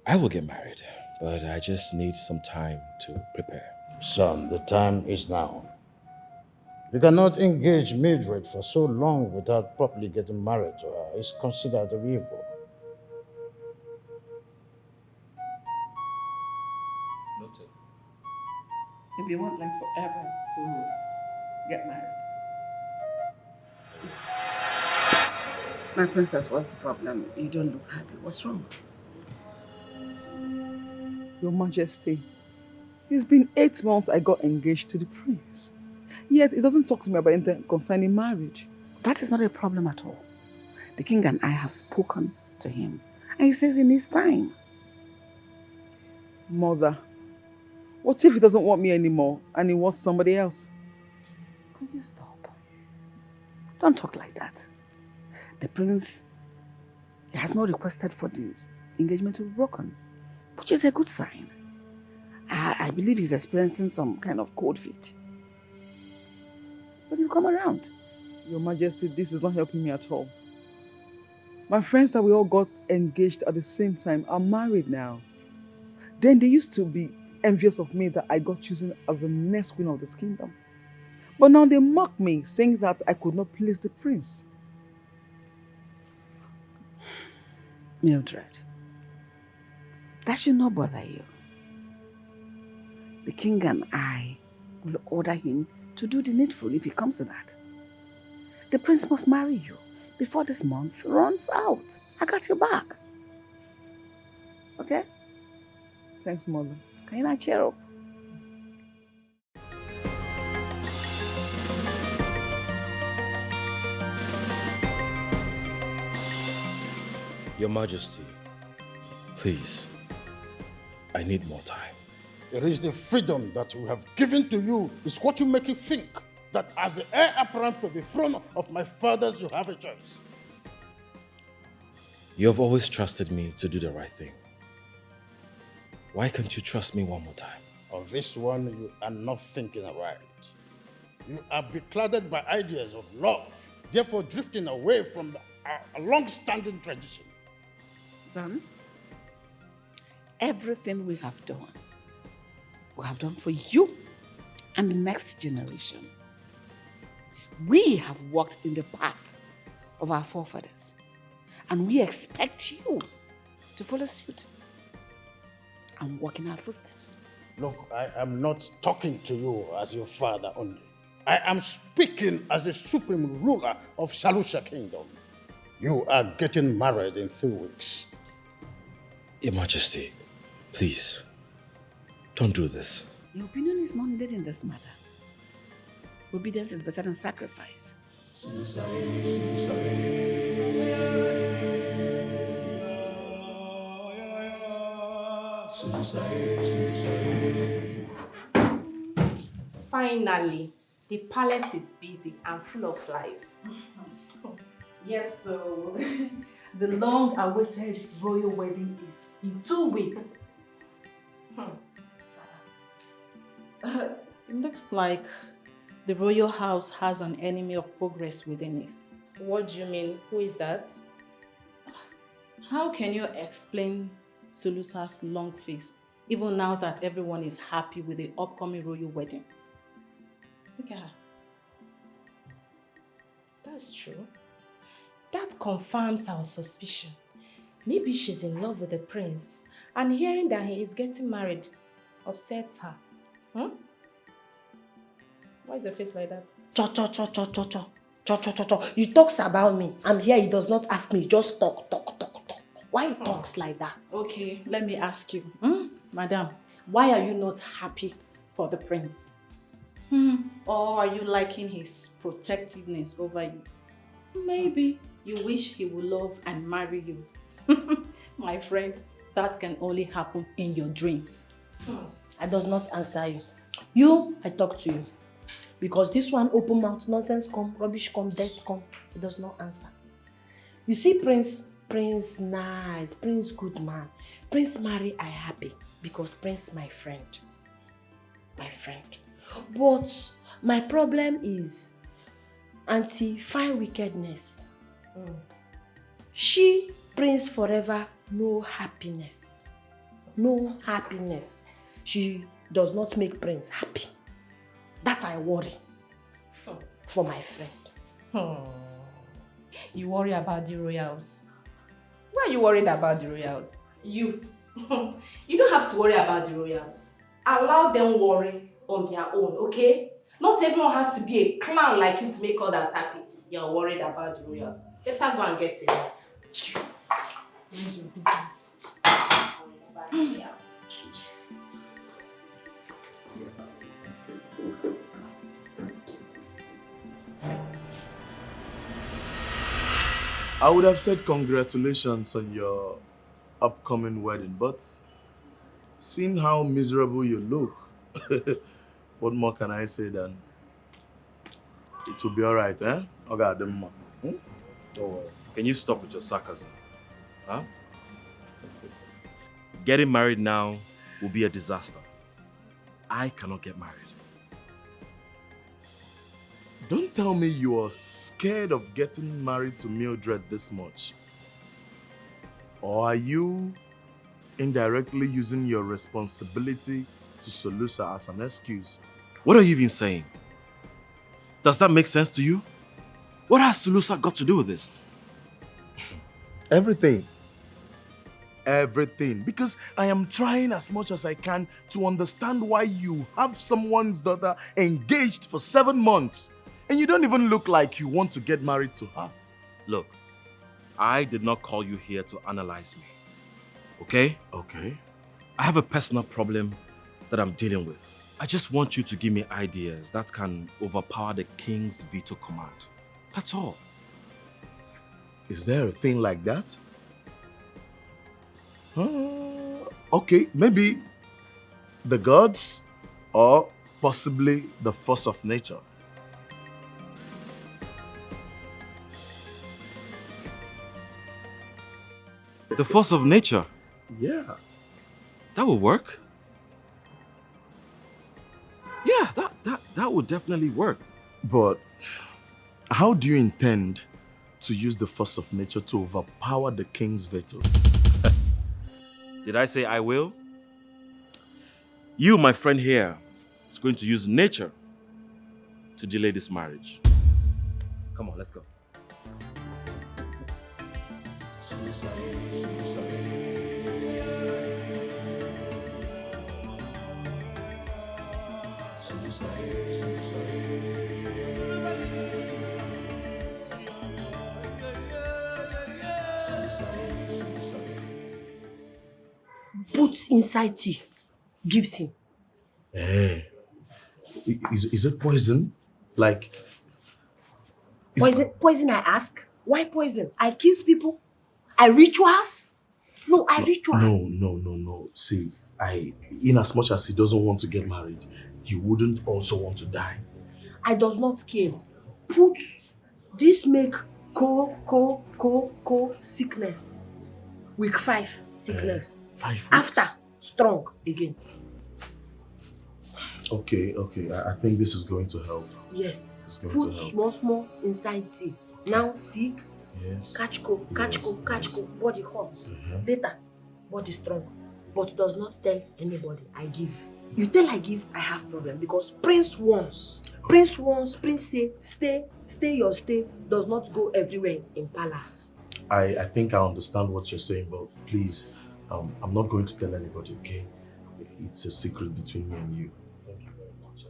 I will get married, but I just need some time to prepare. Son, the time is now. You cannot engage Mildred for so long without properly getting married to her. It's considered evil. Maybe you want like forever to get married. My princess, what's the problem? You don't look happy. What's wrong? Your Majesty, it's been 8 months I got engaged to the prince. Yet he doesn't talk to me about anything concerning marriage. That is not a problem at all. The king and I have spoken to him. And he says he needs time. Mother, what if he doesn't want me anymore and he wants somebody else? Could you stop? Don't talk like that. The prince, he has not requested for the engagement to be broken, which is a good sign. I believe he's experiencing some kind of cold feet. But he'll come around. Your Majesty, this is not helping me at all. My friends that we all got engaged at the same time are married now. Then they used to be envious of me that I got chosen as the next queen of this kingdom. But now they mock me, saying that I could not please the prince. Mildred, that should not bother you. The king and I will order him to do the needful if it comes to that. The prince must marry you before this month runs out. I got your back. Okay? Thanks, Mother. Can you not cheer up? Your Majesty, please, I need more time. It is the freedom that we have given to you is what you make you think that as the heir apparent to the throne of my fathers, you have a choice. You have always trusted me to do the right thing. Why can't you trust me one more time? On this one, you are not thinking right. You are beclouded by ideas of love, therefore drifting away from a long-standing tradition. Son, everything we have done for you and the next generation. We have walked in the path of our forefathers, and we expect you to follow suit and walk in our footsteps. Look, I am not talking to you as your father only. I am speaking as the supreme ruler of Shalusha Kingdom. You are getting married in 3 weeks. Your Majesty, please, don't do this. Your opinion is not needed in this matter. Obedience is better than sacrifice. Finally, the palace is busy and full of life. Yes, so the long-awaited royal wedding is in 2 weeks. It looks like the royal house has an enemy of progress within it. What do you mean? Who is that? How can you explain Sulusa's long face, even now that everyone is happy with the upcoming royal wedding? Look at her. That's true. That confirms our suspicion. Maybe she's in love with the prince, and hearing that he is getting married upsets her. Why is your face like that? You talks about me. I'm here, he does not ask me, just talk. Why he talks like that? Okay, let me ask you. Madam, why are you not happy for the prince? Or are you liking his protectiveness over you? Maybe you wish he would love and marry you. My friend, that can only happen in your dreams. I does not answer you. You, I talk to you. Because this one open mouth, nonsense come, rubbish come, death come. He does not answer. You see Prince nice, Prince good man. Prince marry, I happy. Because Prince my friend. But my problem is anti-fine wickedness. She, Prince forever, no happiness. She does not make Prince happy. That I worry for my friend. You worry about the royals. Why are you worried about the royals? You don't have to worry about the royals. Allow them worry on their own, okay? Not everyone has to be a clown like you to make others happy. You're worried about the royals. Better go and get it. Mind your business. I would have said congratulations on your upcoming wedding, but seeing how miserable you look, what more can I say than it will be alright, eh? Okay, Don't worry. Can you stop with your sarcasm? Huh? Getting married now will be a disaster. I cannot get married. Don't tell me you are scared of getting married to Mildred this much. Or are you indirectly using your responsibility to Solusa as an excuse? What are you even saying? Does that make sense to you? What has Solusa got to do with this? Everything. Everything. Because I am trying as much as I can to understand why you have someone's daughter engaged for 7 months and you don't even look like you want to get married to her. Look, I did not call you here to analyze me. Okay? Okay. I have a personal problem that I'm dealing with. I just want you to give me ideas that can overpower the king's veto command. That's all. Is there a thing like that? Okay, maybe the gods or possibly the force of nature. The force of nature? Yeah. That will work. Yeah, that would definitely work. But how do you intend to use the force of nature to overpower the king's veto? Did I say I will? You, my friend here, is going to use nature to delay this marriage. Come on, let's go. Puts inside tea, gives him. Hey, is it poison? Like... Poison, I ask? Why poison? I kiss people? I rituals? No, I rituals. No. See, in as much as he doesn't want to get married, he wouldn't also want to die. I does not care. Put this make sickness. Week 5 sickness. 5 weeks? After strong again. Okay. I think this is going to help. Yes. It's going Put to help. small inside tea. Now sick. Yes. Catch cold, body hot. Later, body strong. But does not tell anybody I give. You tell I give, I have problem because Prince wants. Prince say stay your stay does not go everywhere in palace. I think I understand what you're saying, but please, I'm not going to tell anybody, okay? It's a secret between me and you. Thank you very much.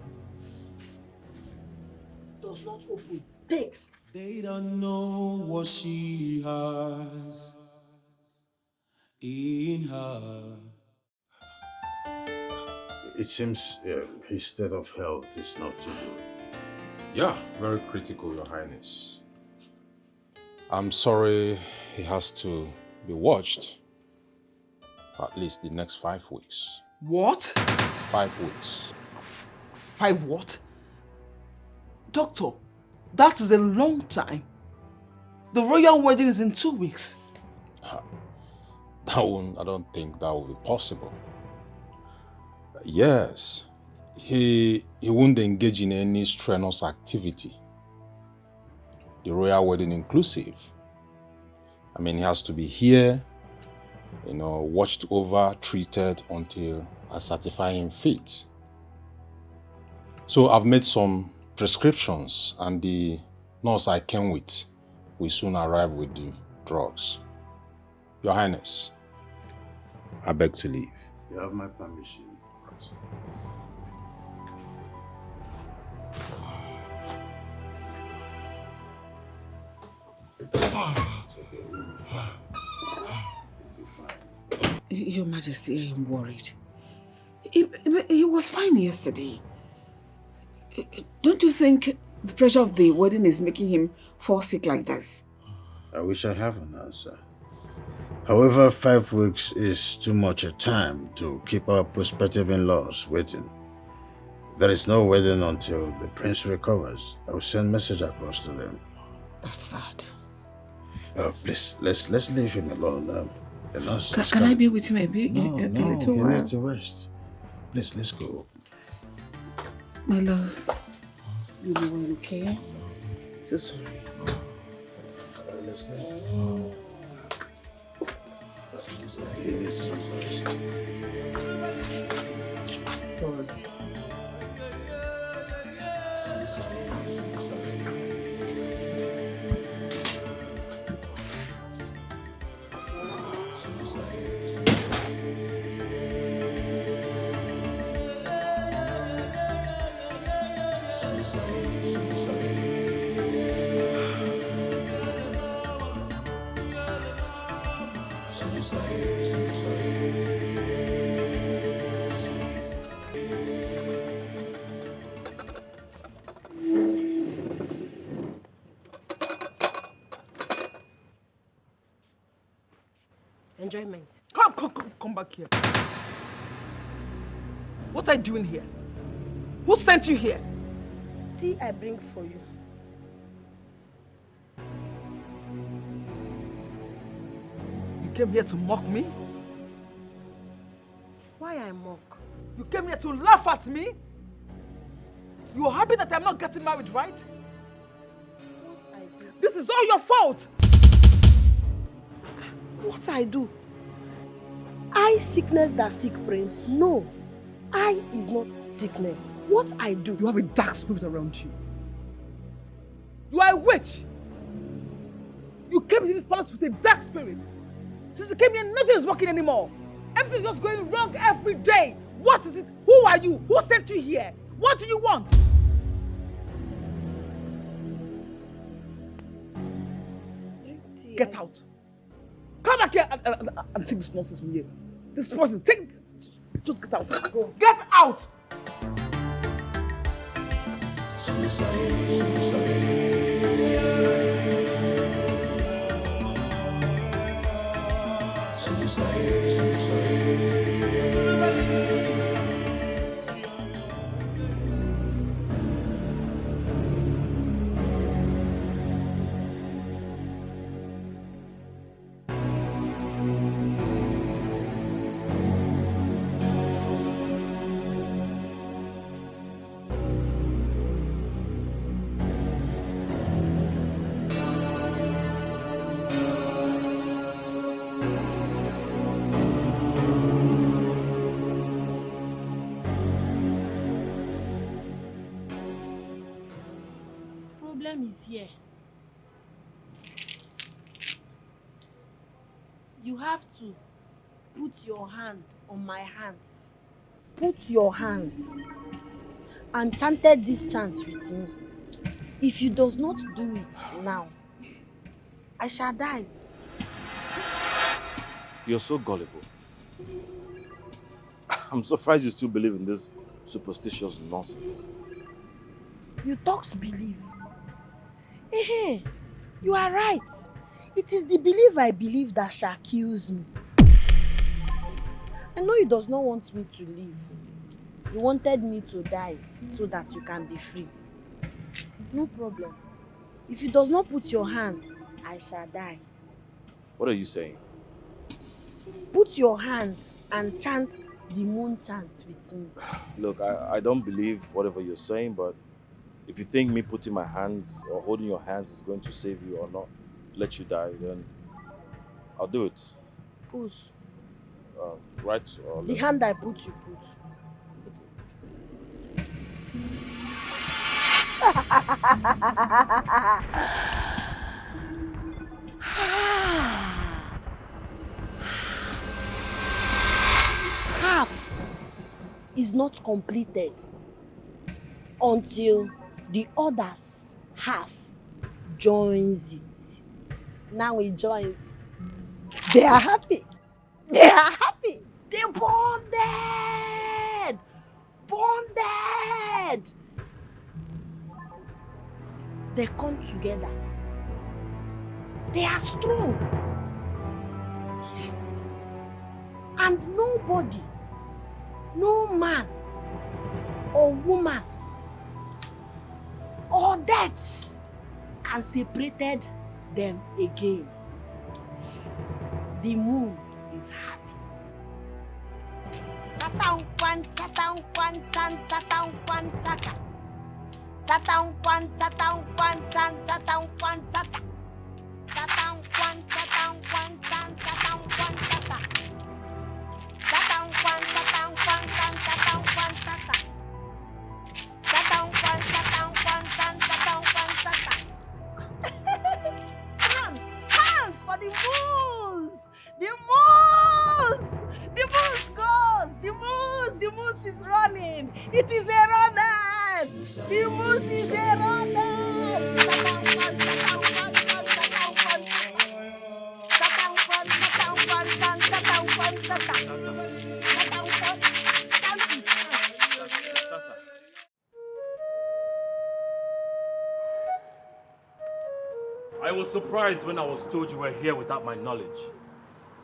Does not open. Takes. They don't know what she has in her. It seems his state of health is not too good. Yeah, very critical, Your Highness. I'm sorry he has to be watched for at least the next 5 weeks. What? 5 weeks. 5 what? Doctor, that is a long time. The royal wedding is in 2 weeks. I don't think that will be possible. Yes, he won't engage in any strenuous activity. The royal wedding inclusive. I mean, he has to be here, watched over, treated until I certify him fit. So I've made some prescriptions and the nurse I came with will soon arrive with the drugs. Your Highness, I beg to leave. You have my permission. Your Majesty, I am worried. He was fine yesterday. Don't you think the pressure of the wedding is making him fall sick like this? I wish I have an answer. However, 5 weeks is too much a time to keep our prospective in-laws waiting. There is no wedding until the prince recovers. I will send message across to them. That's sad. Please, let's leave him alone. The nurse is Can I be with him a bit? No, a little he while? needs to rest. Please, let's go. My love, you doing okay? So sorry. Let's go. Sorry. Enjoyment. Come back here. What are you doing here? Who sent you here? Tea I bring for you. You came here to mock me? Why I mock? You came here to laugh at me? You are happy that I'm not getting married, right? What I do? This is all your fault! What I do? I sickness that sick prince? No. I is not sickness. What I do? You have a dark spirit around you. You are a witch. You came into this palace with a dark spirit. Since you came here, nothing is working anymore. Everything's just going wrong every day. What is it? Who are you? Who sent you here? What do you want? Get out. Come back here and take this nonsense from here. This person, take it. Just get out. Go. Get out! Problem is here. You have to put your hand on my hands. Put your hands and chanted this chant with me. If you does not do it now, I shall die. You're so gullible. I'm surprised you still believe in this superstitious nonsense. You talks believe. Hey, you are right. It is the belief I believe that shall kills me. I know you does not want me to live. You wanted me to die so that you can be free. No problem. If you does not put your hand, I shall die. What are you saying? Put your hand and chant the moon chant with me. Look, I don't believe whatever you're saying, but if you think me putting my hands or holding your hands is going to save you or not let you die, then I'll do it. Whose? Right or The left? hand I put, you put. Half is not completed until the others half joins it. Now he joins. They are happy. They are happy. They bonded. Bonded. They come together. They are strong. Yes. And nobody, no man or woman or death can separate them again. The moon is happy. Chatang kwan, chatang kwan, chan, chatang kwan, chaka. Chatang kwan, chatang kwan, chan, chatang kwan, chaka. Chatang kwan, chatang kwan, chan, chatang kwan, chaka. Chatang kwan, chatang kwan, chan, chatang kwan, chaka. Chatang kwan, chatang kwan, chan, chatang kwan, chaka. Chant for the moose! The moose! The moose goes! The moose is running! It is a runner! The moose is a runner! I was surprised when I was told you were here without my knowledge.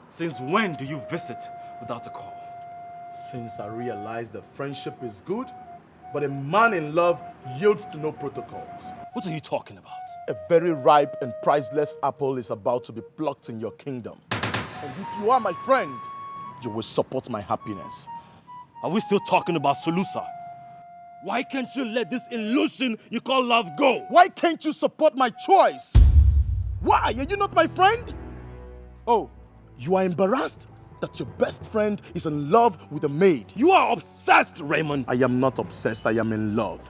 Since when do you visit without a call? Since I realized that friendship is good, but a man in love yields to no protocols. What are you talking about? A very ripe and priceless apple is about to be plucked in your kingdom. And if you are my friend, you will support my happiness. Are we still talking about Solusa? Why can't you let this illusion you call love go? Why can't you support my choice? Why? Are you not my friend? Oh, you are embarrassed that your best friend is in love with a maid. You are obsessed, Ramon. I am not obsessed, I am in love.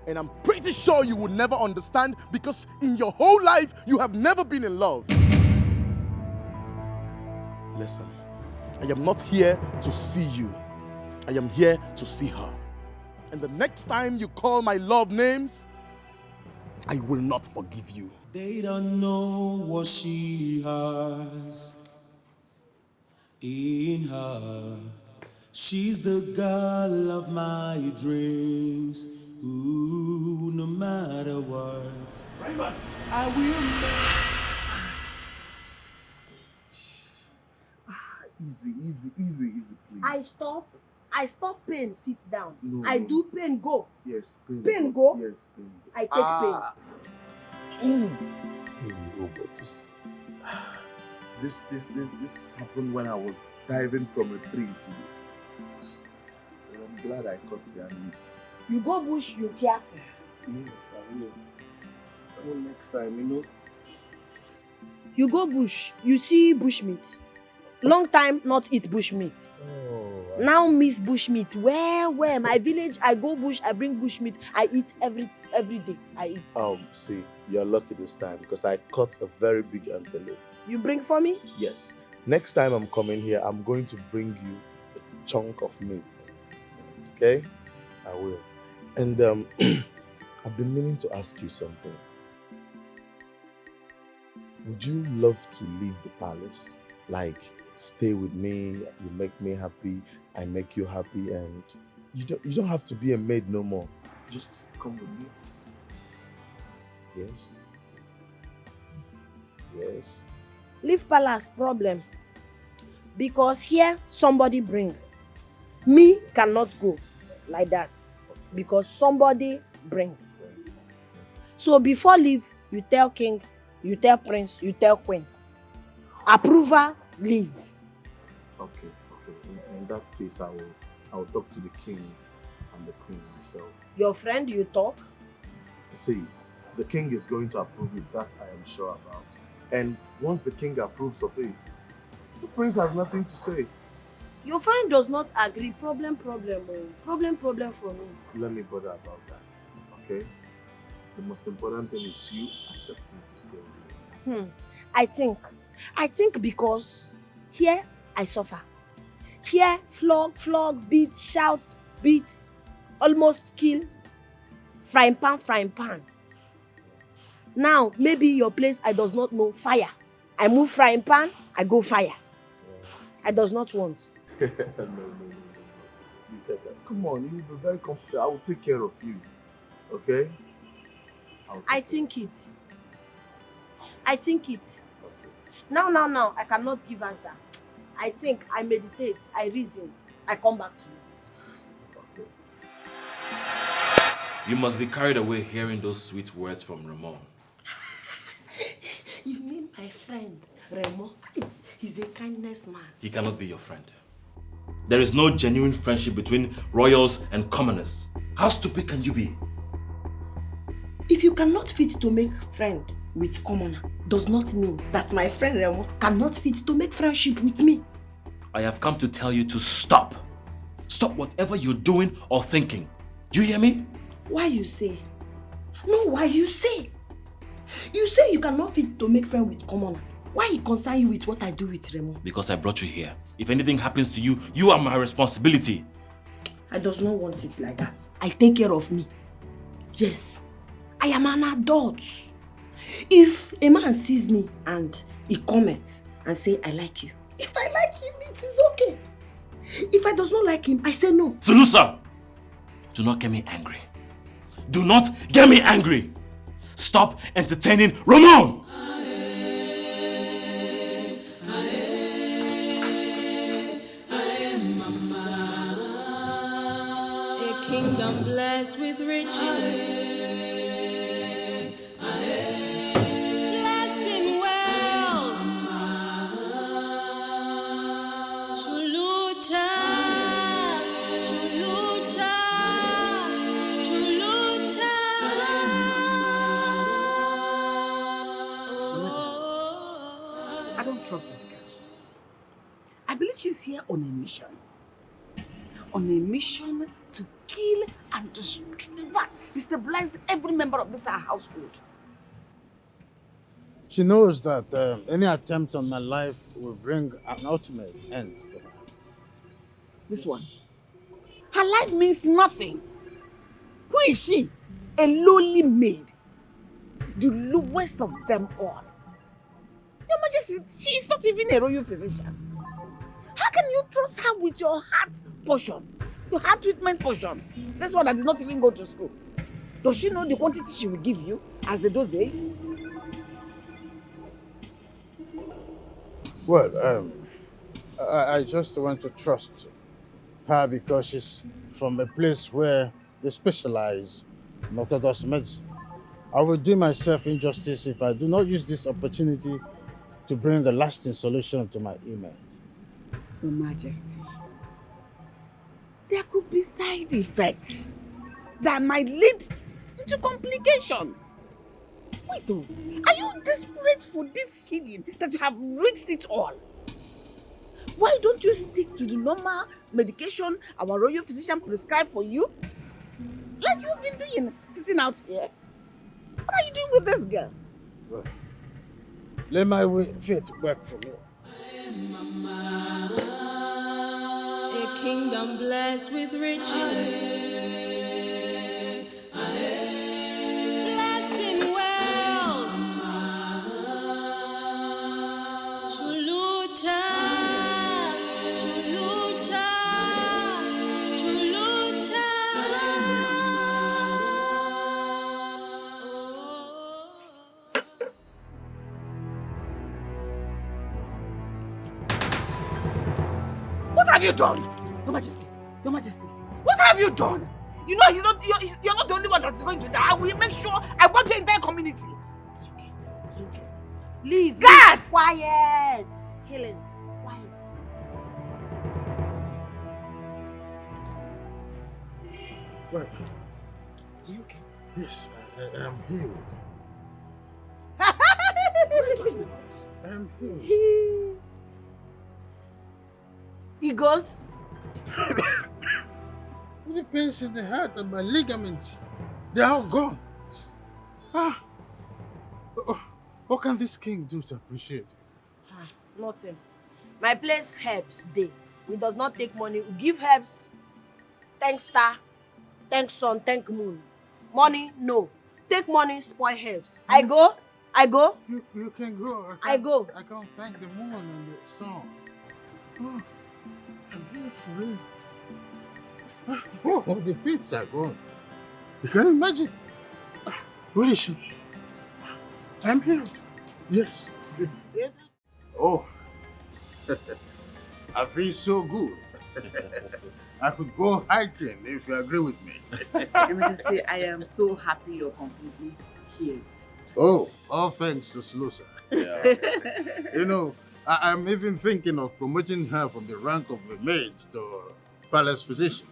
And I'm pretty sure you will never understand because in your whole life, you have never been in love. Listen, I am not here to see you. I am here to see her. And the next time you call my love names, I will not forgive you. They don't know what she has in her. She's the girl of my dreams. Ooh, no matter what, I will make. Easy, please. I stop pain, sit down. No. I do pain, go. Yes, Pain go. Yes, pain go. I take pain. Oh, but this happened when I was diving from a tree to you. I'm glad I caught the enemy. You go bush, you careful. Yes, I will. I will next time, you know. You go bush, you see bush meat. Long time not eat bush meat. Now miss bush meat. Where? My village, I go bush, I bring bush meat. I eat every day. I eat. See, you're lucky this time because I caught a very big antelope. You bring for me? Yes. Next time I'm coming here, I'm going to bring you a chunk of meat. Okay? I will. And I've been meaning to ask you something. Would you love to leave the palace? Like, stay with me, you make me happy, I make you happy, and you don't have to be a maid no more. Just come with me. Yes. Yes. Leave palace, problem. Because here somebody bring. Me cannot go like that. Because somebody bring. So before leave, you tell king, you tell prince, you tell queen. Approval, leave. Okay. In that case, I will talk to the king and the queen myself. Your friend, you talk? See, the king is going to approve it, that I am sure about. And once the king approves of it, the prince has nothing to say. Your friend does not agree. Problem. Problem for me. Let me bother about that, okay? The most important thing is you accepting to stay with me. I think because here I suffer. Here flog, beat, shout, beat, almost kill. Frying pan. Now, maybe your place, I does not know fire. I move frying pan, I go fire. I does not want. No. Come on, you'll be very comfortable. I will take care of you. Okay? I think it. Now, I cannot give answer. I think, I meditate, I reason, I come back to you. Okay. You must be carried away hearing those sweet words from Ramon. You mean my friend, Ramon? He's a kindness man. He cannot be your friend. There is no genuine friendship between royals and commoners. How stupid can you be? If you cannot fit to make friend with commoner, does not mean that my friend Ramon cannot fit to make friendship with me. I have come to tell you to stop. Stop whatever you're doing or thinking. Do you hear me? Why you say? No, why you say? You say you cannot fit to make friend with commoner. Why it concern you with what I do with Ramon? Because I brought you here. If anything happens to you, you are my responsibility. I does not want it like that. I take care of me. Yes, I am an adult. If a man sees me and he comments and say, I like you. If I like him, it is okay. If I does not like him, I say no. Sulusa! Do not get me angry. Do not get me angry. Stop entertaining Ramon! A kingdom blessed with riches. Trust this girl. I believe she's here on a mission. On a mission to kill and destabilize every member of this household. She knows that any attempt on my life will bring an ultimate end to her. This one. Her life means nothing. Who is she? A lowly maid. The lowest of them all. Your Majesty, she is not even a royal physician. How can you trust her with your heart portion? Your heart treatment portion? This one that did not even go to school. Does she know the quantity she will give you as the dosage? Well, I just want to trust her because she's from a place where they specialize in orthodox medicine. I will do myself injustice if I do not use this opportunity to bring a lasting solution to my email. Your Majesty, there could be side effects that might lead into complications. Wait, are you desperate for this healing that you have risked it all? Why don't you stick to the normal medication our royal physician prescribed for you? Like you've been doing, sitting out here. What are you doing with this girl? Well, let my faith work for me. A kingdom blessed with riches. Blessed in wealth. Chulucha. Chulucha. Chulucha. What have you done? Your Majesty, Your Majesty, what have you done? You know you're not the only one that's going to die. I will make sure I wipe the entire community. It's okay. It's okay. Leave. Guards! Quiet. Helens, quiet. Well, are you okay? Yes, I am healed. What are you talking about? I am healed. He goes. The pains in the heart and my ligaments, they are all gone. What can this king do to appreciate it? Nothing. My place helps day. We does not take money. We give herbs. Thank star, thank sun, thank moon. Money, no. take money, spoil herbs. I go. You can go. I go. I can't thank the moon and the sun. Oh, I'm here for real. Oh, the fields are gone. You can imagine. Where is she? I'm here. Yes. Oh, I feel so good. I could go hiking if you agree with me. Let me just say, I am so happy you're completely healed. Oh, all thanks to Slusa. Yeah. You know, I'm even thinking of promoting her from the rank of a maid to palace physician.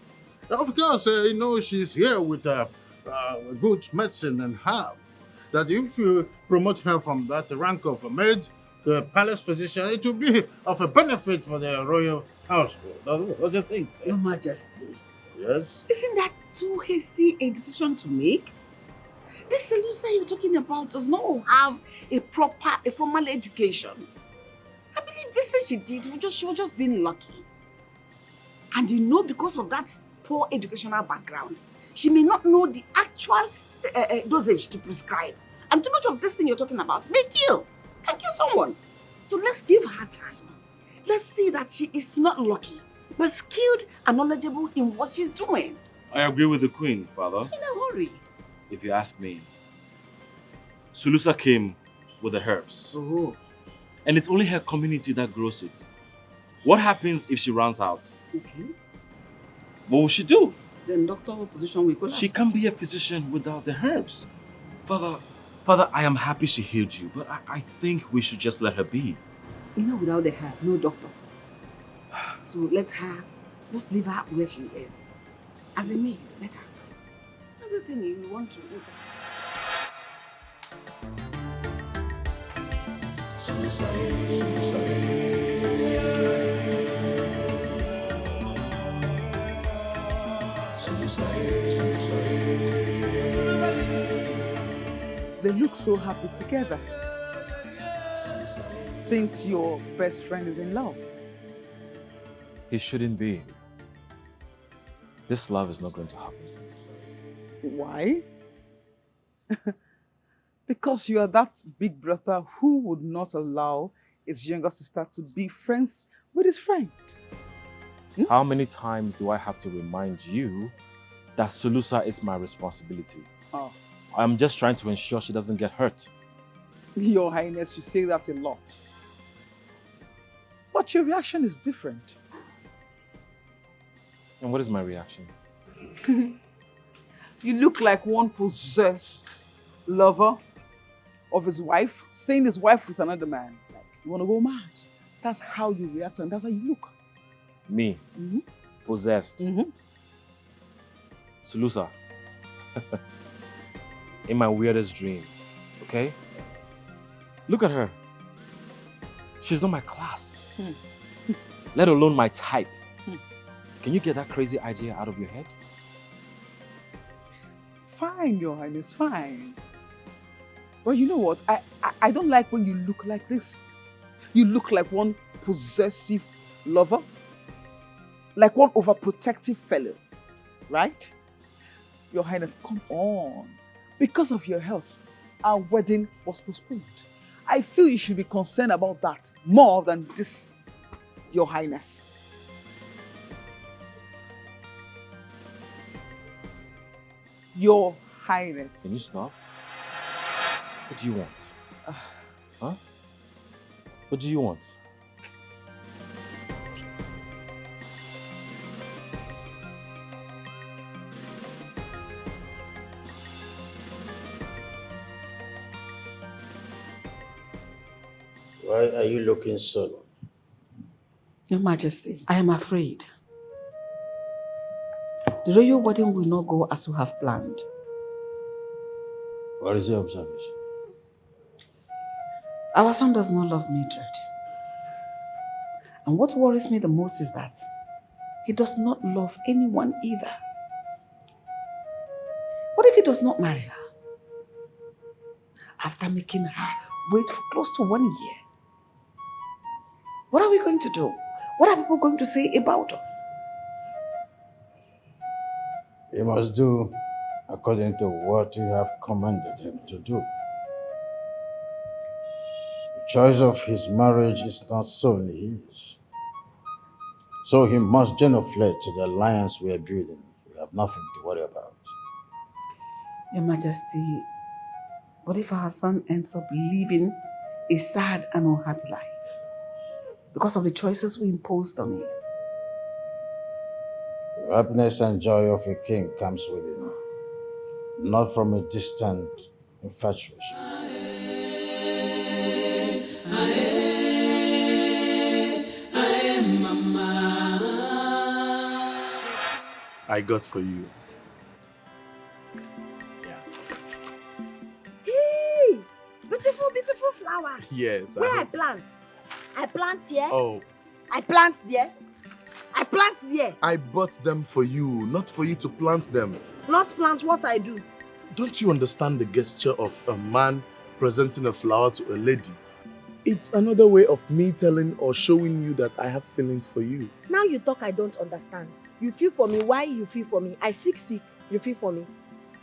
Of course, you know, she's here with good medicine and herb. That if you promote her from that rank of a maid to a palace physician, it will be of a benefit for the royal household. What do you think? Your Majesty. Yes? Isn't that too hasty a decision to make? This solution you're talking about does not have a formal education. I believe this thing she did, she was just being lucky. And you know, because of that poor educational background, she may not know the actual dosage to prescribe. And too much of this thing you're talking about can kill someone. So let's give her time. Let's see that she is not lucky, but skilled and knowledgeable in what she's doing. I agree with the queen, father. In a hurry. If you ask me. Sulusa came with the herbs. Oh. And it's only her community that grows it. What happens if she runs out? Okay. What will she do? Then doctor position will collapse. She can't be a physician without the herbs. Father, I am happy she healed you, but I think we should just let her be. You know, without the herb, no doctor. So let her, just leave her where she is. As a maid, let her. Everything you want to do. They look so happy together. Seems your best friend is in love. He shouldn't be. This love is not going to happen. Why? Because you are that big brother who would not allow his younger sister to be friends with his friend. How many times do I have to remind you that Sulusa is my responsibility? Oh. I'm just trying to ensure she doesn't get hurt. Your Highness, you say that a lot. But your reaction is different. And what is my reaction? You look like one possessed lover of his wife, seeing his wife with another man. Like, you want to go mad. That's how you react and that's how you look. Me? Possessed? Sulusa. In my weirdest dream, okay? Look at her. She's not my class. Let alone my type. Can you get that crazy idea out of your head? Fine, Your Highness, fine. Well, you know what? I don't like when you look like this. You look like one possessive lover. Like one overprotective fellow. Right? Your Highness, come on. Because of your health, our wedding was postponed. I feel you should be concerned about that more than this, Your Highness. Your Highness. Can you stop? What do you want? Huh? What do you want? Why are you looking so? Your Majesty, I am afraid. The royal wedding will not go as you have planned. What is your observation? Our son does not love Mildred. And what worries me the most is that he does not love anyone either. What if he does not marry her? After making her wait for close to 1 year. What are we going to do? What are people going to say about us? You must do according to what you have commanded him to do. The choice of his marriage is not solely his. So he must genuflect to the alliance we are building. We have nothing to worry about. Your Majesty, what if our son ends up living a sad and unhappy life because of the choices we imposed on him? The happiness and joy of a king comes within, not from a distant infatuation. I got for you. Hey! Beautiful, beautiful flowers. Yes. Where I plant? I plant here. Oh. I plant there. I plant there. I bought them for you, not for you to plant them. Not plant what I do. Don't you understand the gesture of a man presenting a flower to a lady? It's another way of me telling or showing you that I have feelings for you. Now you talk, I don't understand. You feel for me. Why you feel for me? I sick, you feel for me.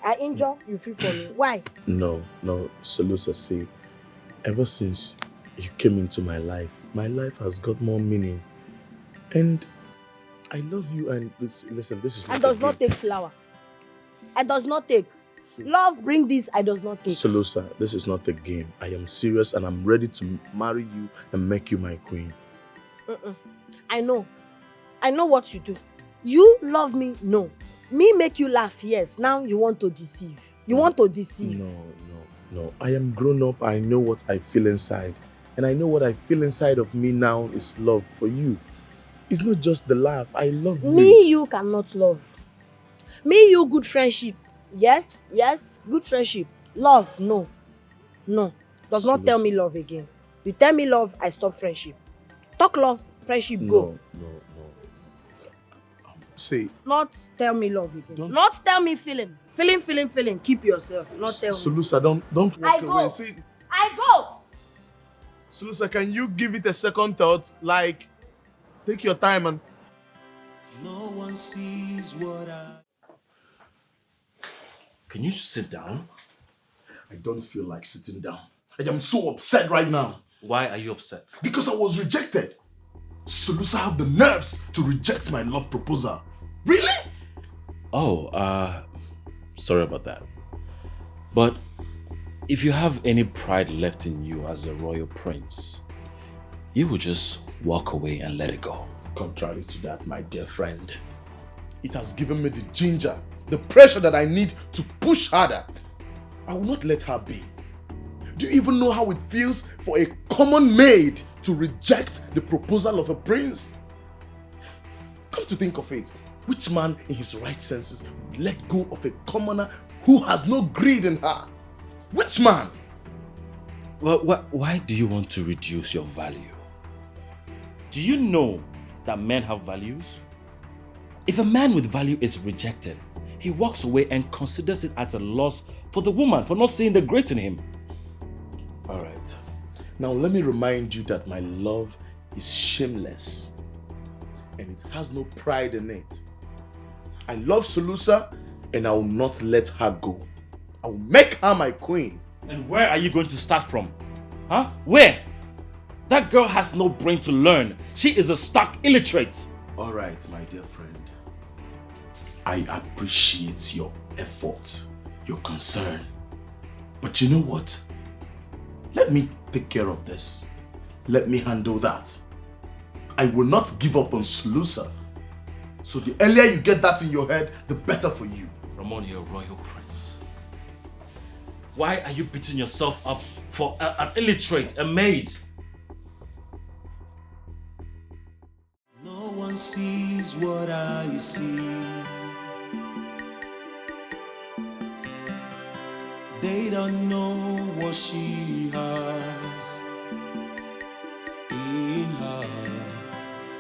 I injure, you feel for me. Why? No, Solusa, see, ever since you came into my life has got more meaning. And I love you, and listen, this is not I does not take flower. I does not take. Love bring this, I does not take. Solusa, this is not a game. I am serious and I'm ready to marry you and make you my queen. I know what you do. You love me, no. Me make you laugh, yes. Now you want to deceive. You want to deceive. No. I am grown up. I know what I feel inside. And I know what I feel inside of me now is love for you. It's not just the laugh. I love you. Me, you cannot love. Me, you, good friendship. Yes, good friendship. Love, no. Does not tell me love again. You tell me love, I stop friendship. Talk love, friendship, go. No. See. Not tell me love again. Not tell me feeling. Feeling. Keep yourself. Not tell me. Solusa, don't walk away. See, I go. Solusa, can you give it a second thought? Like, take your time and... No one sees what I... Can you sit down? I don't feel like sitting down. I am so upset right now. Why are you upset? Because I was rejected. Solusa have the nerves to reject my love proposal. Really? Oh, sorry about that. But if you have any pride left in you as a royal prince, you will just walk away and let it go. Contrary to that, my dear friend, it has given me the ginger, the pressure that I need to push harder. I will not let her be. Do you even know how it feels for a common maid to reject the proposal of a prince? Come to think of it, which man in his right senses would let go of a commoner who has no greed in her? Which man? Well, why do you want to reduce your value? Do you know that men have values? If a man with value is rejected, he walks away and considers it as a loss for the woman for not seeing the great in him. Alright, now let me remind you that my love is shameless and it has no pride in it. I love Solusa and I will not let her go. I will make her my queen. And where are you going to start from? Huh? Where? That girl has no brain to learn. She is a stark illiterate. Alright, my dear friend. I appreciate your effort, your concern. But you know what? Let me take care of this. Let me handle that. I will not give up on Solusa. So the earlier you get that in your head, the better for you. Ramon, you're a royal prince. Why are you beating yourself up for an illiterate, a maid? No one sees what I see. They don't know what she has in her.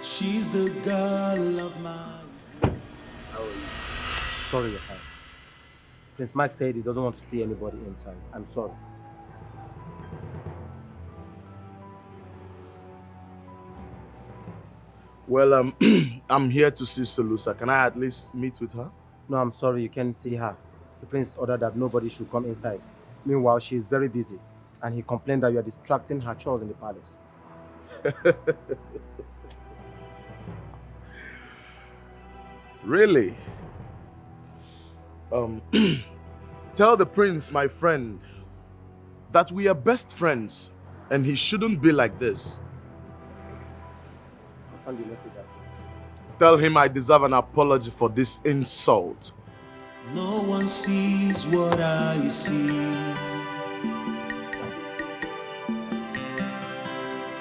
She's the girl of my... How are you? Sorry, your time. Prince Mark said he doesn't want to see anybody inside. I'm sorry. Well, I'm here to see Solusa. Can I at least meet with her? No, I'm sorry, you can't see her. The prince ordered that nobody should come inside. Meanwhile, she is very busy, and he complained that you are distracting her chores in the palace. Really? Tell the prince, my friend, that we are best friends and he shouldn't be like this. I'll send the message out. Tell him I deserve an apology for this insult. No one sees what I see.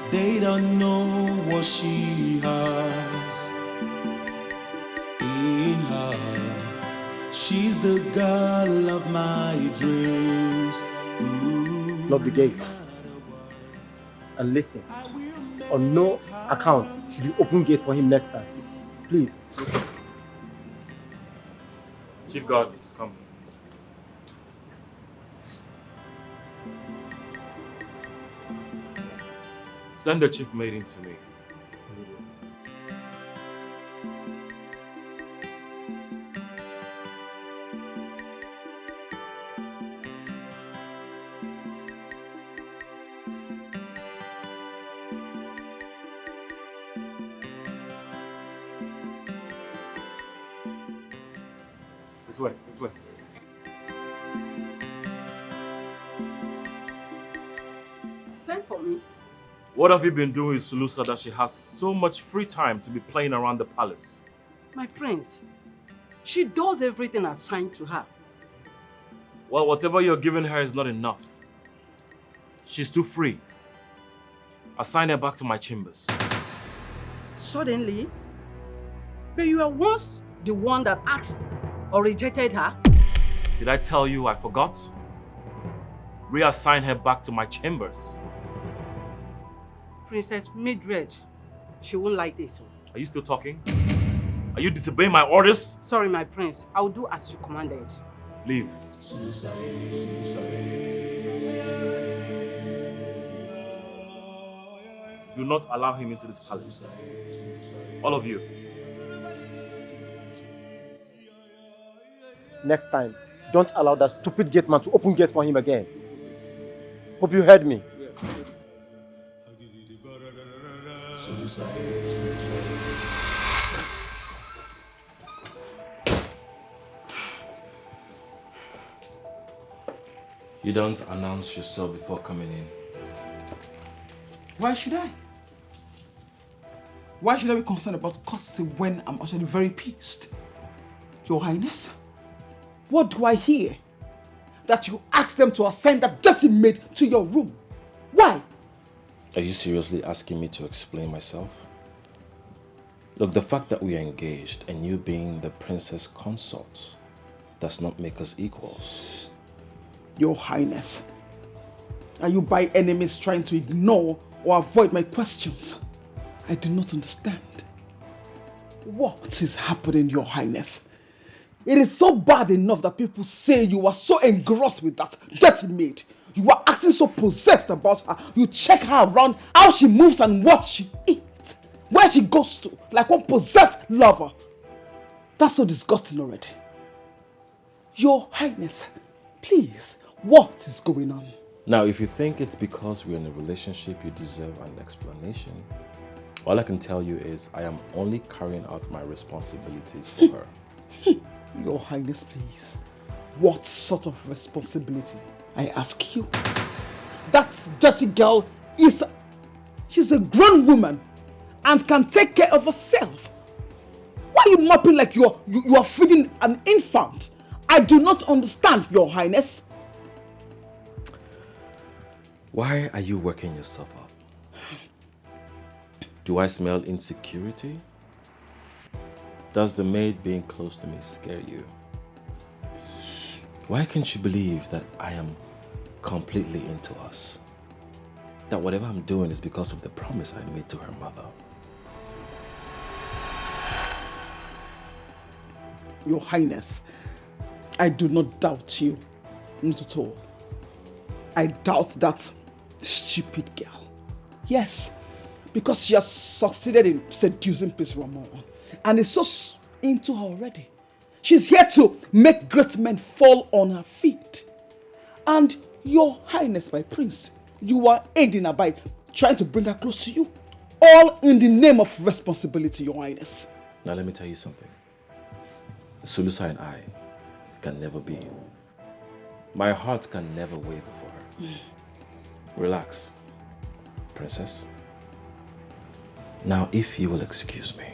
They don't know what she has in her. She's the girl of my dreams. Lock the gate. And listen, on no account should you open gate for him next time. Please. Chief Guard, come. Send the chief maid in to me. This way, this way. Send for me. What have you been doing with Sulusa that she has so much free time to be playing around the palace? My prince, she does everything assigned to her. Well, whatever you're giving her is not enough. She's too free. Assign her back to my chambers. Suddenly? But you were once the one that asked or rejected her. Did I tell you I forgot? Reassign her back to my chambers. Princess Mildred, she won't like this. Are you still talking? Are you disobeying my orders? Sorry, my prince. I'll do as you commanded. Leave. Do not allow him into this palace. All of you. Next time, don't allow that stupid gate man to open gate for him again. Hope you heard me. You don't announce yourself before coming in. Why should I? Why should I be concerned about courtesy when I'm actually very pissed? Your Highness, what do I hear? That you asked them to assign that dirty maid to your room. Why? Are you seriously asking me to explain myself? Look, the fact that we are engaged and you being the princess consort does not make us equals. Your Highness, are you by any means trying to ignore or avoid my questions? I do not understand. What is happening, Your Highness? It is so bad enough that people say you are so engrossed with that dirty maid. You are acting so possessed about her. You check her around, how she moves and what she eats, where she goes to, like one possessed lover. That's so disgusting already. Your Highness, please, what is going on? Now, if you think it's because we're in a relationship you deserve an explanation, all I can tell you is I am only carrying out my responsibilities for her. Your Highness, please. What sort of responsibility, I ask you? That dirty girl she's a grown woman and can take care of herself. Why are you mopping like you are feeding an infant? I do not understand, Your Highness. Why are you working yourself up? Do I smell insecurity? Does the maid being close to me scare you? Why can't you believe that I am completely into us? That whatever I'm doing is because of the promise I made to her mother. Your Highness, I do not doubt you. Not at all. I doubt that stupid girl. Yes, because she has succeeded in seducing Prince Ramon and is so into her already. She's here to make great men fall on her feet. And your highness, my prince, you are aiding her by trying to bring her close to you. All in the name of responsibility, your highness. Now let me tell you something. Sulusa and I can never be. My heart can never waver for her. Relax, princess. Now, if you will excuse me.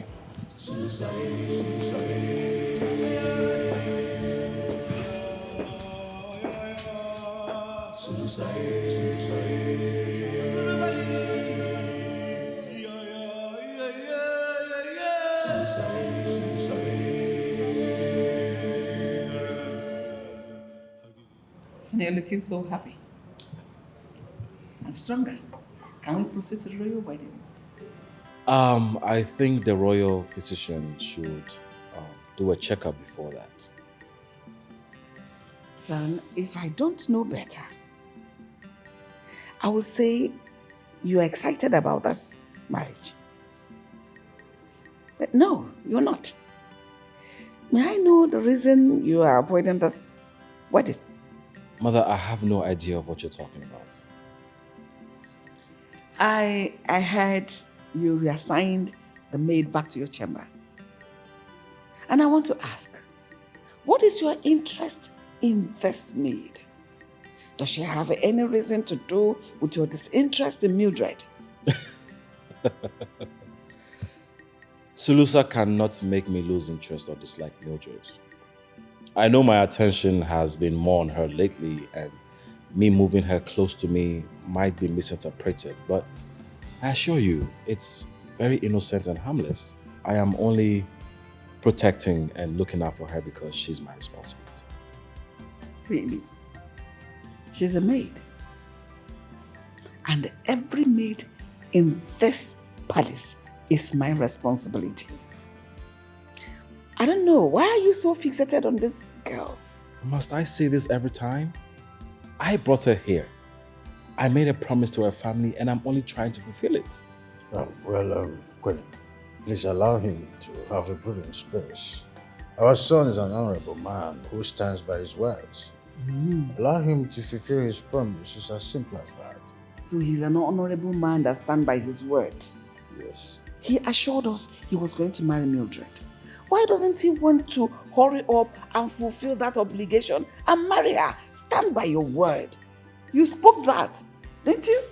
Sonny, you're looking so happy and stronger. Can we proceed to the royal wedding? I think the royal physician should do a checkup before that. Son, if I don't know better, I will say you're excited about this marriage. But no, you're not. May I know the reason you are avoiding this wedding? Mother, I have no idea of what you're talking about. I heard you reassigned the maid back to your chamber. And I want to ask, what is your interest in this maid? Does she have any reason to do with your disinterest in Mildred? Sulusa cannot make me lose interest or dislike Mildred. I know my attention has been more on her lately, and me moving her close to me might be misinterpreted, but I assure you, it's very innocent and harmless. I am only protecting and looking out for her because she's my responsibility. Really? She's a maid. And every maid in this palace is my responsibility. I don't know, why are you so fixated on this girl? Must I say this every time? I brought her here. I made a promise to her family and I'm only trying to fulfill it. Queen, please allow him to have a breathing space. Our son is an honorable man who stands by his words. Allow him to fulfill his promise. It's as simple as that. So he's an honorable man that stands by his words. Yes. He assured us he was going to marry Mildred. Why doesn't he want to hurry up and fulfill that obligation and marry her? Stand by your word. You spoke that, didn't you?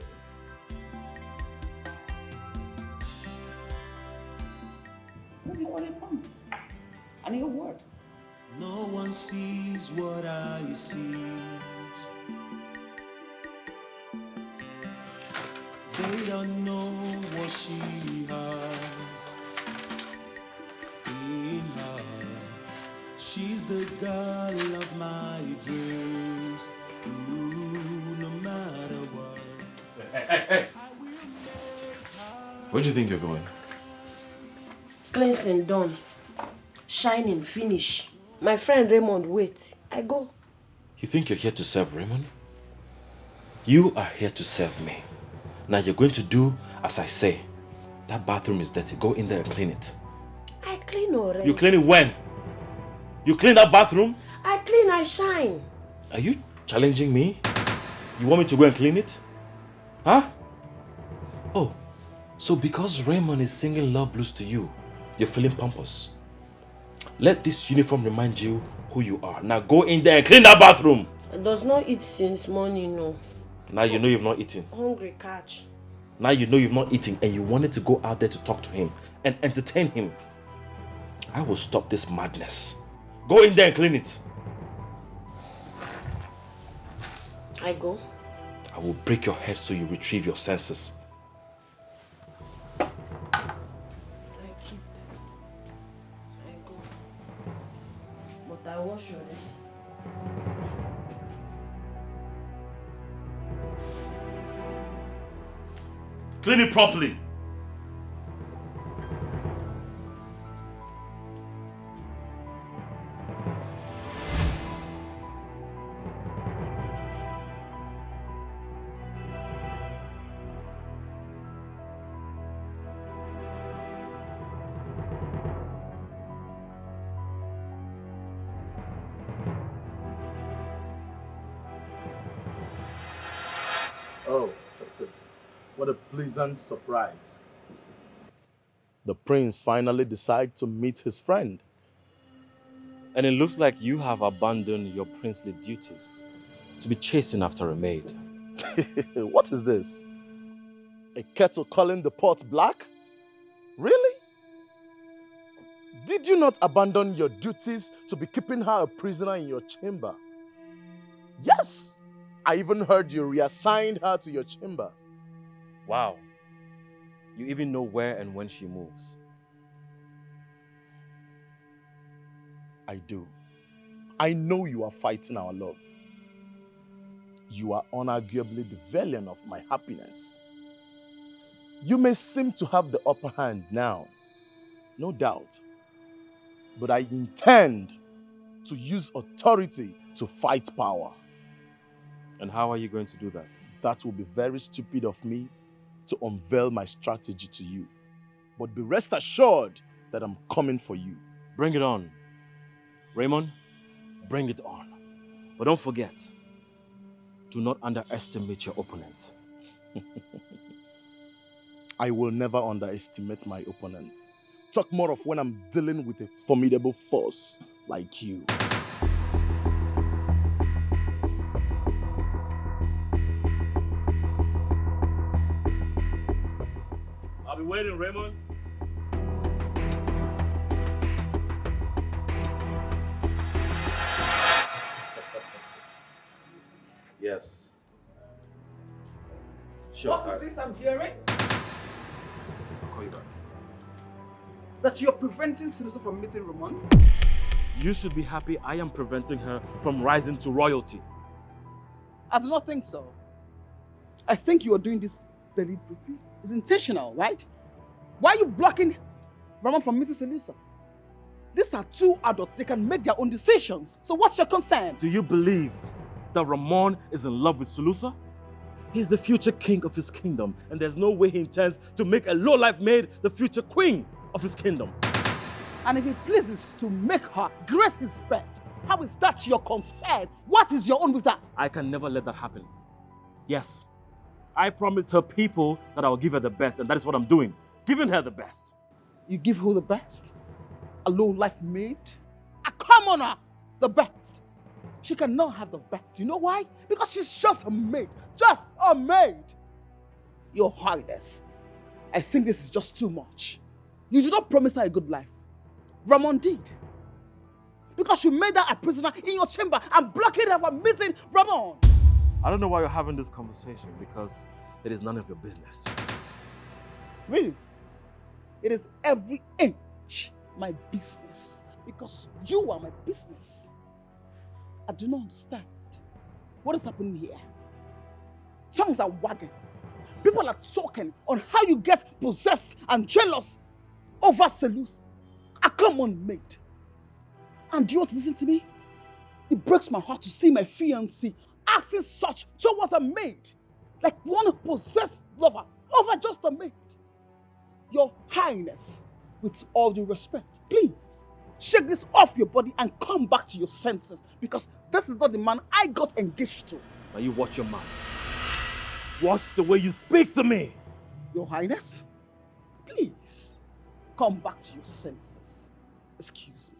This is what he promised. And your word. No one sees what I see. They don't know what she has in her. She's the girl of my dreams. Ooh, no matter what. Hey. Where do you think you're going? Cleansing done. Shining finish. My friend Ramon, wait. I go. You think you're here to serve Ramon? You are here to serve me. Now you're going to do as I say. That bathroom is dirty. Go in there and clean it. I clean already. You clean it when? You clean that bathroom? I clean, I shine. Are you challenging me? You want me to go and clean it? Huh? Oh, so because Ramon is singing love blues to you, you're feeling pompous. Let this uniform remind you who you are. Now go in there and clean that bathroom. I does not eat since morning, no. Now you know you've not eaten. Hungry catch. Now you know you've not eaten and you wanted to go out there to talk to him and entertain him. I will stop this madness. Go in there and clean it. I go. I will break your head so you retrieve your senses. I go. But I wash already. Clean it properly. Oh, what a pleasant surprise. The prince finally decided to meet his friend. And it looks like you have abandoned your princely duties to be chasing after a maid. What is this? A kettle calling the pot black? Really? Did you not abandon your duties to be keeping her a prisoner in your chamber? Yes! I even heard you reassigned her to your chambers. Wow. You even know where and when she moves. I do. I know you are fighting our love. You are unarguably the villain of my happiness. You may seem to have the upper hand now, no doubt. But I intend to use authority to fight power. And how are you going to do that? That will be very stupid of me to unveil my strategy to you. But be rest assured that I'm coming for you. Bring it on. Ramon, bring it on. But don't forget, do not underestimate your opponent. I will never underestimate my opponent. Talk more of when I'm dealing with a formidable force like you. I'll be waiting, Ramon. Yes. Sure. What is this I'm hearing? I'll call you back. That you're preventing Sinuso from meeting Ramon? You should be happy I am preventing her from rising to royalty. I do not think so. I think you are doing this deliberately. It's intentional, right? Why are you blocking Ramon from meeting Sinuso? These are two adults. They can make their own decisions. So what's your concern? Do you believe that Ramon is in love with Sulusa? He's the future king of his kingdom, and there's no way he intends to make a low-life maid the future queen of his kingdom. And if he pleases to make her grace his bed, how is that your concern? What is your own with that? I can never let that happen. Yes, I promised her people that I will give her the best, and that is what I'm doing. Giving her the best. You give who the best? A low-life maid? A commoner, the best. She cannot have the best. You know why? Because she's just a maid. Just a maid. Your Highness, I think this is just too much. You did not promise her a good life. Ramon did. Because you made her a prisoner in your chamber and blocking her from meeting Ramon. I don't know why you're having this conversation, because it is none of your business. Really? It is every inch my business. Because you are my business. I do not understand. What is happening here? Tongues are wagging. People are talking on how you get possessed and jealous over Selus, a common maid. And do you want to listen to me? It breaks my heart to see my fiancé acting such towards a maid, like one possessed lover over just a maid. Your Highness, with all due respect, please shake this off your body and come back to your senses, because this is not the man I got engaged to. Now you watch your mouth. Watch the way you speak to me. Your Highness, please come back to your senses. Excuse me.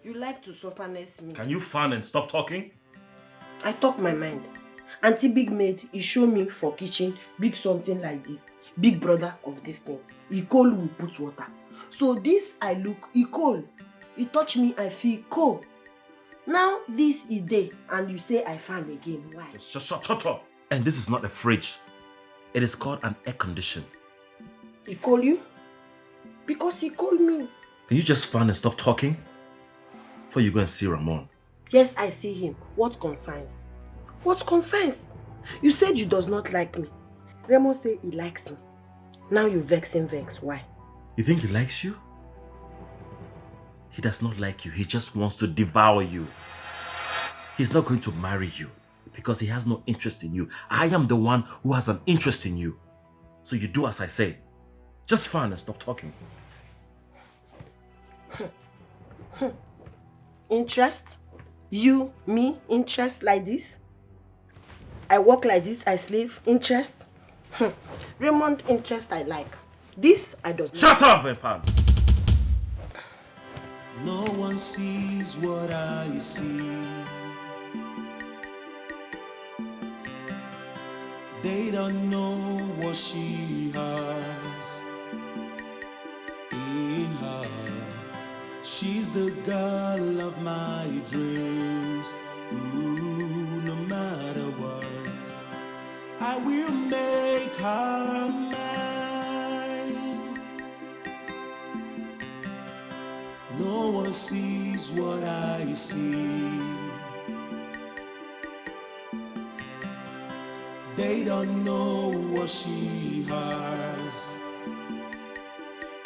You like to softness me. Can you fan and stop talking? I talk my mind. Auntie Big Maid, he show me for kitchen, big something like this. Big brother of this thing. He cold will put water. So this I look, he cold. He touch me, I feel cold. Now this is day, and you say I fan again. Why? Just shut up. And this is not a fridge. It is called an air condition. He call you? Because he called me. Can you just fan and stop talking? Before you go and see Ramon. Yes, I see him. What concerns? What concerns? You said you does not like me. Ramon say he likes me. Now you vex. Why? You think he likes you? He does not like you. He just wants to devour you. He's not going to marry you. Because he has no interest in you. I am the one who has an interest in you. So you do as I say. Just fine and stop talking. Interest? You, me, interest like this? I work like this, I slave, interest? Ramon, interest I like. This, I don't. Shut up, Efan! No one sees what I see. They don't know what she has in her. She's the girl of my dreams. Ooh, no matter what, I will make her mine. No one sees what I see. They don't know what she has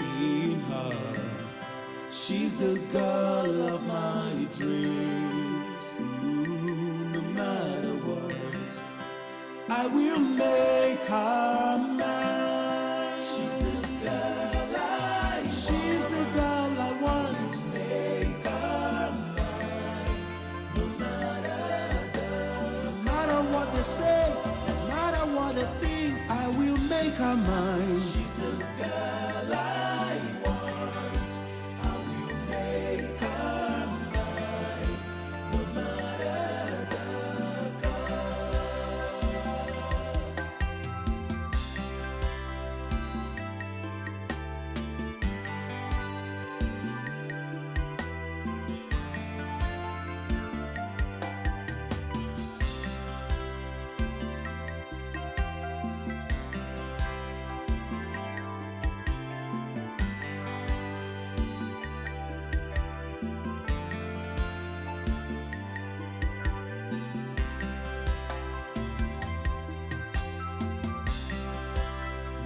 in her. She's the girl of my dreams. Ooh, no matter what, I will make her mine. She's the girl I want. She's the girl I want. Make her mine. No matter what they say, no matter what they think, I will make her mine. She's the girl I want. I will make her mine. No matter the cost.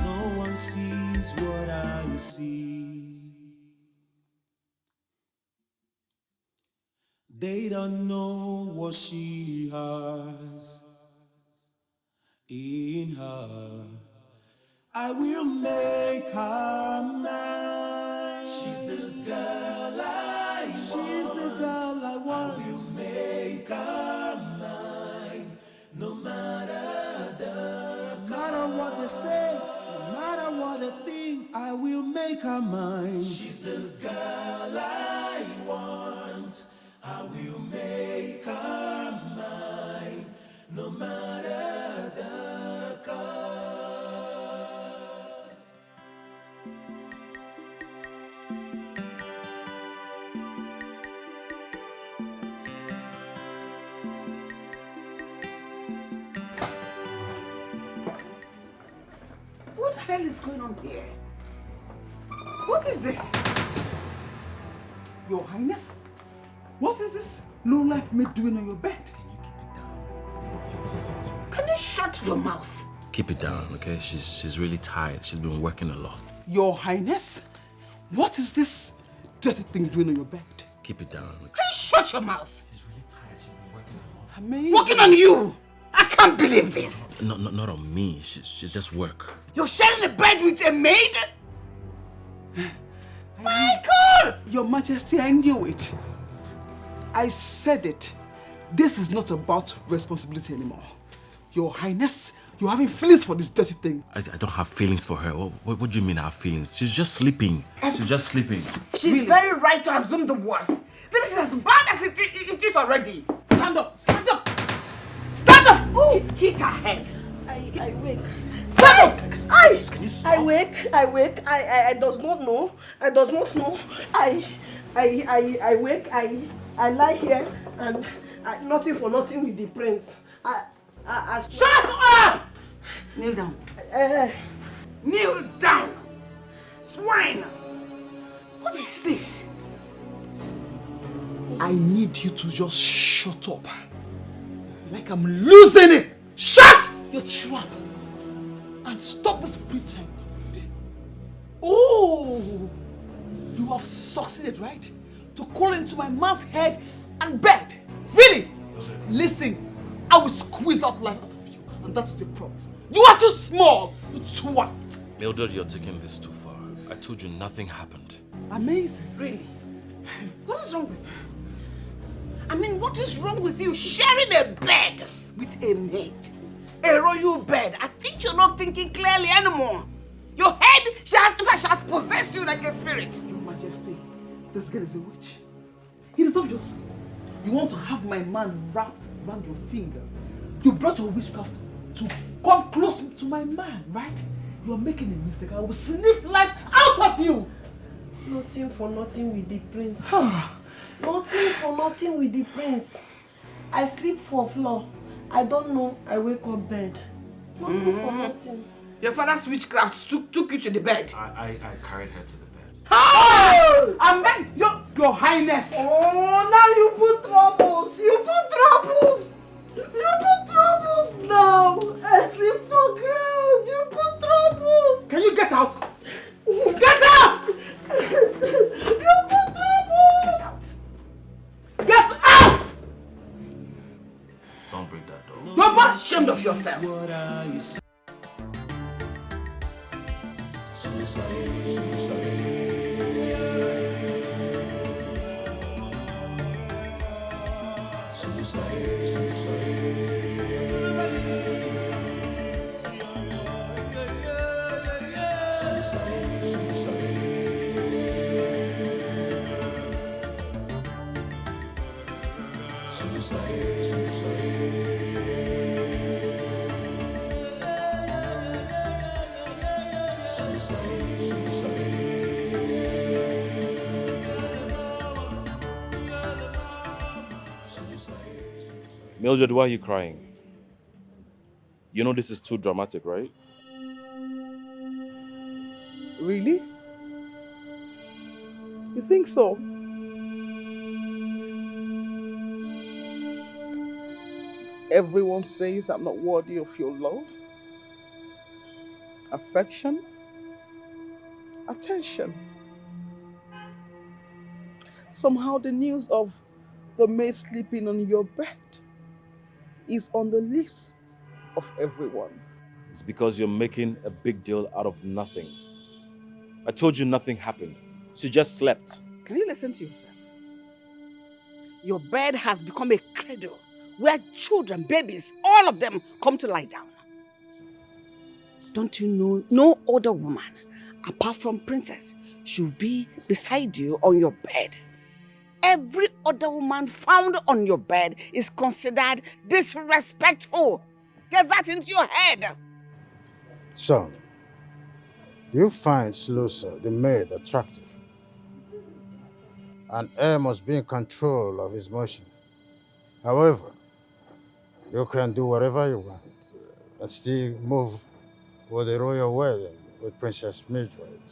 No one sees what I see. They don't know what she has in her. I will make her mine. She's the girl I want. She's the girl I want. I will make her mine. No matter what they say, no matter what they think, I will make her mine. She's the girl I want. I will make her mine. No matter the cost. What the hell is going on here? What is this? Your Highness? What is this low-life maid doing on your bed? Can you shut your mouth? Keep it down, okay? She's really tired. She's been working a lot. Your Highness? What is this dirty thing doing on your bed? Keep it down, okay? Can you shut your mouth? She's really tired. She's been working a lot. Amazing. Working on you! I can't believe this! Not on me. She's just work. You're sharing a bed with a maid? Michael! Your Majesty, I knew it. I said it. This is not about responsibility anymore. Your Highness, you're having feelings for this dirty thing. I don't have feelings for her. What do you mean I have feelings? She's just sleeping. She's just sleeping. She's very right to assume the worst. This is as bad as it is already. Stand up! Stand up! Stand up! Oh, hit her head. I wake. Stand up! I wake. I does not know. I does not know. I wake. I lie here and nothing for nothing with the prince. Shut up! Kneel down. Kneel down. Swine. What is this? I need you to just shut up. Like I'm losing it. Shut your trap. And stop this pretense. Oh, you have succeeded, right? To crawl into my man's head and bed. Really? Listen, I will squeeze out life out of you. And that is the promise. You are too small, you twat. Mildred, you're taking this too far. I told you nothing happened. Amazing, really. What is wrong with you? I mean, what is wrong with you sharing a bed with a maid? A royal bed. I think you're not thinking clearly anymore. Your head, she has possessed you like a spirit. Your Majesty, this girl is a witch. It is obvious. You want to have my man wrapped around your fingers. You brought your witchcraft to come close to my man, right? You are making a mistake. I will sniff life out of you. Nothing for nothing with the prince. Nothing for nothing with the prince. I sleep for floor. I don't know. I wake up bed. Nothing for nothing. Your father's witchcraft took you to the bed. I carried her to the bed. Oh! Amen! Your Highness! Oh, now you put troubles! You put troubles! You put troubles now! I sleep for ground! You put troubles! Can you get out? Get out! You put troubles! Get out! Don't break that door. You're not ashamed of yourself. Mildred, why are you crying? You know this is too dramatic, right? Really? You think so? Everyone says I'm not worthy of your love, affection, attention. Somehow the news of the maid sleeping on your bed is on the lips of everyone. It's because you're making a big deal out of nothing. I told you nothing happened. She just slept. Can you listen to yourself? Your bed has become a cradle where children, babies, all of them come to lie down. Don't you know no other woman, apart from Princess, should be beside you on your bed? Every other woman found on your bed is considered disrespectful. Get that into your head. Son, do you find Slusa, the maid, attractive? An heir must be in control of his motion. However, you can do whatever you want and still move with the royal wedding with Princess Mildred.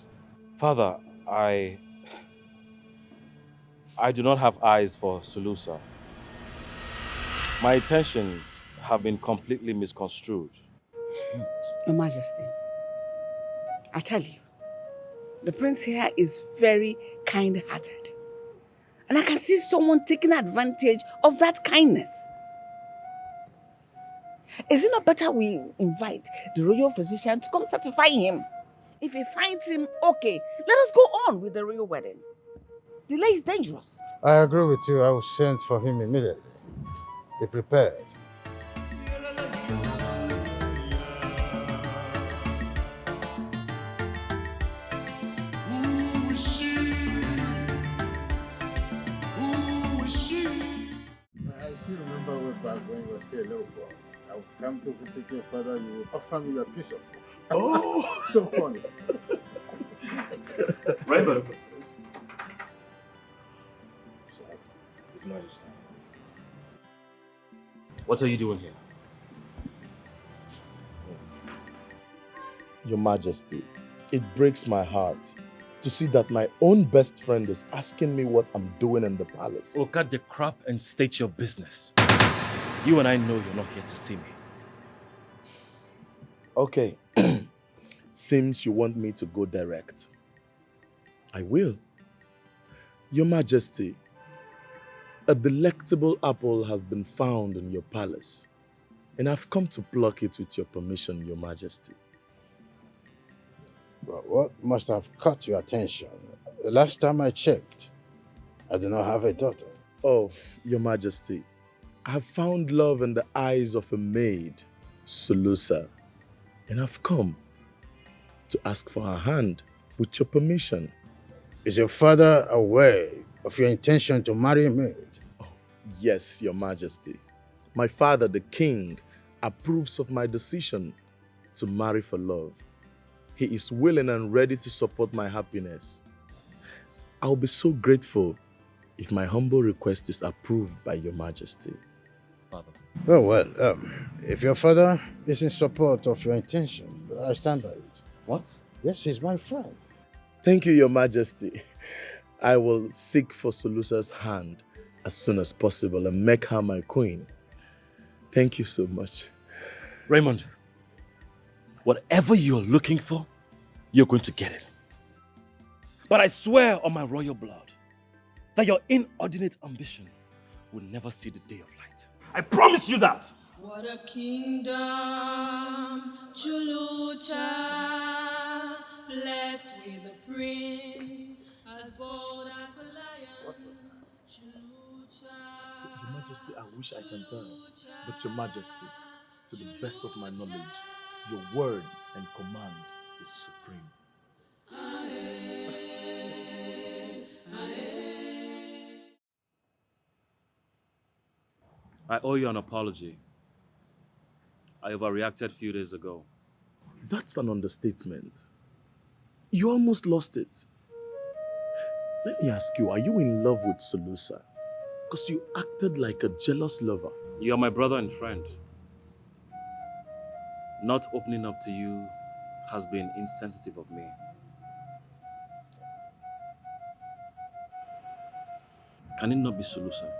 Father, I do not have eyes for Sulusa. My intentions have been completely misconstrued. Your Majesty, I tell you, the prince here is very kind-hearted. And I can see someone taking advantage of that kindness. Is it not better we invite the royal physician to come certify him? If he finds him okay, let us go on with the royal wedding. Delay is dangerous. I agree with you. I will send for him immediately. Be prepared. I still remember way back when you were still a little boy. I would come to visit your father, you would offer me your pizza. Oh, so funny. Right, brother. His Majesty. What are you doing here? Your Majesty, it breaks my heart to see that my own best friend is asking me what I'm doing in the palace. Oh, cut the crap and state your business. You and I know you're not here to see me. Okay. Seems you want me to go direct. I will. Your Majesty, a delectable apple has been found in your palace. And I've come to pluck it with your permission, Your Majesty. But what must have caught your attention? The last time I checked, I do not have a daughter. Oh, Your Majesty, I have found love in the eyes of a maid, Sulusa, and I've come to ask for her hand with your permission. Is your father aware of your intention to marry a maid? Oh, yes, Your Majesty. My father, the king, approves of my decision to marry for love. He is willing and ready to support my happiness. I'll be so grateful if my humble request is approved by Your Majesty. Father. Well, if your father is in support of your intention, I stand by it. What? Yes, he's my friend. Thank you, Your Majesty. I will seek for Sulusa's hand as soon as possible and make her my queen. Thank you so much. Raymond, whatever you're looking for, you're going to get it. But I swear on my royal blood that your inordinate ambition will never see the day of light. I promise you that. What a kingdom, Chulucha, blessed with a prince, as bold as a lion. Your Majesty, I wish I can tell, but Your Majesty, to the best of my knowledge, your word and command is supreme. I owe you an apology. I overreacted a few days ago. That's an understatement. You almost lost it. Let me ask you, are you in love with Sulusa? Because you acted like a jealous lover. You're my brother and friend. Not opening up to you has been insensitive of me. Can it not be Sulusa?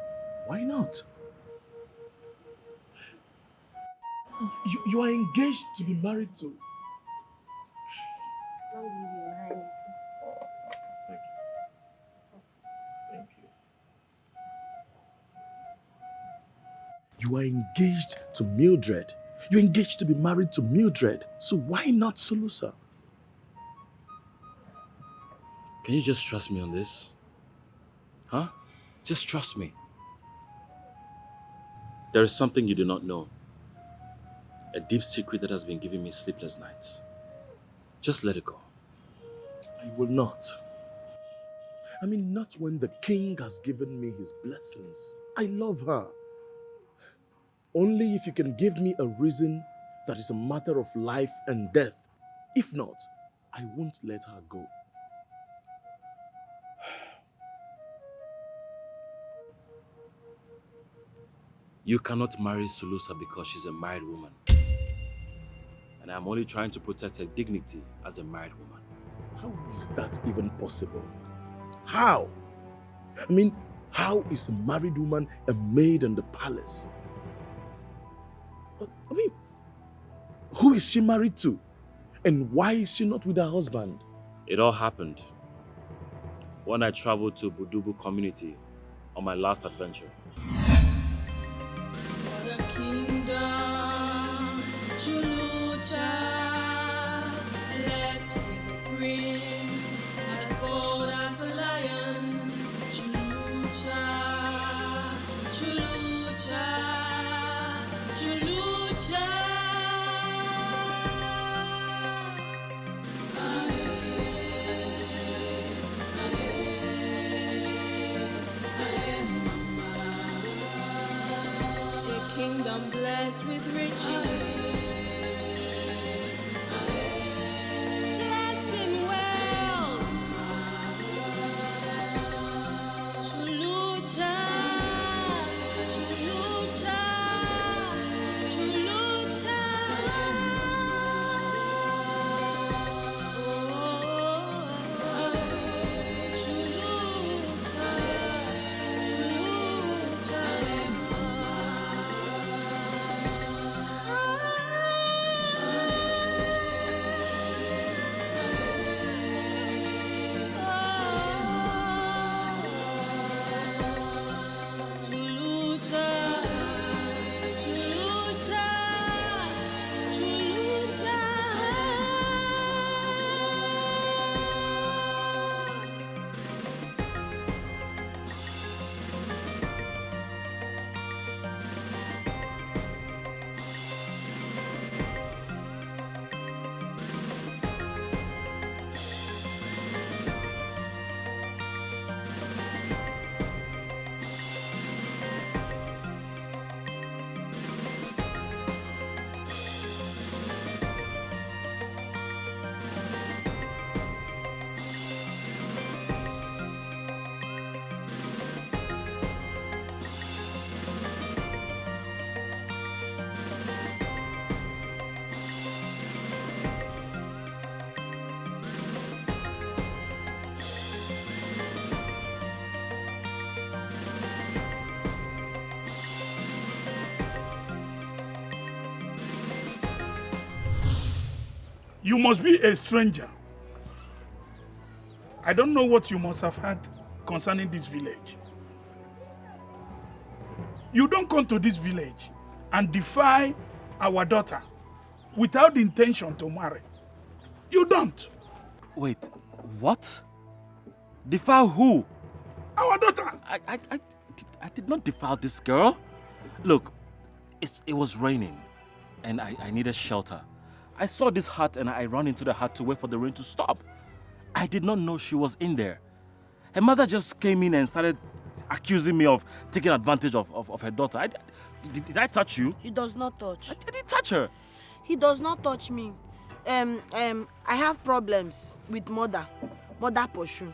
Why not? You are engaged to be married to. Thank you. You are engaged to Mildred. You're engaged to be married to Mildred. So why not Sulusa? Can you just trust me on this? Huh? Just trust me. There is something you do not know. A deep secret that has been giving me sleepless nights. Just let it go. I will not. I mean, not when the king has given me his blessings. I love her. Only if you can give me a reason that is a matter of life and death. If not, I won't let her go. You cannot marry Sulusa because she's a married woman. And I'm only trying to protect her dignity as a married woman. How is that even possible? How? I mean, how is a married woman a maid in the palace? I mean, who is she married to? And why is she not with her husband? It all happened when I traveled to Budubu community on my last adventure. What a kingdom, Chulucha, blessed with a prince, as bold as a lion. Chulucha, Chulucha, Chulucha. Kingdom blessed with riches, blessed in wealth. Chulucha, Chulucha, Chulucha. Chulucha, Chulucha. You must be a stranger. I don't know what you must have heard concerning this village. You don't come to this village and defy our daughter without the intention to marry. You don't. Wait, what? Defile who? Our daughter. I did not defile this girl. Look, it was raining and I needed shelter. I saw this hut and I ran into the hut to wait for the rain to stop. I did not know she was in there. Her mother just came in and started accusing me of taking advantage of her daughter. Did I touch you? He does not touch. I didn't touch her. He does not touch me. I have problems with mother. Mother pursue.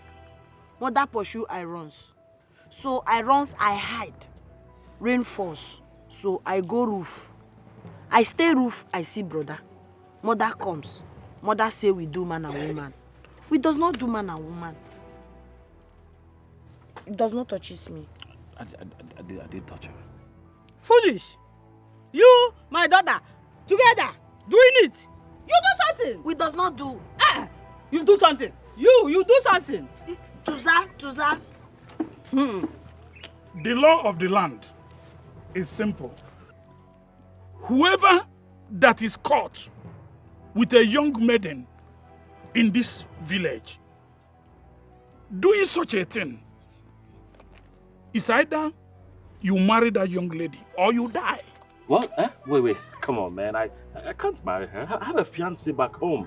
Mother pursue, I runs. So I runs, I hide. Rain falls. So I go roof. I stay roof, I see brother. Mother comes. Mother say we do man and woman. We does not do man and woman. It does not touches me. I did touch her. Foolish. You, my daughter, together, doing it. You do something. We does not do. You do something. You do something. Tuza. The law of the land is simple. Whoever that is caught with a young maiden in this village doing such a thing, it's either you marry that young lady or you die. What? Wait. Come on, man. I can't marry her. I have a fiancé back home.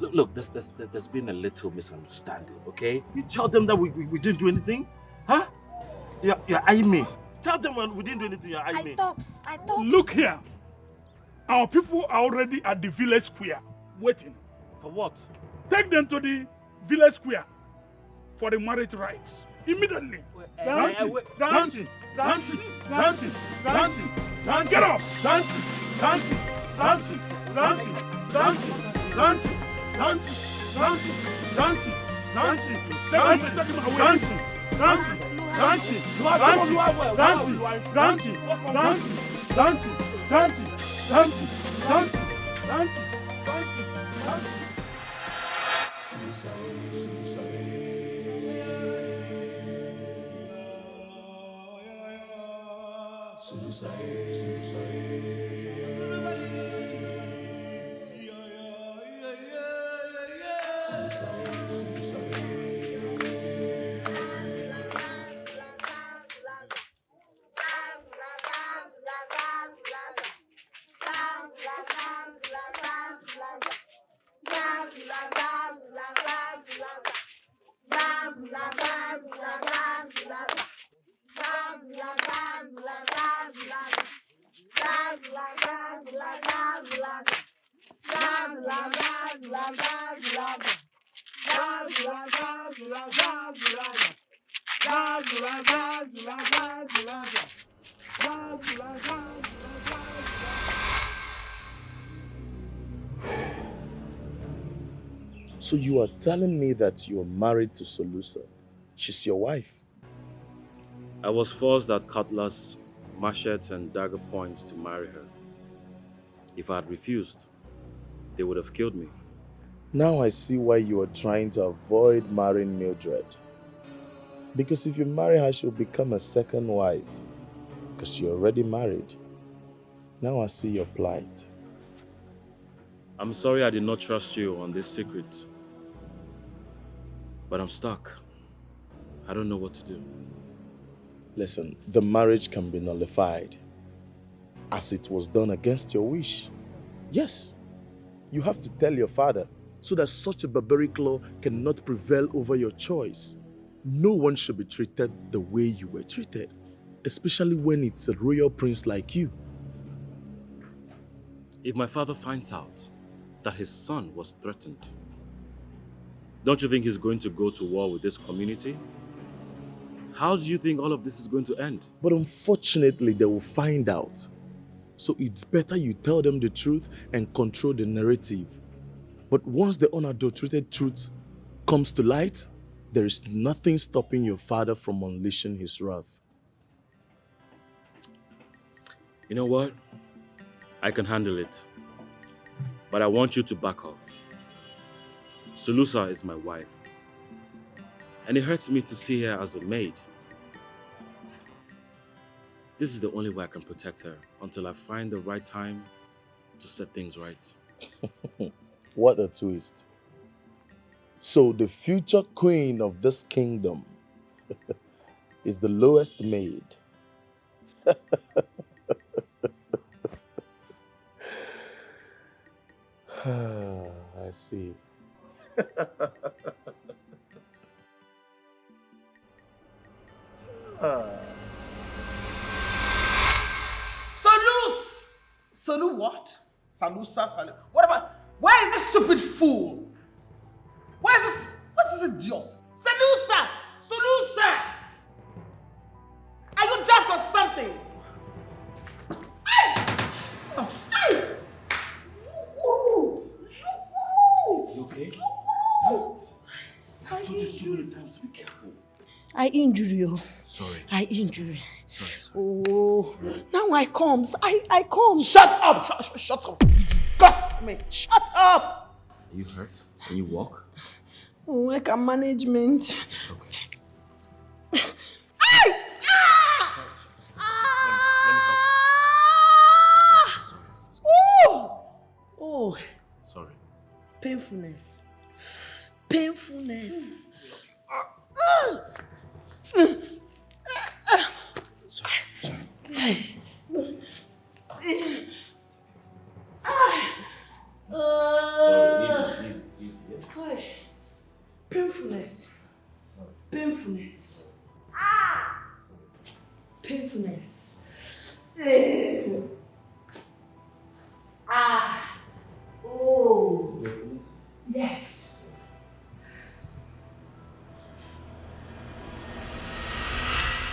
Look, there's been a little misunderstanding, okay? You tell them that we didn't do anything? Huh? You're eyeing me. Tell them when we didn't do anything, you're eyeing me. I talk. Look here. Our people are already at the village square, waiting. For what? Take them to the village square for the marriage rites. Immediately. Dancing. Get up. So you are telling me that you are married to Solusa? She's your wife? I was forced at cutlass, machetes and dagger points to marry her. If I had refused, they would have killed me. Now I see why you are trying to avoid marrying Mildred. Because if you marry her, she'll become a second wife. Because you're already married. Now I see your plight. I'm sorry I did not trust you on this secret. But I'm stuck. I don't know what to do. Listen, the marriage can be nullified, as it was done against your wish. Yes, you have to tell your father, so that such a barbaric law cannot prevail over your choice. No one should be treated the way you were treated, especially when it's a royal prince like you. If my father finds out that his son was threatened, don't you think he's going to go to war with this community? How do you think all of this is going to end? But unfortunately, they will find out. So it's better you tell them the truth and control the narrative. But once the unadulterated truth comes to light, there is nothing stopping your father from unleashing his wrath. You know what? I can handle it. But I want you to back off. Sulusa is my wife. And it hurts me to see her as a maid. This is the only way I can protect her until I find the right time to set things right. What a twist. So the future queen of this kingdom is the lowest maid. I see. Salus! Salu what? Salusa, Salu. What about? Where is this stupid fool? What's this idiot? Salusa! Salusa! Are you daft or something? Hey! Zukuru! Zukuru! You okay? I've told you so many times to be careful. I injure you. Sorry. I injure. Sorry. Oh, now I comes. I comes. Shut up! Shut up! You disgust me. Shut up! Are you hurt? Can you walk? Oh, I can management. Okay. Ay! Oh! Sorry. Painfulness. Painfulness. Sorry. Easy. Painfulness. Painfulness. Painfulness. Oh. Yes.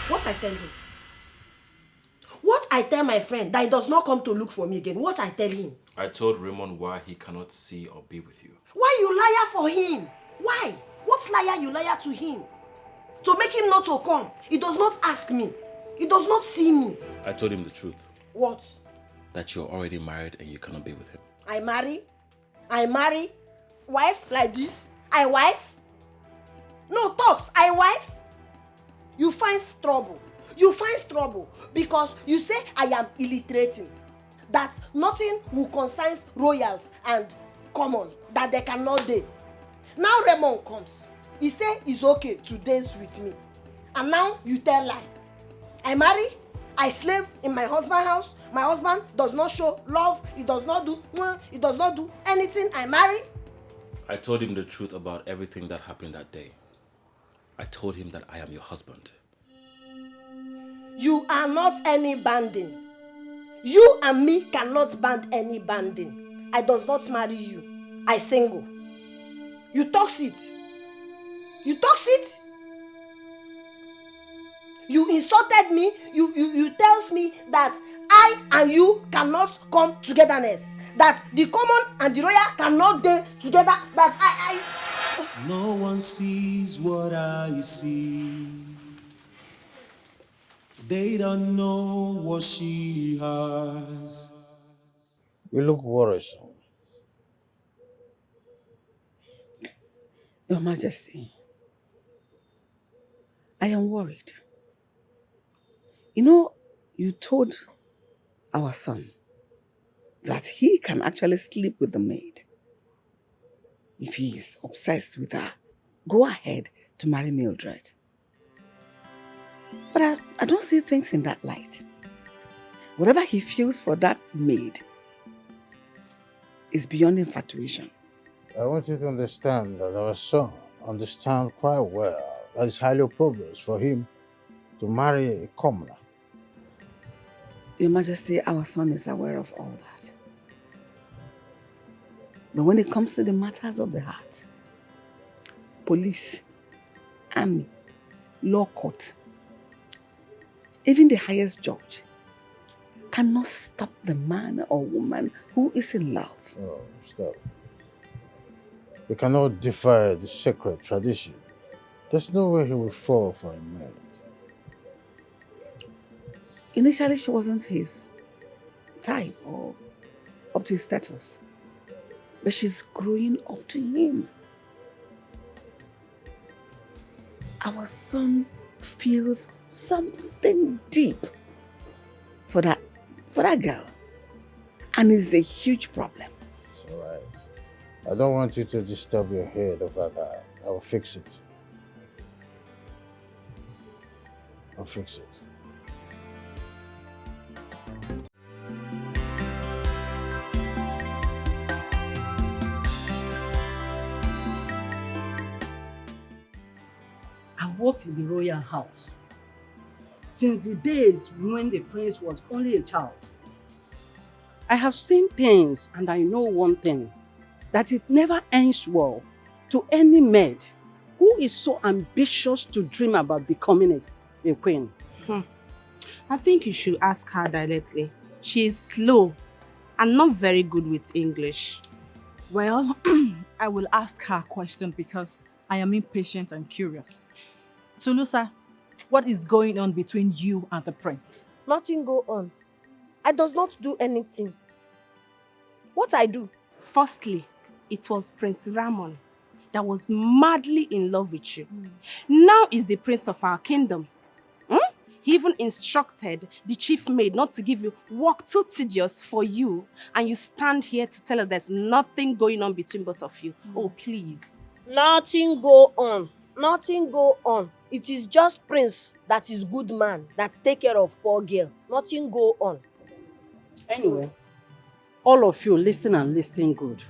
What I tell him? What I tell my friend that he does not come to look for me again? What I tell him? I told Ramon why he cannot see or be with you. Why you liar for him? Why? What liar you liar to him? To make him not to come. He does not ask me. He does not see me. I told him the truth. What? That you're already married and you cannot be with him. I marry? Wife like this? I wife? No talks, I wife? You find trouble. You find trouble because you say I am illiterating. That nothing will concern royals and common. That they cannot do. Now Ramon comes. He say it's okay to dance with me. And now you tell lie. I marry? I slave in my husband's house. My husband does not show love. He does not do anything. I marry. I told him the truth about everything that happened that day. I told him that I am your husband. You are not any banding. You and me cannot band any banding. I does not marry you. I single. You talks it. You talks it. You insulted me. You tells me that I and you cannot come togetherness. That the common and the royal cannot be together. That I. No one sees what I see. They don't know what she has. You look worrisome. Your Majesty, I am worried. You know, you told our son that he can actually sleep with the maid. If he is obsessed with her, go ahead to marry Mildred. But I don't see things in that light. Whatever he feels for that maid is beyond infatuation. I want you to understand that our son understands quite well that it's highly appropriate for him to marry a commoner. Your Majesty, our son is aware of all that. But when it comes to the matters of the heart, police, army, law court, even the highest judge cannot stop the man or woman who is in love. Oh, stop. You cannot defy the sacred tradition. There's no way he will fall for a maid. Initially, she wasn't his type or up to his status. But she's growing up to him. our son feels something deep for that girl. And it's a huge problem. It's all right. I don't want you to disturb your head over that. I'll fix it. I'll fix it. I've worked in the royal house since the days when the prince was only a child. I have seen things and I know one thing, that it never ends well to any maid who is so ambitious to dream about becoming a queen. I think you should ask her directly. She is slow and not very good with English. Well, I will ask her a question because I am impatient and curious. Sulusa, what is going on between you and the prince? Nothing go on. I does not do anything. What I do? Firstly, it was Prince Ramon that was madly in love with you. Now is the prince of our kingdom. He even instructed the chief maid not to give you work too tedious for you, and you stand here to tell us there's nothing going on between both of you. Oh, please. Nothing go on. Nothing go on. It is just Prince that is good man, that take care of poor girl. Nothing go on. Anyway, all of you listen and listen good.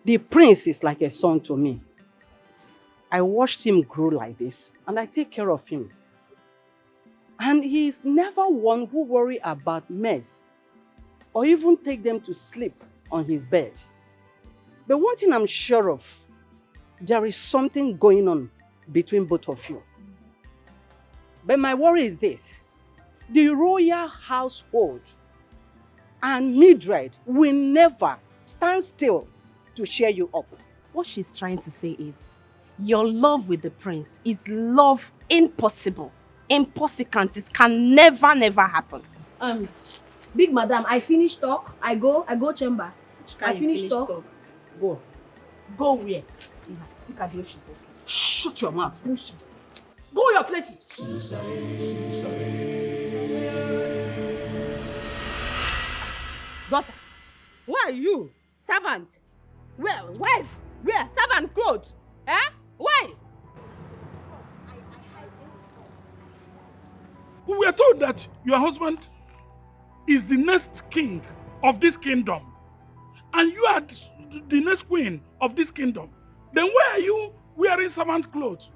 The prince is like a son to me. I watched him grow like this and I take care of him. And he's never one who worry about mess or even take them to sleep on his bed. But one thing I'm sure of, there is something going on between both of you. But my worry is this: the royal household and Mildred will never stand still to cheer you up. What she's trying to say is, your love with the prince is love impossible. Impossible. It can never happen. Big madam, I finish talk. I go chamber. I finish talk. Go. Go where? See her. Look at the way she's walking. Shut your mouth. Go your places. Daughter, where are you? Servant? Well, wife? Where? Servant clothes? Eh? Why? We were told that your husband is the next king of this kingdom. And you are the next queen of this kingdom. Then why are you wearing servant clothes?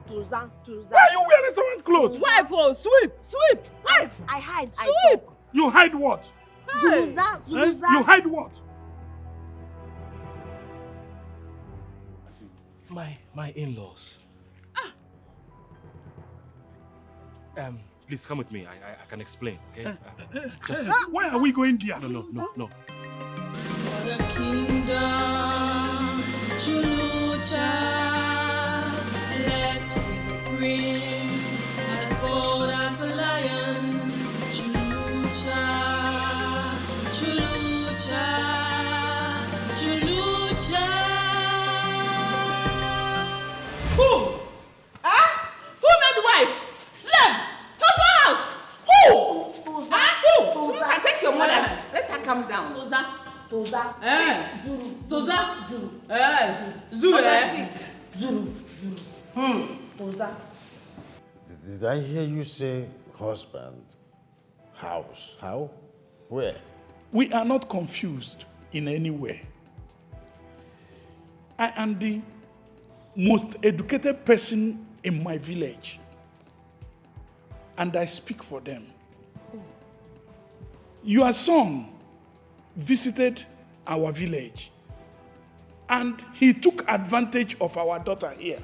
Tuza. Why are you wearing servant clothes? Wife, oh, sweep. Wife. I hide. Sweep. You hide what? Zuza. You hide what? My in-laws. Please come with me. I can explain, okay? Why are we going there? No. For the kingdom, Chulucha, blessed with the prince, as bold as a lion. Chulucha. Who? Huh? Who made wife? Slave? House? Who? Who? Tuza, take your mother. Let her come down. Tuza. Sit. Zulu. Zulu, sit. Zulu. Tuza. Did I hear you say husband? House? How? Where? We are not confused in any way. I am the most educated person in my village, and I speak for them. Your son visited our village, and he took advantage of our daughter here.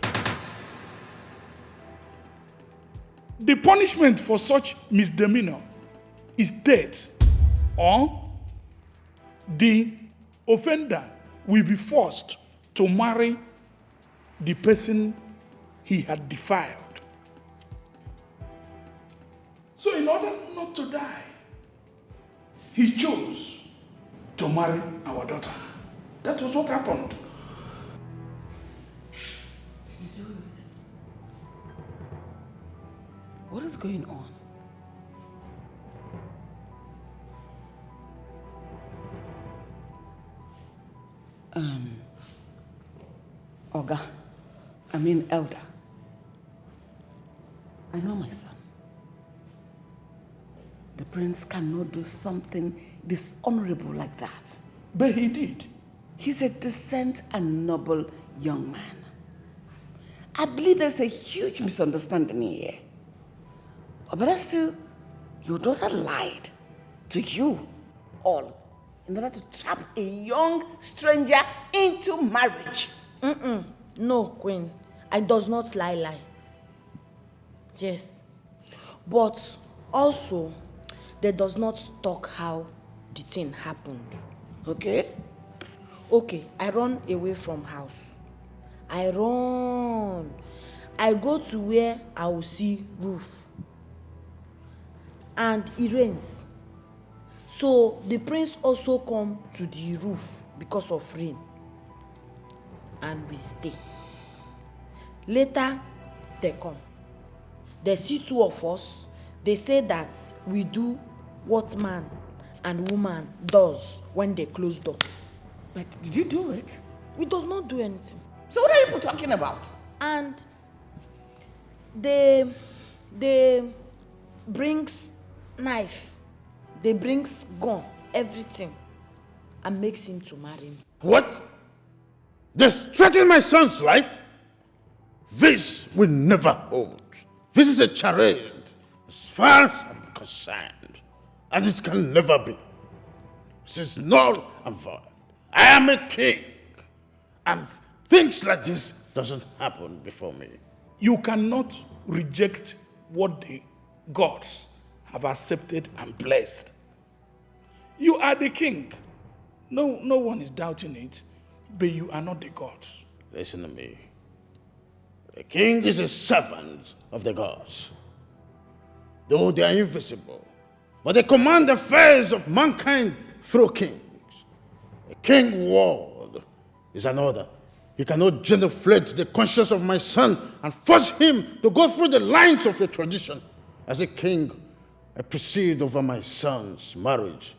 The punishment for such misdemeanor is death, or the offender will be forced to marry the person he had defiled. So in order not to die, he chose to marry our daughter. That was what happened. What is going on? Oga, Elder. I know my son. The prince cannot do something dishonorable like that. But he did. He's a decent and noble young man. I believe there's a huge misunderstanding here. But still, your daughter lied to you all in order to trap a young stranger into marriage. No, Queen. I does not lie. Yes. But also, they does not talk how the thing happened. Okay? Okay, I run away from house. I run. I go to where I will see roof. And it rains. So the prince also come to the roof because of rain. And we stay. Later, they come. They see two of us. They say that we do what man and woman does when they close door. But did you do it? We does not do anything. So what are you people talking about? And they brings knife, they brings gun, everything, and makes him to marry me. What? They threaten my son's life? This will never hold. This is a charade, as far as I'm concerned, and it can never be. This is null and void. I am a king, and things like this doesn't happen before me. You cannot reject what the gods have accepted and blessed. You are the king. No one is doubting it, but you are not the gods. Listen to me. The king is a servant of the gods. Though they are invisible, but they command the affairs of mankind through kings. A king word is an order. He cannot genuflect the conscience of my son and force him to go through the lines of a tradition. As a king, I proceed over my son's marriage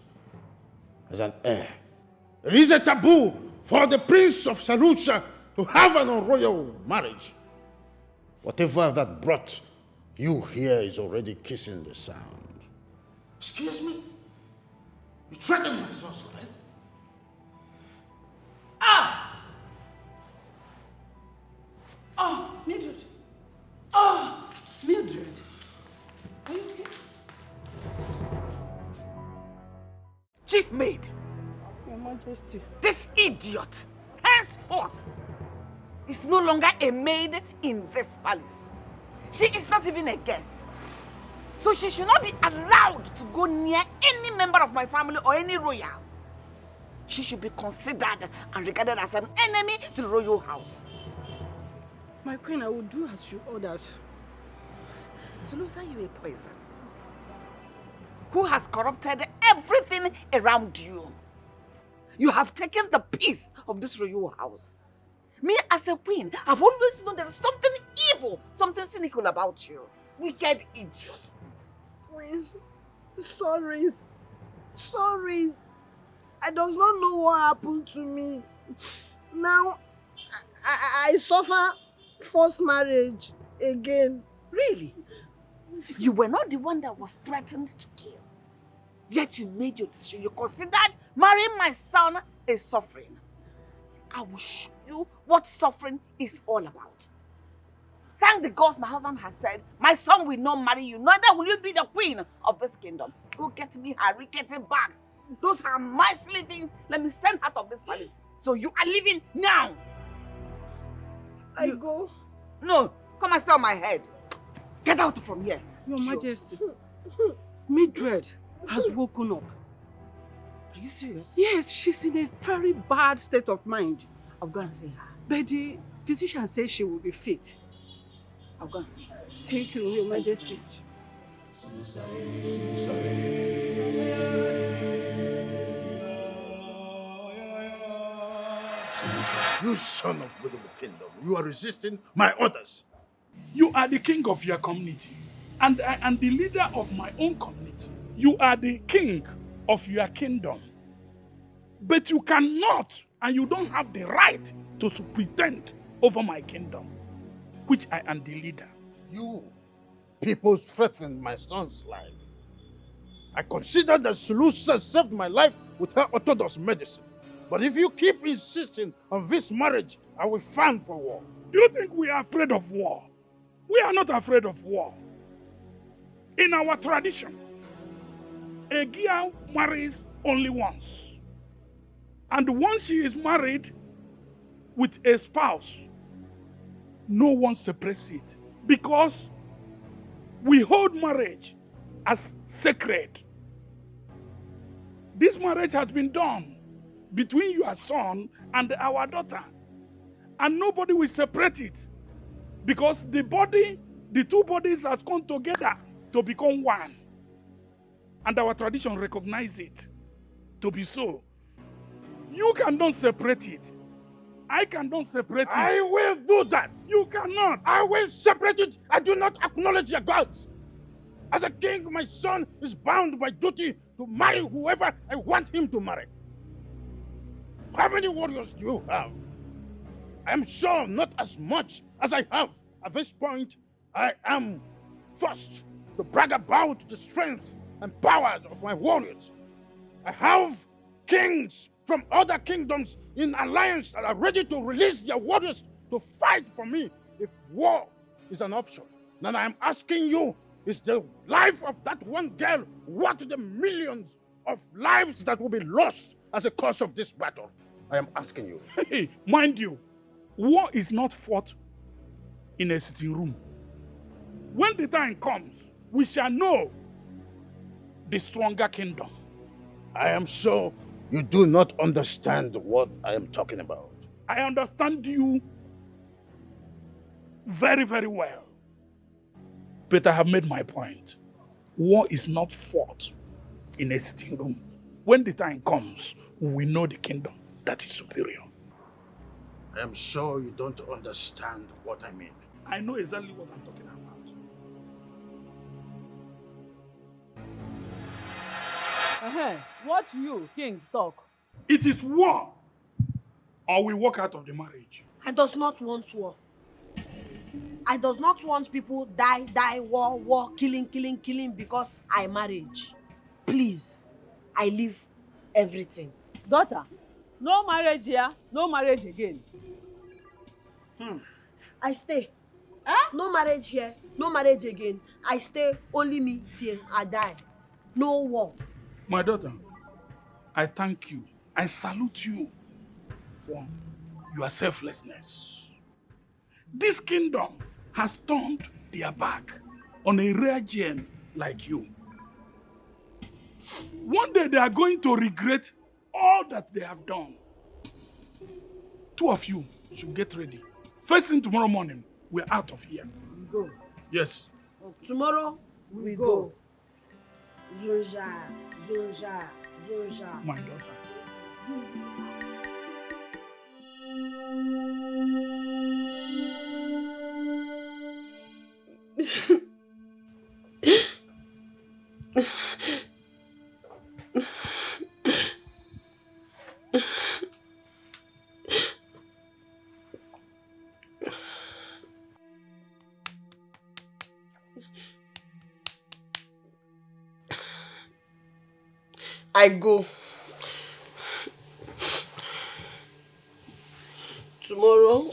as an heir. There is a taboo for the prince of Sarusha to have an royal marriage. Whatever that brought you here is already kissing the sound. Excuse me? You threatened my son's life? Mildred. Mildred. Are you okay? Chief Maid, Your Majesty. this idiot, henceforth, is no longer a maid in this palace. She is not even a guest. So she should not be allowed to go near any member of my family or any royal. She should be considered and regarded as an enemy to the royal house. My queen, I will do as you ordered. Tulusa, you a poison who has corrupted everything around you. You have taken the peace of this royal house. Me as a queen, I've always known there's something evil, something cynical about you. Wicked idiot. Queen, sorries. I does not know what happened to me. Now, I suffer forced marriage again. Really? You were not the one that was threatened to kill. Yet you made your decision. You considered marrying my son a suffering. I will show you what suffering is all about. Thank the gods my husband has said, my son will not marry you, neither will you be the queen of this kingdom. Go get me her rickety bags. Those are my silly things. Let me send her out of this palace. So you are leaving now. I go. No, come and stay on my head. Get out from here. Your Majesty, Mildred has woken up. Are you serious? Yes, she's in a very bad state of mind. I'll go and see her. But the physician says she will be fit. I'll go and see her. Thank you, Your Majesty. You son of Godobo Kingdom, you are resisting my orders. You are the king of your community. And I am the leader of my own community. You are the king of your kingdom. But you cannot and you don't have the right to pretend over my kingdom, which I am the leader. You people threatened my son's life. I consider that Sulusa saved my life with her orthodox medicine. But if you keep insisting on this marriage, I will fan for war. Do you think we are afraid of war? We are not afraid of war. In our tradition, a girl marries only once. And once she is married with a spouse, no one separates it. Because we hold marriage as sacred. This marriage has been done between your son and our daughter. And nobody will separate it. Because the two bodies have come together to become one. And our tradition recognizes it to be so. You cannot separate it. I cannot separate it. I will do that. You cannot. I will separate it. I do not acknowledge your gods. As a king, my son is bound by duty to marry whoever I want him to marry. How many warriors do you have? I am sure not as much as I have. At this point, I am forced to brag about the strength and powers of my warriors. I have kings from other kingdoms in alliance that are ready to release their warriors to fight for me if war is an option. Now I am asking you, is the life of that one girl worth the millions of lives that will be lost as a cause of this battle? I am asking you. Hey, mind you, war is not fought in a sitting room. When the time comes, we shall know the stronger kingdom. I am sure you do not understand what I am talking about. I understand you very, very well. But I have made my point. War is not fought in a sitting room. When the time comes, we know the kingdom that is superior. I am sure you don't understand what I mean. I know exactly what I'm talking about. What you, king, talk? It is war, or we walk out of the marriage. I does not want war. I does not want people die, war, killing because I marriage. Please, I leave everything. Daughter, no marriage here, no marriage again. I stay. No marriage here, no marriage again. I stay, only me till I die. No war. My daughter, I thank you. I salute you for your selflessness. This kingdom has turned their back on a rare gem like you. One day they are going to regret all that they have done. Two of you should get ready. First thing tomorrow morning, we're out of here. We go. Yes. Tomorrow, we go. Zunja. My daughter. I go. Tomorrow,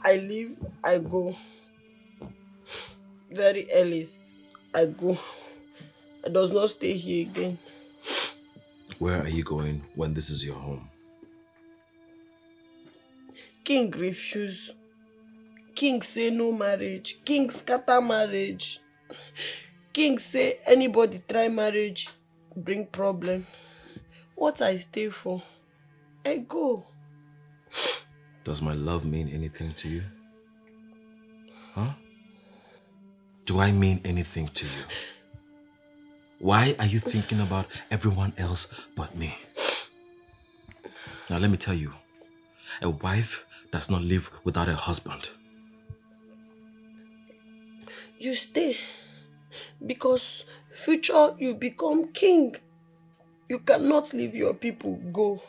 I leave, I go. Very earliest, I go. I does not stay here again. Where are you going when this is your home? King refuse. King say no marriage. King scatter marriage. King say anybody try marriage, bring problem. What I stay for? I go. Does my love mean anything to you? Huh? Do I mean anything to you? Why are you thinking about everyone else but me? Now let me tell you, a wife does not live without a husband. You stay. Because future you become king. You cannot leave your people go.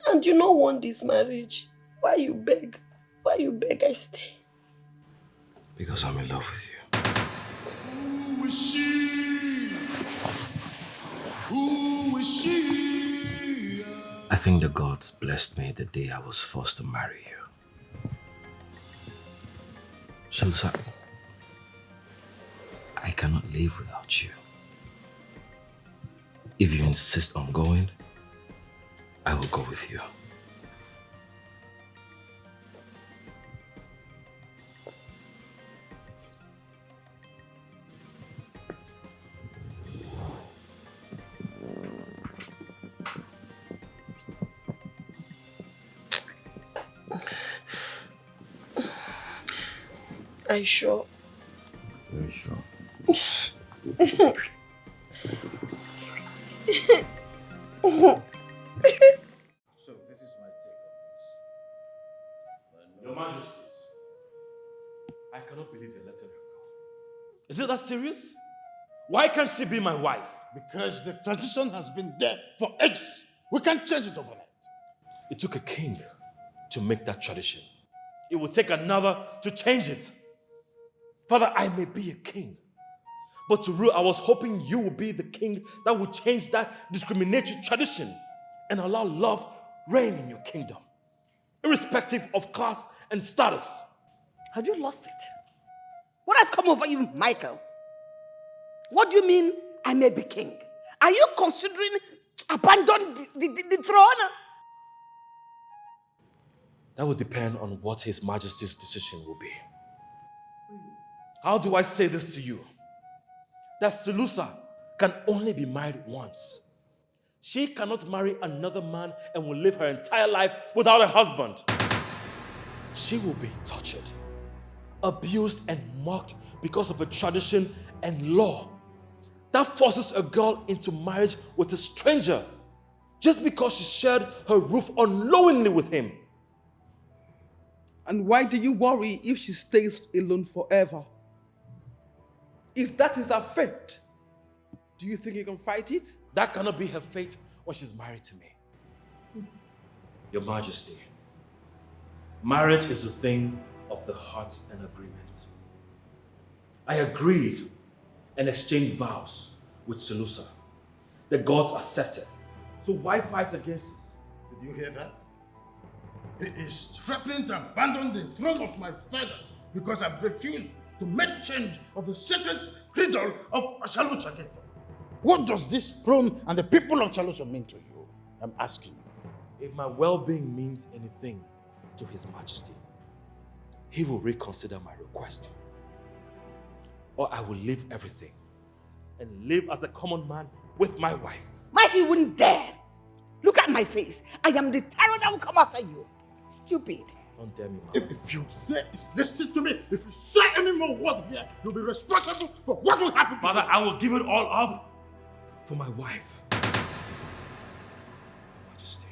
And you don't want this marriage. Why you beg? Why you beg I stay? Because I'm in love with you. Who is she? Who is she? I think the gods blessed me the day I was forced to marry you. Shilsa, I cannot live without you. If you insist on going, I will go with you. Are you sure? Very sure. So this is my take on this. Your Majesties, I cannot believe you're letting her go. Is it that serious? Why can't she be my wife? Because the tradition has been there for ages. We can't change it overnight. It took a king to make that tradition. It will take another to change it. Father, I may be a king, but to rule, I was hoping you would be the king that would change that discriminatory tradition and allow love reign in your kingdom, irrespective of class and status. Have you lost it? What has come over you, Michael? What do you mean I may be king? Are you considering to abandon the throne? That will depend on what His Majesty's decision will be. How do I say this to you? That Selusa can only be married once. She cannot marry another man and will live her entire life without a husband. She will be tortured, abused and mocked because of a tradition and law that forces a girl into marriage with a stranger just because she shared her roof unknowingly with him. And why do you worry if she stays alone forever? If that is her fate, do you think you can fight it? That cannot be her fate when she's married to me. Your Majesty, marriage is a thing of the heart and agreement. I agreed and exchanged vows with Selusa. The gods accepted. So why fight against it? Did you hear that? He is threatening to abandon the throne of my fathers because I've refused to make change of the sacred cradle of Chalucha Kingdom. What does this throne and the people of Chalucha mean to you? I'm asking you. If my well-being means anything to His Majesty, He will reconsider my request. Or I will leave everything and live as a common man with my wife. Mike, you wouldn't dare. Look at my face. I am the tyrant that will come after you. Stupid. Don't dare me, Mama. If you say, listen to me, if you say any more word here, you'll be responsible for what will happen to Father, you. I will give it all up for my wife. Your Majesty.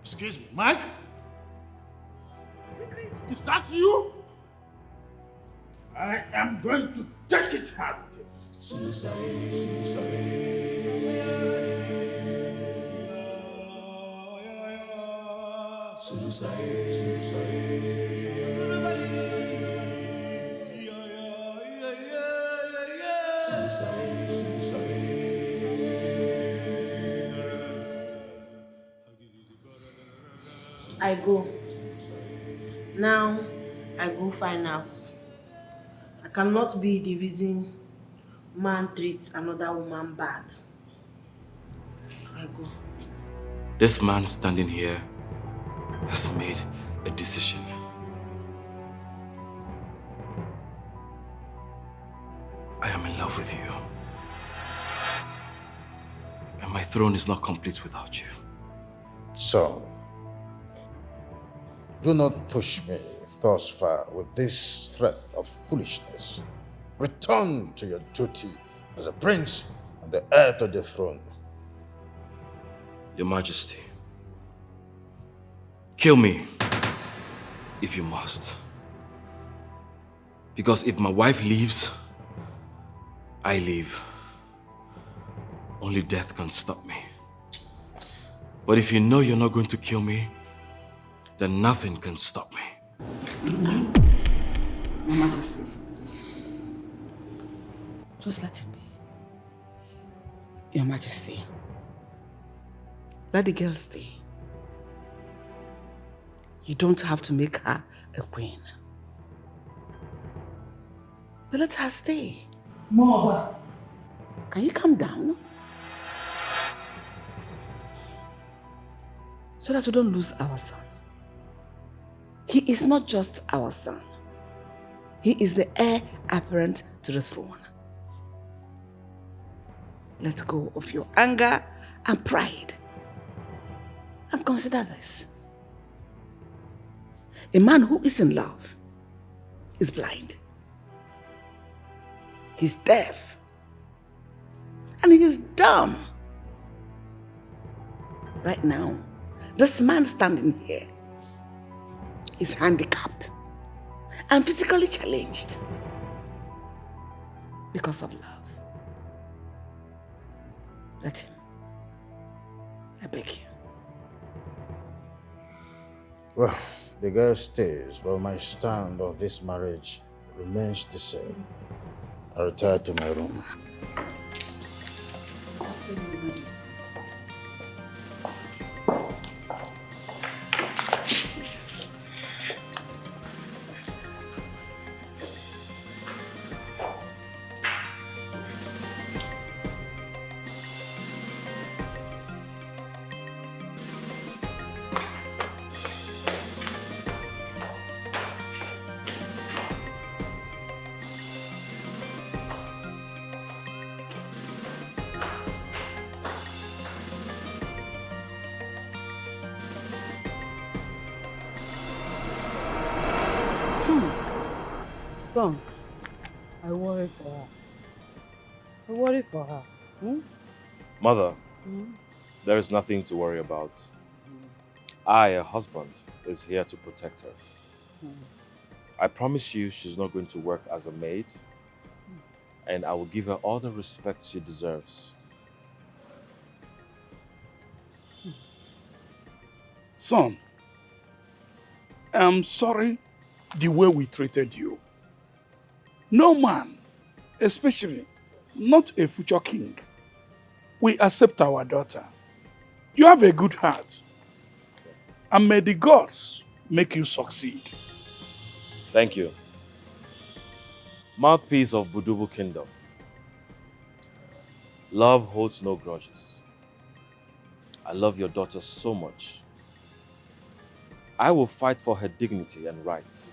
Excuse me, Mike? Is that you? I am going to take it hard with you. I go. Now, I go find house. I cannot be the reason man treats another woman bad. I go. This man standing here has made a decision. I am in love with you. And my throne is not complete without you. So, do not push me thus far with this threat of foolishness. Return to your duty as a prince and the heir to the throne. Your Majesty, kill me if you must. Because if my wife leaves, I leave. Only death can stop me. But if you know you're not going to kill me, then nothing can stop me. Your Majesty, just let him be. Your Majesty, let the girl stay. You don't have to make her a queen. But let her stay. Mama. Can you calm down? So that we don't lose our son. He is not just our son. He is the heir apparent to the throne. Let go of your anger and pride. And consider this. A man who is in love is blind. He's deaf. And he's dumb. Right now, this man standing here is handicapped and physically challenged because of love. Let him. I beg you. Well, the girl stays, but my stand on this marriage remains the same. I retire to my room. Tell your Majesty. Son, I worry for her. I worry for her. Mother, there is nothing to worry about. I, a husband, is here to protect her. I promise you she's not going to work as a maid, and I will give her all the respect she deserves. Son, I'm sorry the way we treated you. No man, especially not a future king, will accept our daughter. You have a good heart, and may the gods make you succeed. Thank you. Mouthpiece of Budubu Kingdom. Love holds no grudges. I love your daughter so much. I will fight for her dignity and rights.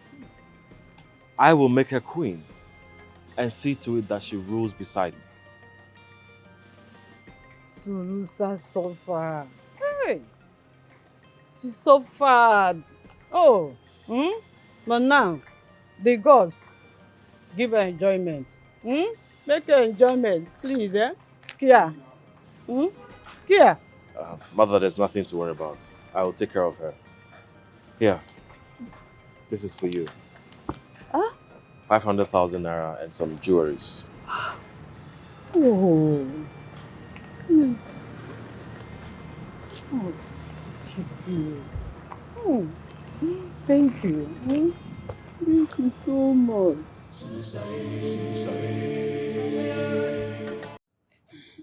I will make her queen and see to it that she rules beside me. Sulusa suffered. Hey! She suffered. Oh! But now, the gods give her enjoyment. Make her enjoyment, please, eh? Kia. Kia. Mother, there's nothing to worry about. I will take care of her. Here. This is for you. 500,000 naira and some jewelries. Oh. Oh, thank you. Oh, thank you. Thank you so much.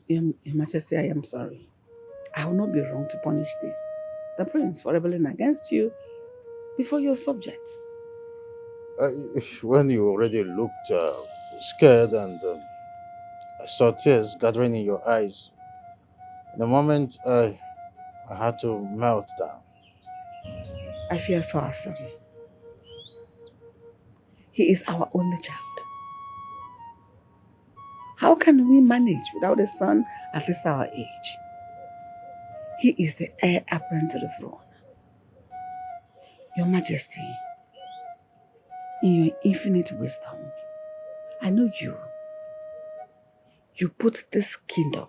Your Majesty, I am sorry. I will not be wrong to punish the prince for rebelling against you before your subjects. When you already looked scared and I saw tears gathering in your eyes, in a moment I had to melt down. I fear for our son. He is our only child. How can we manage without a son at this our age? He is the heir apparent to the throne. Your Majesty, in your infinite wisdom, I know you. You put this kingdom,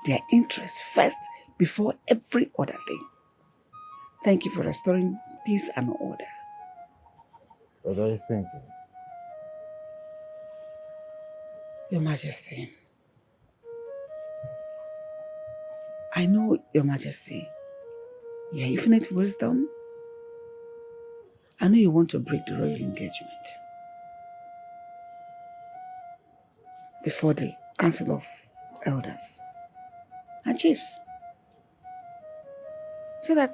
their interests first before every other thing. Thank you for restoring peace and order. What are you thinking? Your Majesty, I know, Your Majesty, your infinite wisdom. I know you want to break the royal engagement before the Council of Elders and Chiefs, so that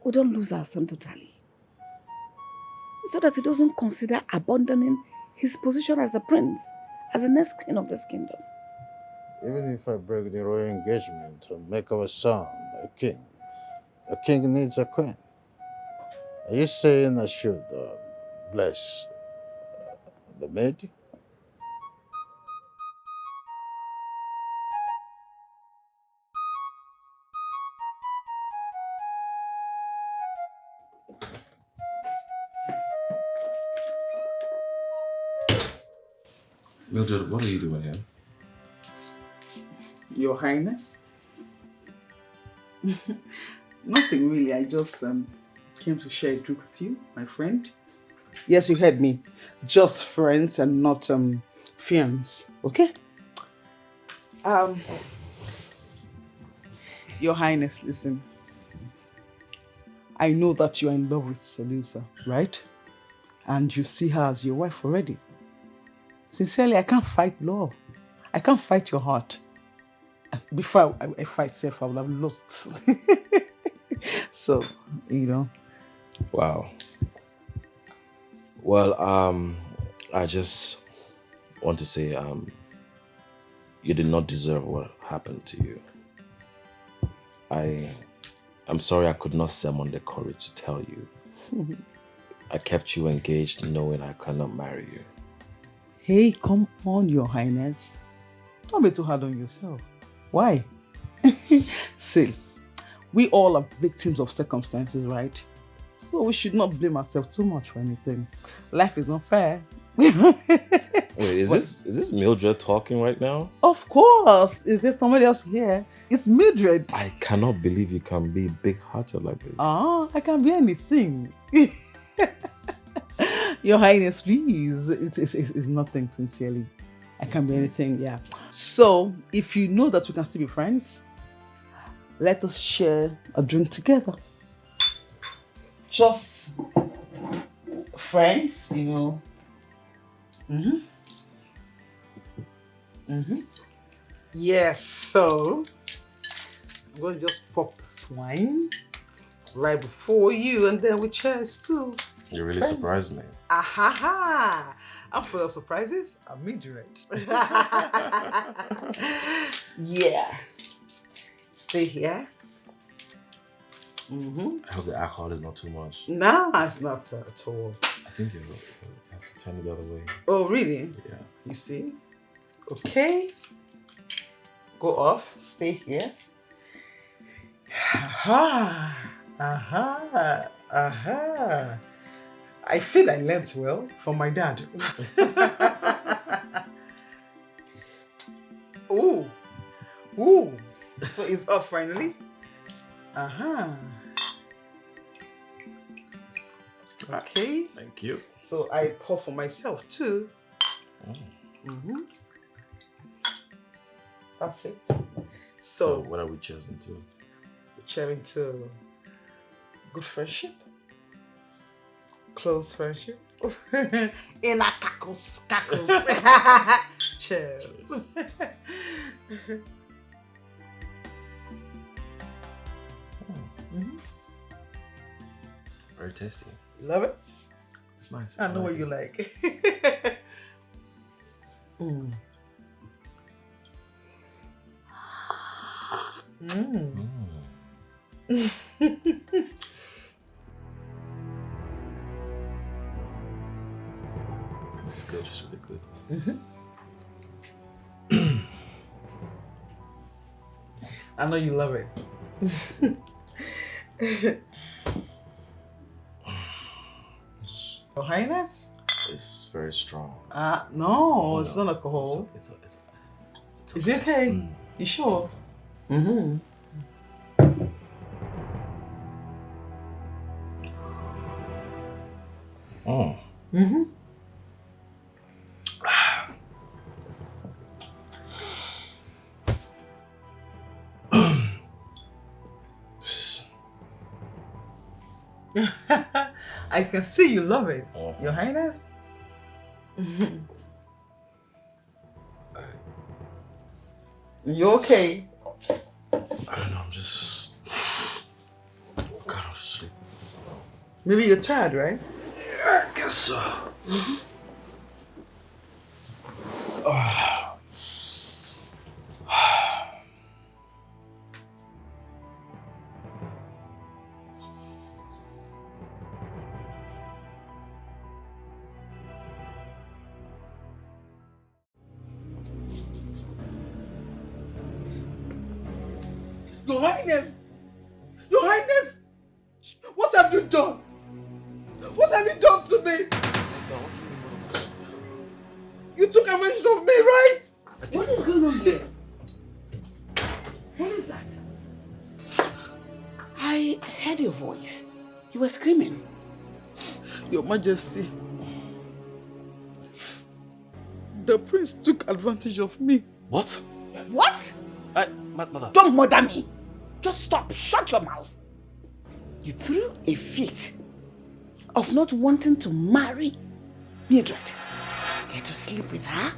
we don't lose our son totally, so that he doesn't consider abandoning his position as the prince, as the next queen of this kingdom. Even if I break the royal engagement and make our son a king needs a queen. Are you saying I should bless the maid? Mildred, what are you doing here? Your Highness? Nothing really. I just came to share a drink with you, my friend. Yes, you heard me. Just friends and not fiends. Okay? Your Highness, listen. I know that you are in love with Selusa, right? And you see her as your wife already. Sincerely, I can't fight love. I can't fight your heart. Before I fight self, I would have lost. So, you know. Wow. Well, I just want to say, you did not deserve what happened to you. I'm sorry I could not summon the courage to tell you. I kept you engaged knowing I cannot marry you. Hey, come on, Your Highness. Don't be too hard on yourself. Why? See, we all are victims of circumstances, right? So we should not blame ourselves too much for anything. Life is not fair. Wait, is this Mildred talking right now? Of course. Is there somebody else here? It's Mildred. I cannot believe you can be big-hearted like this. I can be anything. Your Highness, please. It's nothing, sincerely. I can be anything, yeah. So, if you know that we can still be friends, let us share a drink together. Just friends, you know. Yes, so I'm going to just pop this wine right before you, and then we cheers too. You really surprised me. Ahaha! I'm full of surprises. I'm Mildred. Yeah. Stay here. I hope the alcohol is not too much. No, it's not at all. I think you have to turn it the other way. Oh, really? Yeah. You see? Okay. Go off. Stay here. Aha! Aha! Aha! I feel I learnt well from my dad. Ooh. Ooh. So it's off finally? Aha. Okay. Thank you. So I pour for myself too. That's it. So what are we cheering to? We're cheering to good friendship. Close friendship. In a cackles. Cheers. Very tasty. Love it? It's nice. I know what you like. It's good, just really good. I know you love it. Your Highness? It's very strong. No, it's not alcohol. It's Is it okay? You sure? I can see you love it, Your Highness. You okay? I don't know, I'm just kind of sleep. Maybe you're tired, right? Yeah, I guess so. Your Highness! Your Highness! What have you done? What have you done to me? You took advantage of me, right? What is going on here? What is that? I heard your voice. You were screaming. Your Majesty, the prince took advantage of me. What? What? Mother. Don't murder me. Just stop. Shut your mouth. You threw a fit of not wanting to marry Mildred. You had to sleep with her.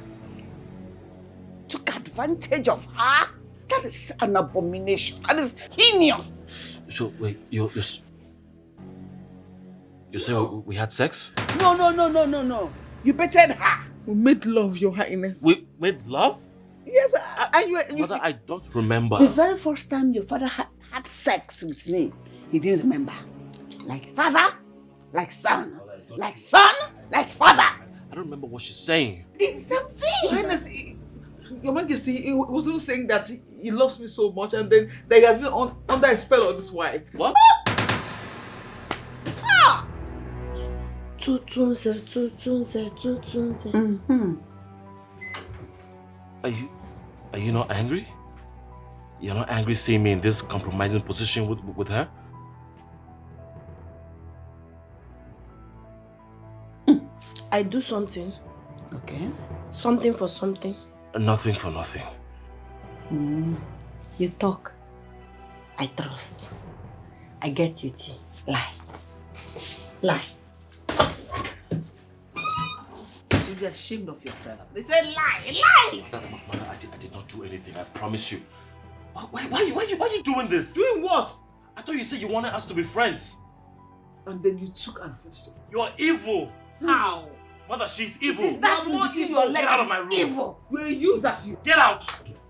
Took advantage of her. That is an abomination. That is heinous. So wait, you say we had sex? No. You betted her. We made love, Your Highness. We made love? Yes, Mother, I don't remember. The very first time your father had sex with me, he didn't remember. Like father, like son. Like son, like father. I don't remember what she's saying. It's something. Your Highness, Your Majesty, he wasn't saying that he loves me so much and then that he has been under a spell of this wife. What? Tutunze. Are you not angry? You're not angry seeing me in this compromising position with her? I do something. Okay. Something for something. Nothing for nothing. You talk. I trust. I get you, T. Lie. You be ashamed of yourself. They say lie. Mother, I did not do anything, I promise you. Why are you doing this? Doing what? I thought you said you wanted us to be friends. And then you took advantage of it. You're evil. How? Mother, she's evil. It is that Nothing between your legs Get out of my is room. evil. You're a user. Get out.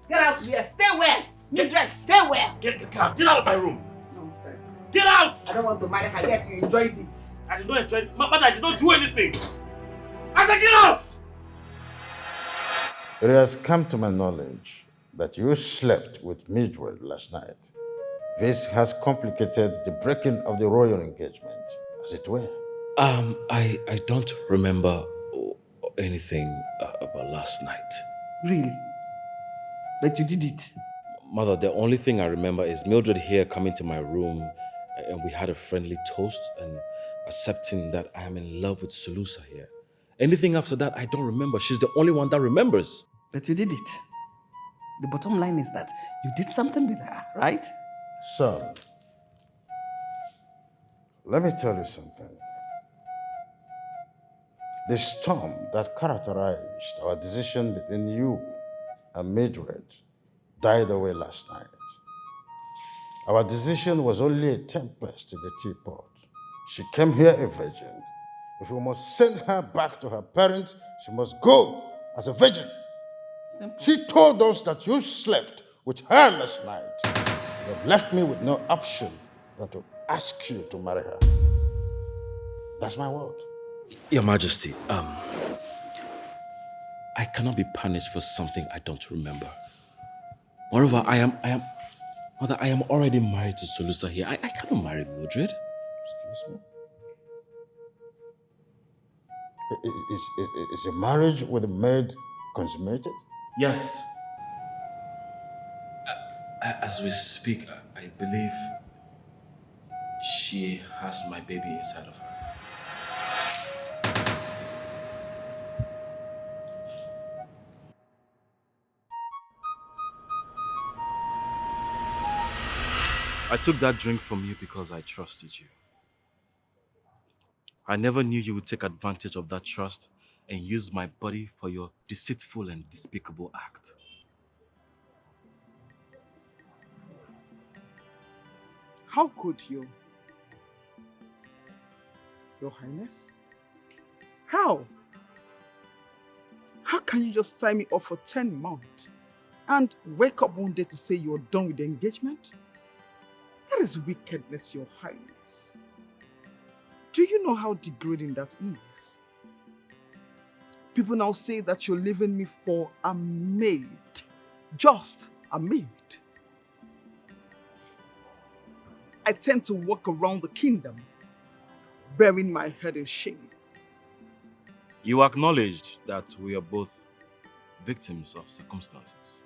Get out here. Stay where? Mildred, stay where? Get out. Get out of my room. Nonsense. Get out. I don't want to marry her yet. You enjoyed it. I did not enjoy it. Mother, I did not do anything. I said get out. It has come to my knowledge that you slept with Mildred last night. This has complicated the breaking of the royal engagement, as it were. I don't remember anything about last night. Really? But you did it? Mother, the only thing I remember is Mildred here coming to my room and we had a friendly toast and accepting that I am in love with Sulusa here. Anything after that, I don't remember. She's the only one that remembers. But you did it. The bottom line is that you did something with her, right? Son, let me tell you something. The storm that characterized our decision between you and Mildred died away last night. Our decision was only a tempest in the teapot. She came here a virgin. If we must send her back to her parents, she must go as a virgin. Simple. She told us that you slept with her last night. You have left me with no option than to ask you to marry her. That's my word. Your Majesty, I cannot be punished for something I don't remember. Moreover, I am already married to Sulusa here. I cannot marry Mildred. Excuse me? Is a marriage with a maid consummated? Yes. As we speak, I believe she has my baby inside of her. I took that drink from you because I trusted you. I never knew you would take advantage of that trust and use my body for your deceitful and despicable act. How could you? Your Highness? How? How can you just sign me up for 10 months and wake up one day to say you're done with the engagement? That is wickedness, Your Highness. Do you know how degrading that is? People now say that you're leaving me for a maid. Just a maid. I tend to walk around the kingdom, burying my head in shame. You acknowledged that we are both victims of circumstances.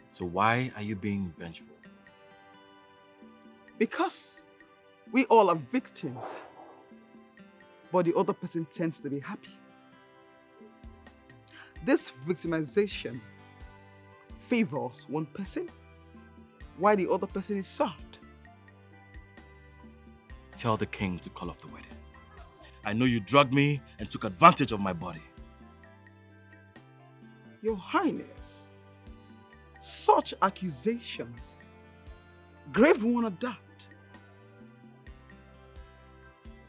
So why are you being vengeful? Because we all are victims, but the other person tends to be happy. This victimization favors one person, while the other person is sad. Tell the king to call off the wedding. I know you drugged me and took advantage of my body. Your Highness, such accusations, grave one at that.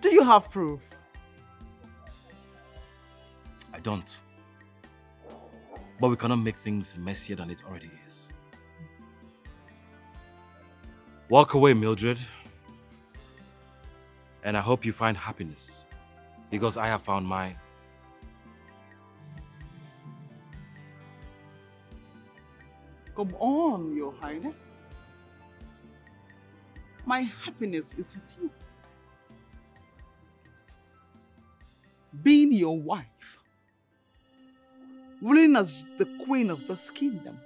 Do you have proof? I don't. But we cannot make things messier than it already is. Walk away, Mildred. And I hope you find happiness, because I have found mine. Come on, Your Highness. My happiness is with you. Being your wife, ruling as the queen of this kingdom,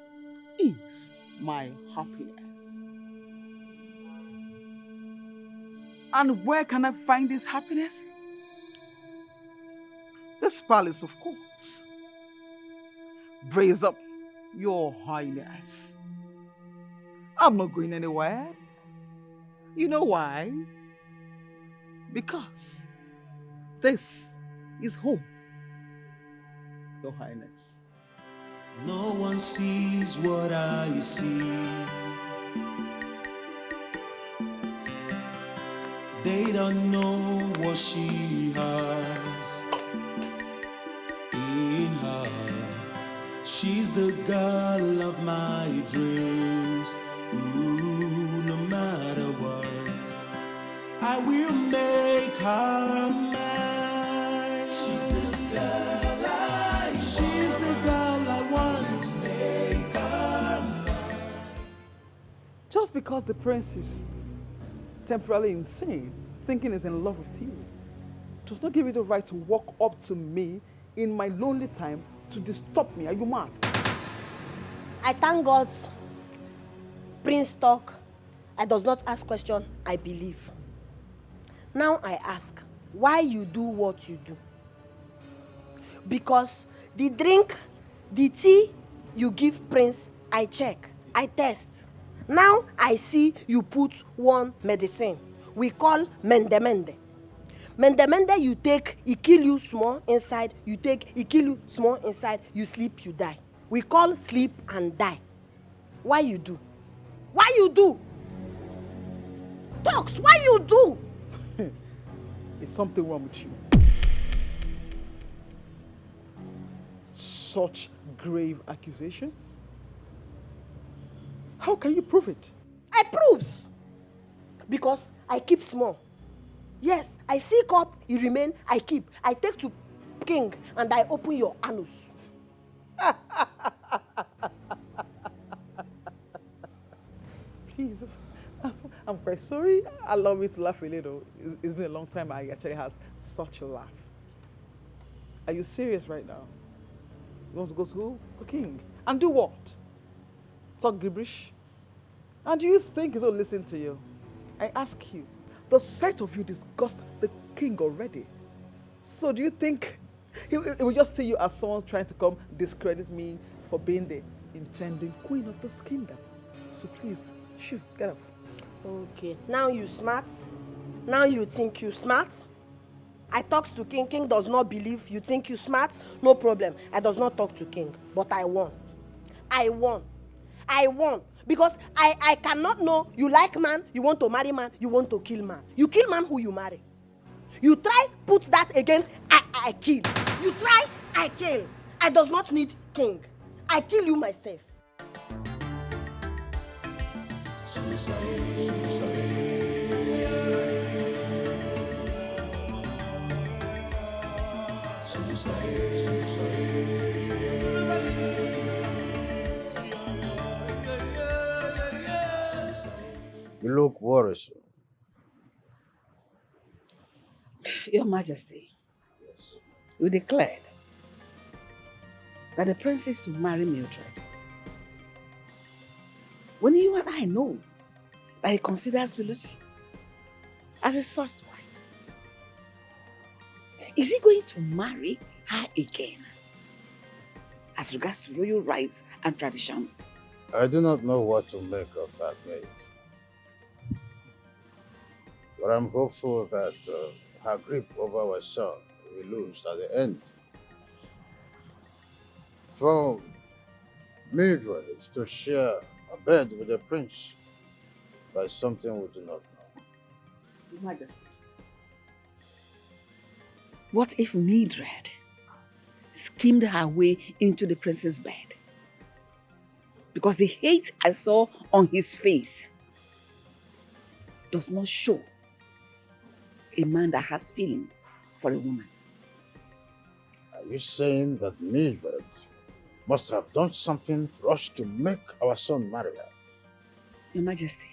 is my happiness. And where can I find this happiness? This palace, of course. Brace up, Your Highness. I'm not going anywhere. You know why? Because this is home, Your Highness. No one sees what I see. They don't know what she has in her. She's the girl of my dreams. Ooh, no matter what, I will make her mine. She's the girl I want. She's the girl I want. Make her mine. Just because the prince is temporarily insane, thinking he's in love with you, does not give you the right to walk up to me in my lonely time to disturb me. Are you mad? I thank God Prince talk. I does not ask question, I believe. Now I ask, why you do what you do? Because the drink, the tea you give Prince, I check, I test. Now I see you put one medicine we call mende. Mende you take, it kill you small inside, you take, it kill you small inside, you sleep, you die. We call sleep and die. Why you do? Why you do? Talks, why you do? Is something wrong with you? Such grave accusations? How can you prove it? I proves. Because I keep small. Yes, I seek up, it remain, I keep. I take to king and I open your anus. Please, I'm quite sorry. Allow me to laugh a little. It's been a long time I actually had such a laugh. Are you serious right now? You want to go to the king? And do what? Talk gibberish? And do you think he's going to listen to you? I ask you, the sight of you disgusts the king already. So do you think he will just see you as someone trying to come discredit me for being the intending queen of this kingdom? So please, shoo, get up. Okay, now you smart. Now you think you smart. I talk to King. King does not believe. You think you smart? No problem. I does not talk to King. But I won. I won. I won. Because I cannot know you like man, you want to marry man, you want to kill man. You kill man who you marry. You try put that again, I kill. You try, I kill. I does not need King. I kill you myself. You look worrisome. Your Majesty, you declared that the prince is to marry Mildred. When you and I know that he considers Lucy as his first wife, is he going to marry her again? As regards to royal rights and traditions. I do not know what to make of that, Maid. But I'm hopeful that her grip over our son will lose at the end. For Mildred to share a bed with the prince by something we do not know. Your Majesty, what if Mildred schemed her way into the prince's bed? Because the hate I saw on his face does not show a man that has feelings for a woman. Are you saying that Mildred must have done something for us to make our son marry her? Your Majesty,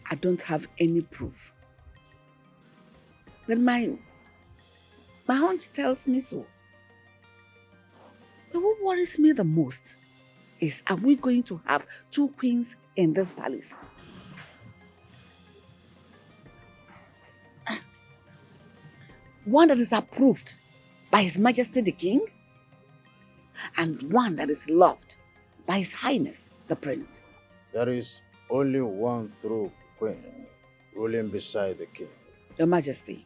I don't have any proof. But my hunch tells me so. But what worries me the most is, are we going to have two queens in this palace? One that is approved by His Majesty the King, and one that is loved by His Highness the Prince. There is only one true queen ruling beside the king. Your Majesty,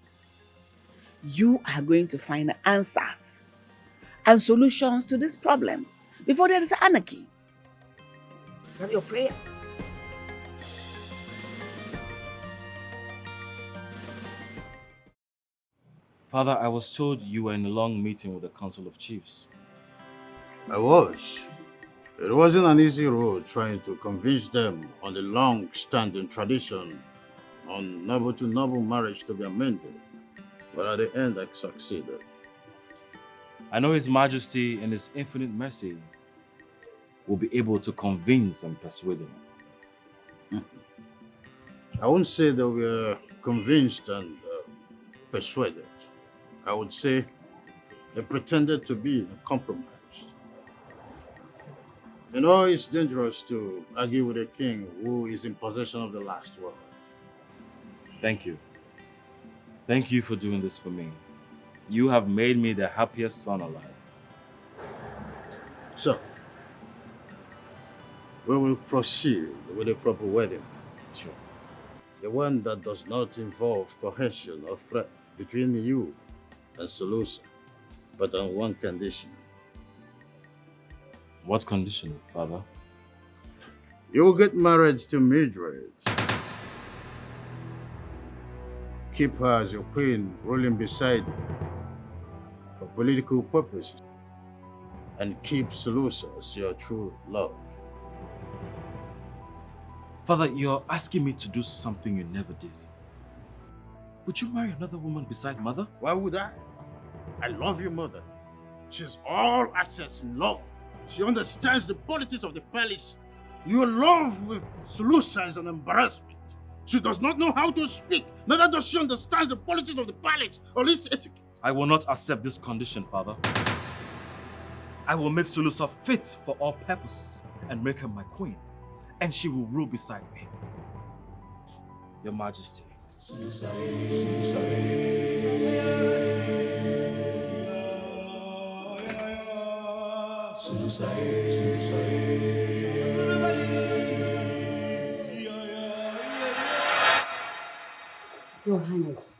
you are going to find answers and solutions to this problem before there is anarchy. Is that your prayer? Father, I was told you were in a long meeting with the Council of Chiefs. I was. It wasn't an easy road trying to convince them on the long-standing tradition on noble-to-noble marriage to be amended. But at the end, I succeeded. I know His Majesty, in His infinite mercy, will be able to convince and persuade them. I wouldn't say they were convinced and persuaded. I would say they pretended to be compromised. You know, it's dangerous to argue with a king who is in possession of the last word. Thank you. Thank you for doing this for me. You have made me the happiest son alive. So, we will proceed with a proper wedding. Sure. The one that does not involve coercion or threat between you and Solusa, but on one condition. What condition, Father? You will get married to Mildred. Keep her as your queen, ruling beside you for political purposes, and keep Solusa as your true love. Father, you're asking me to do something you never did. Would you marry another woman beside Mother? Why would I? I love your mother. She's all access in love. She understands the politics of the palace. Your love with Solusa is an embarrassment. She does not know how to speak. Neither does she understand the politics of the palace or its etiquette. I will not accept this condition, Father. I will make Solusa fit for all purposes and make her my queen, and she will rule beside me. Your Majesty. Your Highness,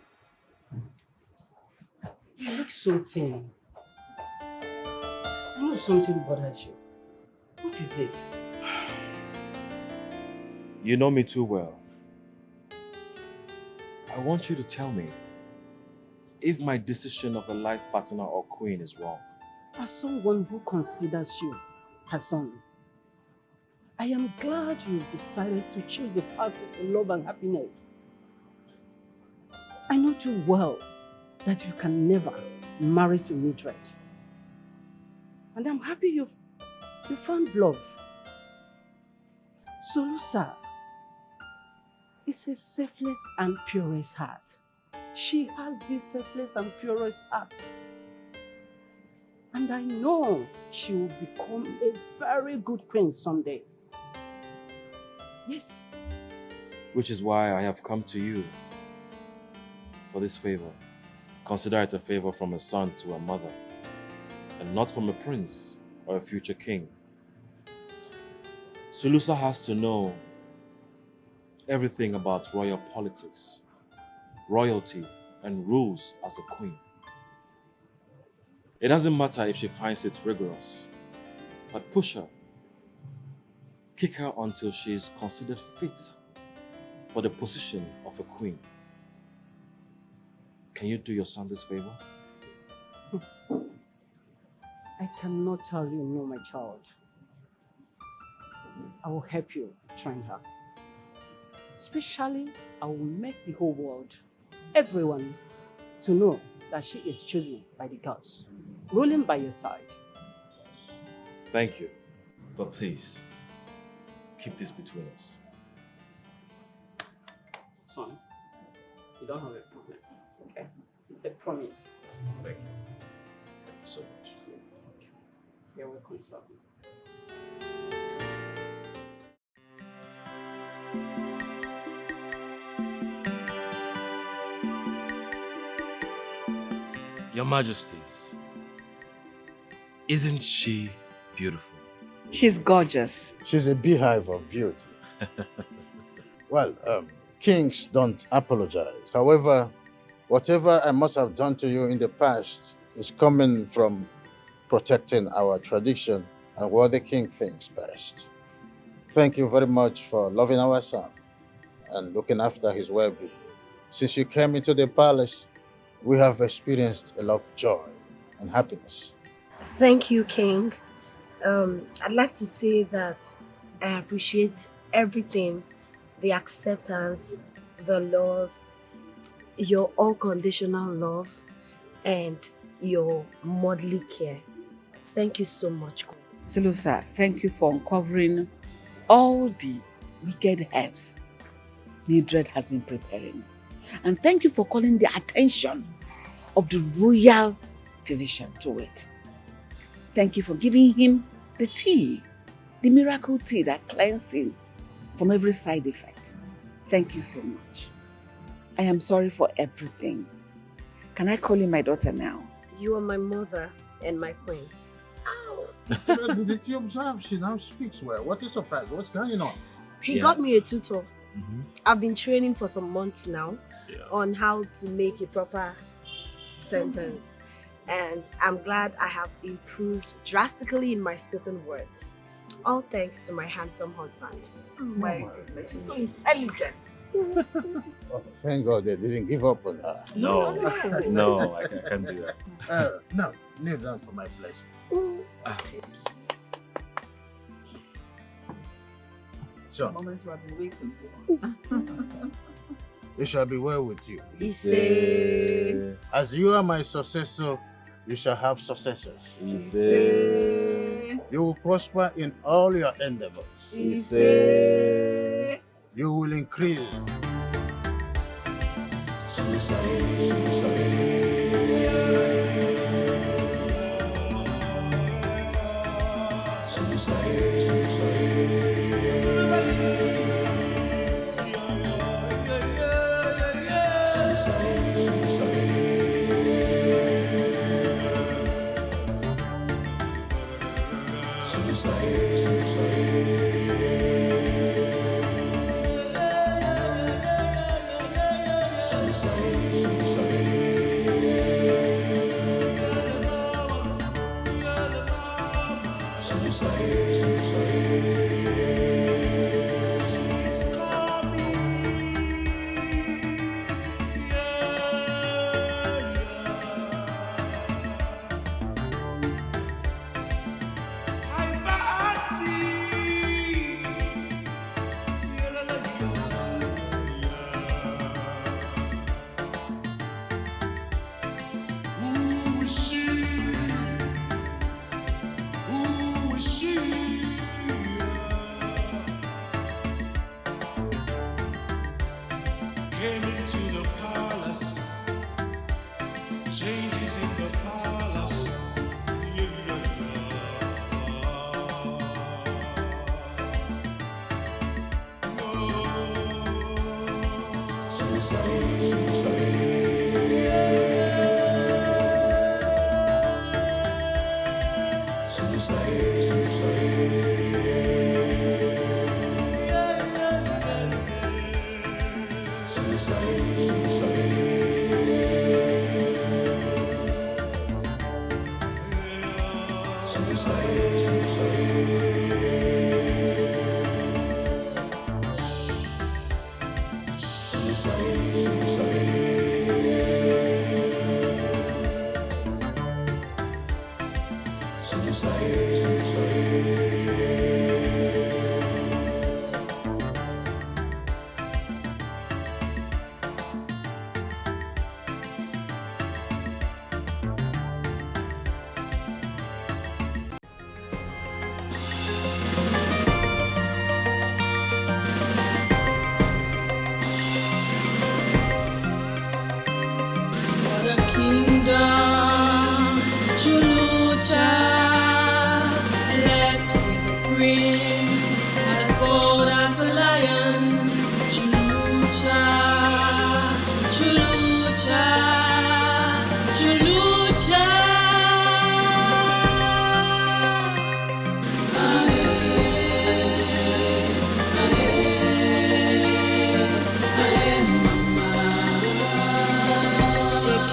look so thin. I know something bothers you. What is it? You know me too well. I want you to tell me if my decision of a life partner or queen is wrong. As someone who considers you her son, I am glad you decided to choose the path of love and happiness. I know too well that you can never marry to Mildred. And I'm happy you found love. Solusa is a selfless and purest heart. She has this selfless and purest heart. And I know she will become a very good queen someday. Yes. Which is why I have come to you for this favor. Consider it a favor from a son to a mother, and not from a prince or a future king. Sulusa has to know everything about royal politics, royalty, and rules as a queen. It doesn't matter if she finds it rigorous, but push her. Kick her until she is considered fit for the position of a queen. Can you do your son this favor? I cannot tell you no, my child. I will help you train her. Especially, I will make the whole world, everyone, to know that she is chosen by the gods, ruling by your side. Thank you. But please, keep this between us. Son, you don't have a problem, okay? It's a promise. Thank you. Thank you so much. You're welcome, son. Your Majesties, isn't she beautiful? She's gorgeous. She's a beehive of beauty. Well, kings don't apologize. However, whatever I must have done to you in the past is coming from protecting our tradition and what the king thinks best. Thank you very much for loving our son and looking after his well-being. Since you came into the palace, we have experienced a lot of joy and happiness. Thank you, King. I'd like to say that I appreciate everything, the acceptance, the love, your unconditional love, and your motherly care. Thank you so much, Queen. Sulusa, thank you for uncovering all the wicked herbs Mildred has been preparing. And thank you for calling the attention of the royal physician to it. Thank you for giving him the tea, the miracle tea that cleansed him from every side effect. Thank you so much. I am sorry for everything. Can I call you my daughter now? You are my mother and my queen. Did you observe? She now speaks well. What a surprise. What's going on? He got me a tutor. I've been training for some months now on how to make a proper sentence. And I'm glad I have improved drastically in my spoken words. All thanks to my handsome husband. Oh my goodness, she's so intelligent. Oh, thank God they didn't give up on her. No, no, I can't do that. No, kneel down for my blessing. So, The moment we have been waiting for. it shall be well with you. Ise. As you are my successor, you shall have successors. Ise. You will prosper in all your endeavors. Ise. You will increase.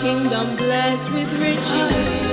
Kingdom blessed with riches.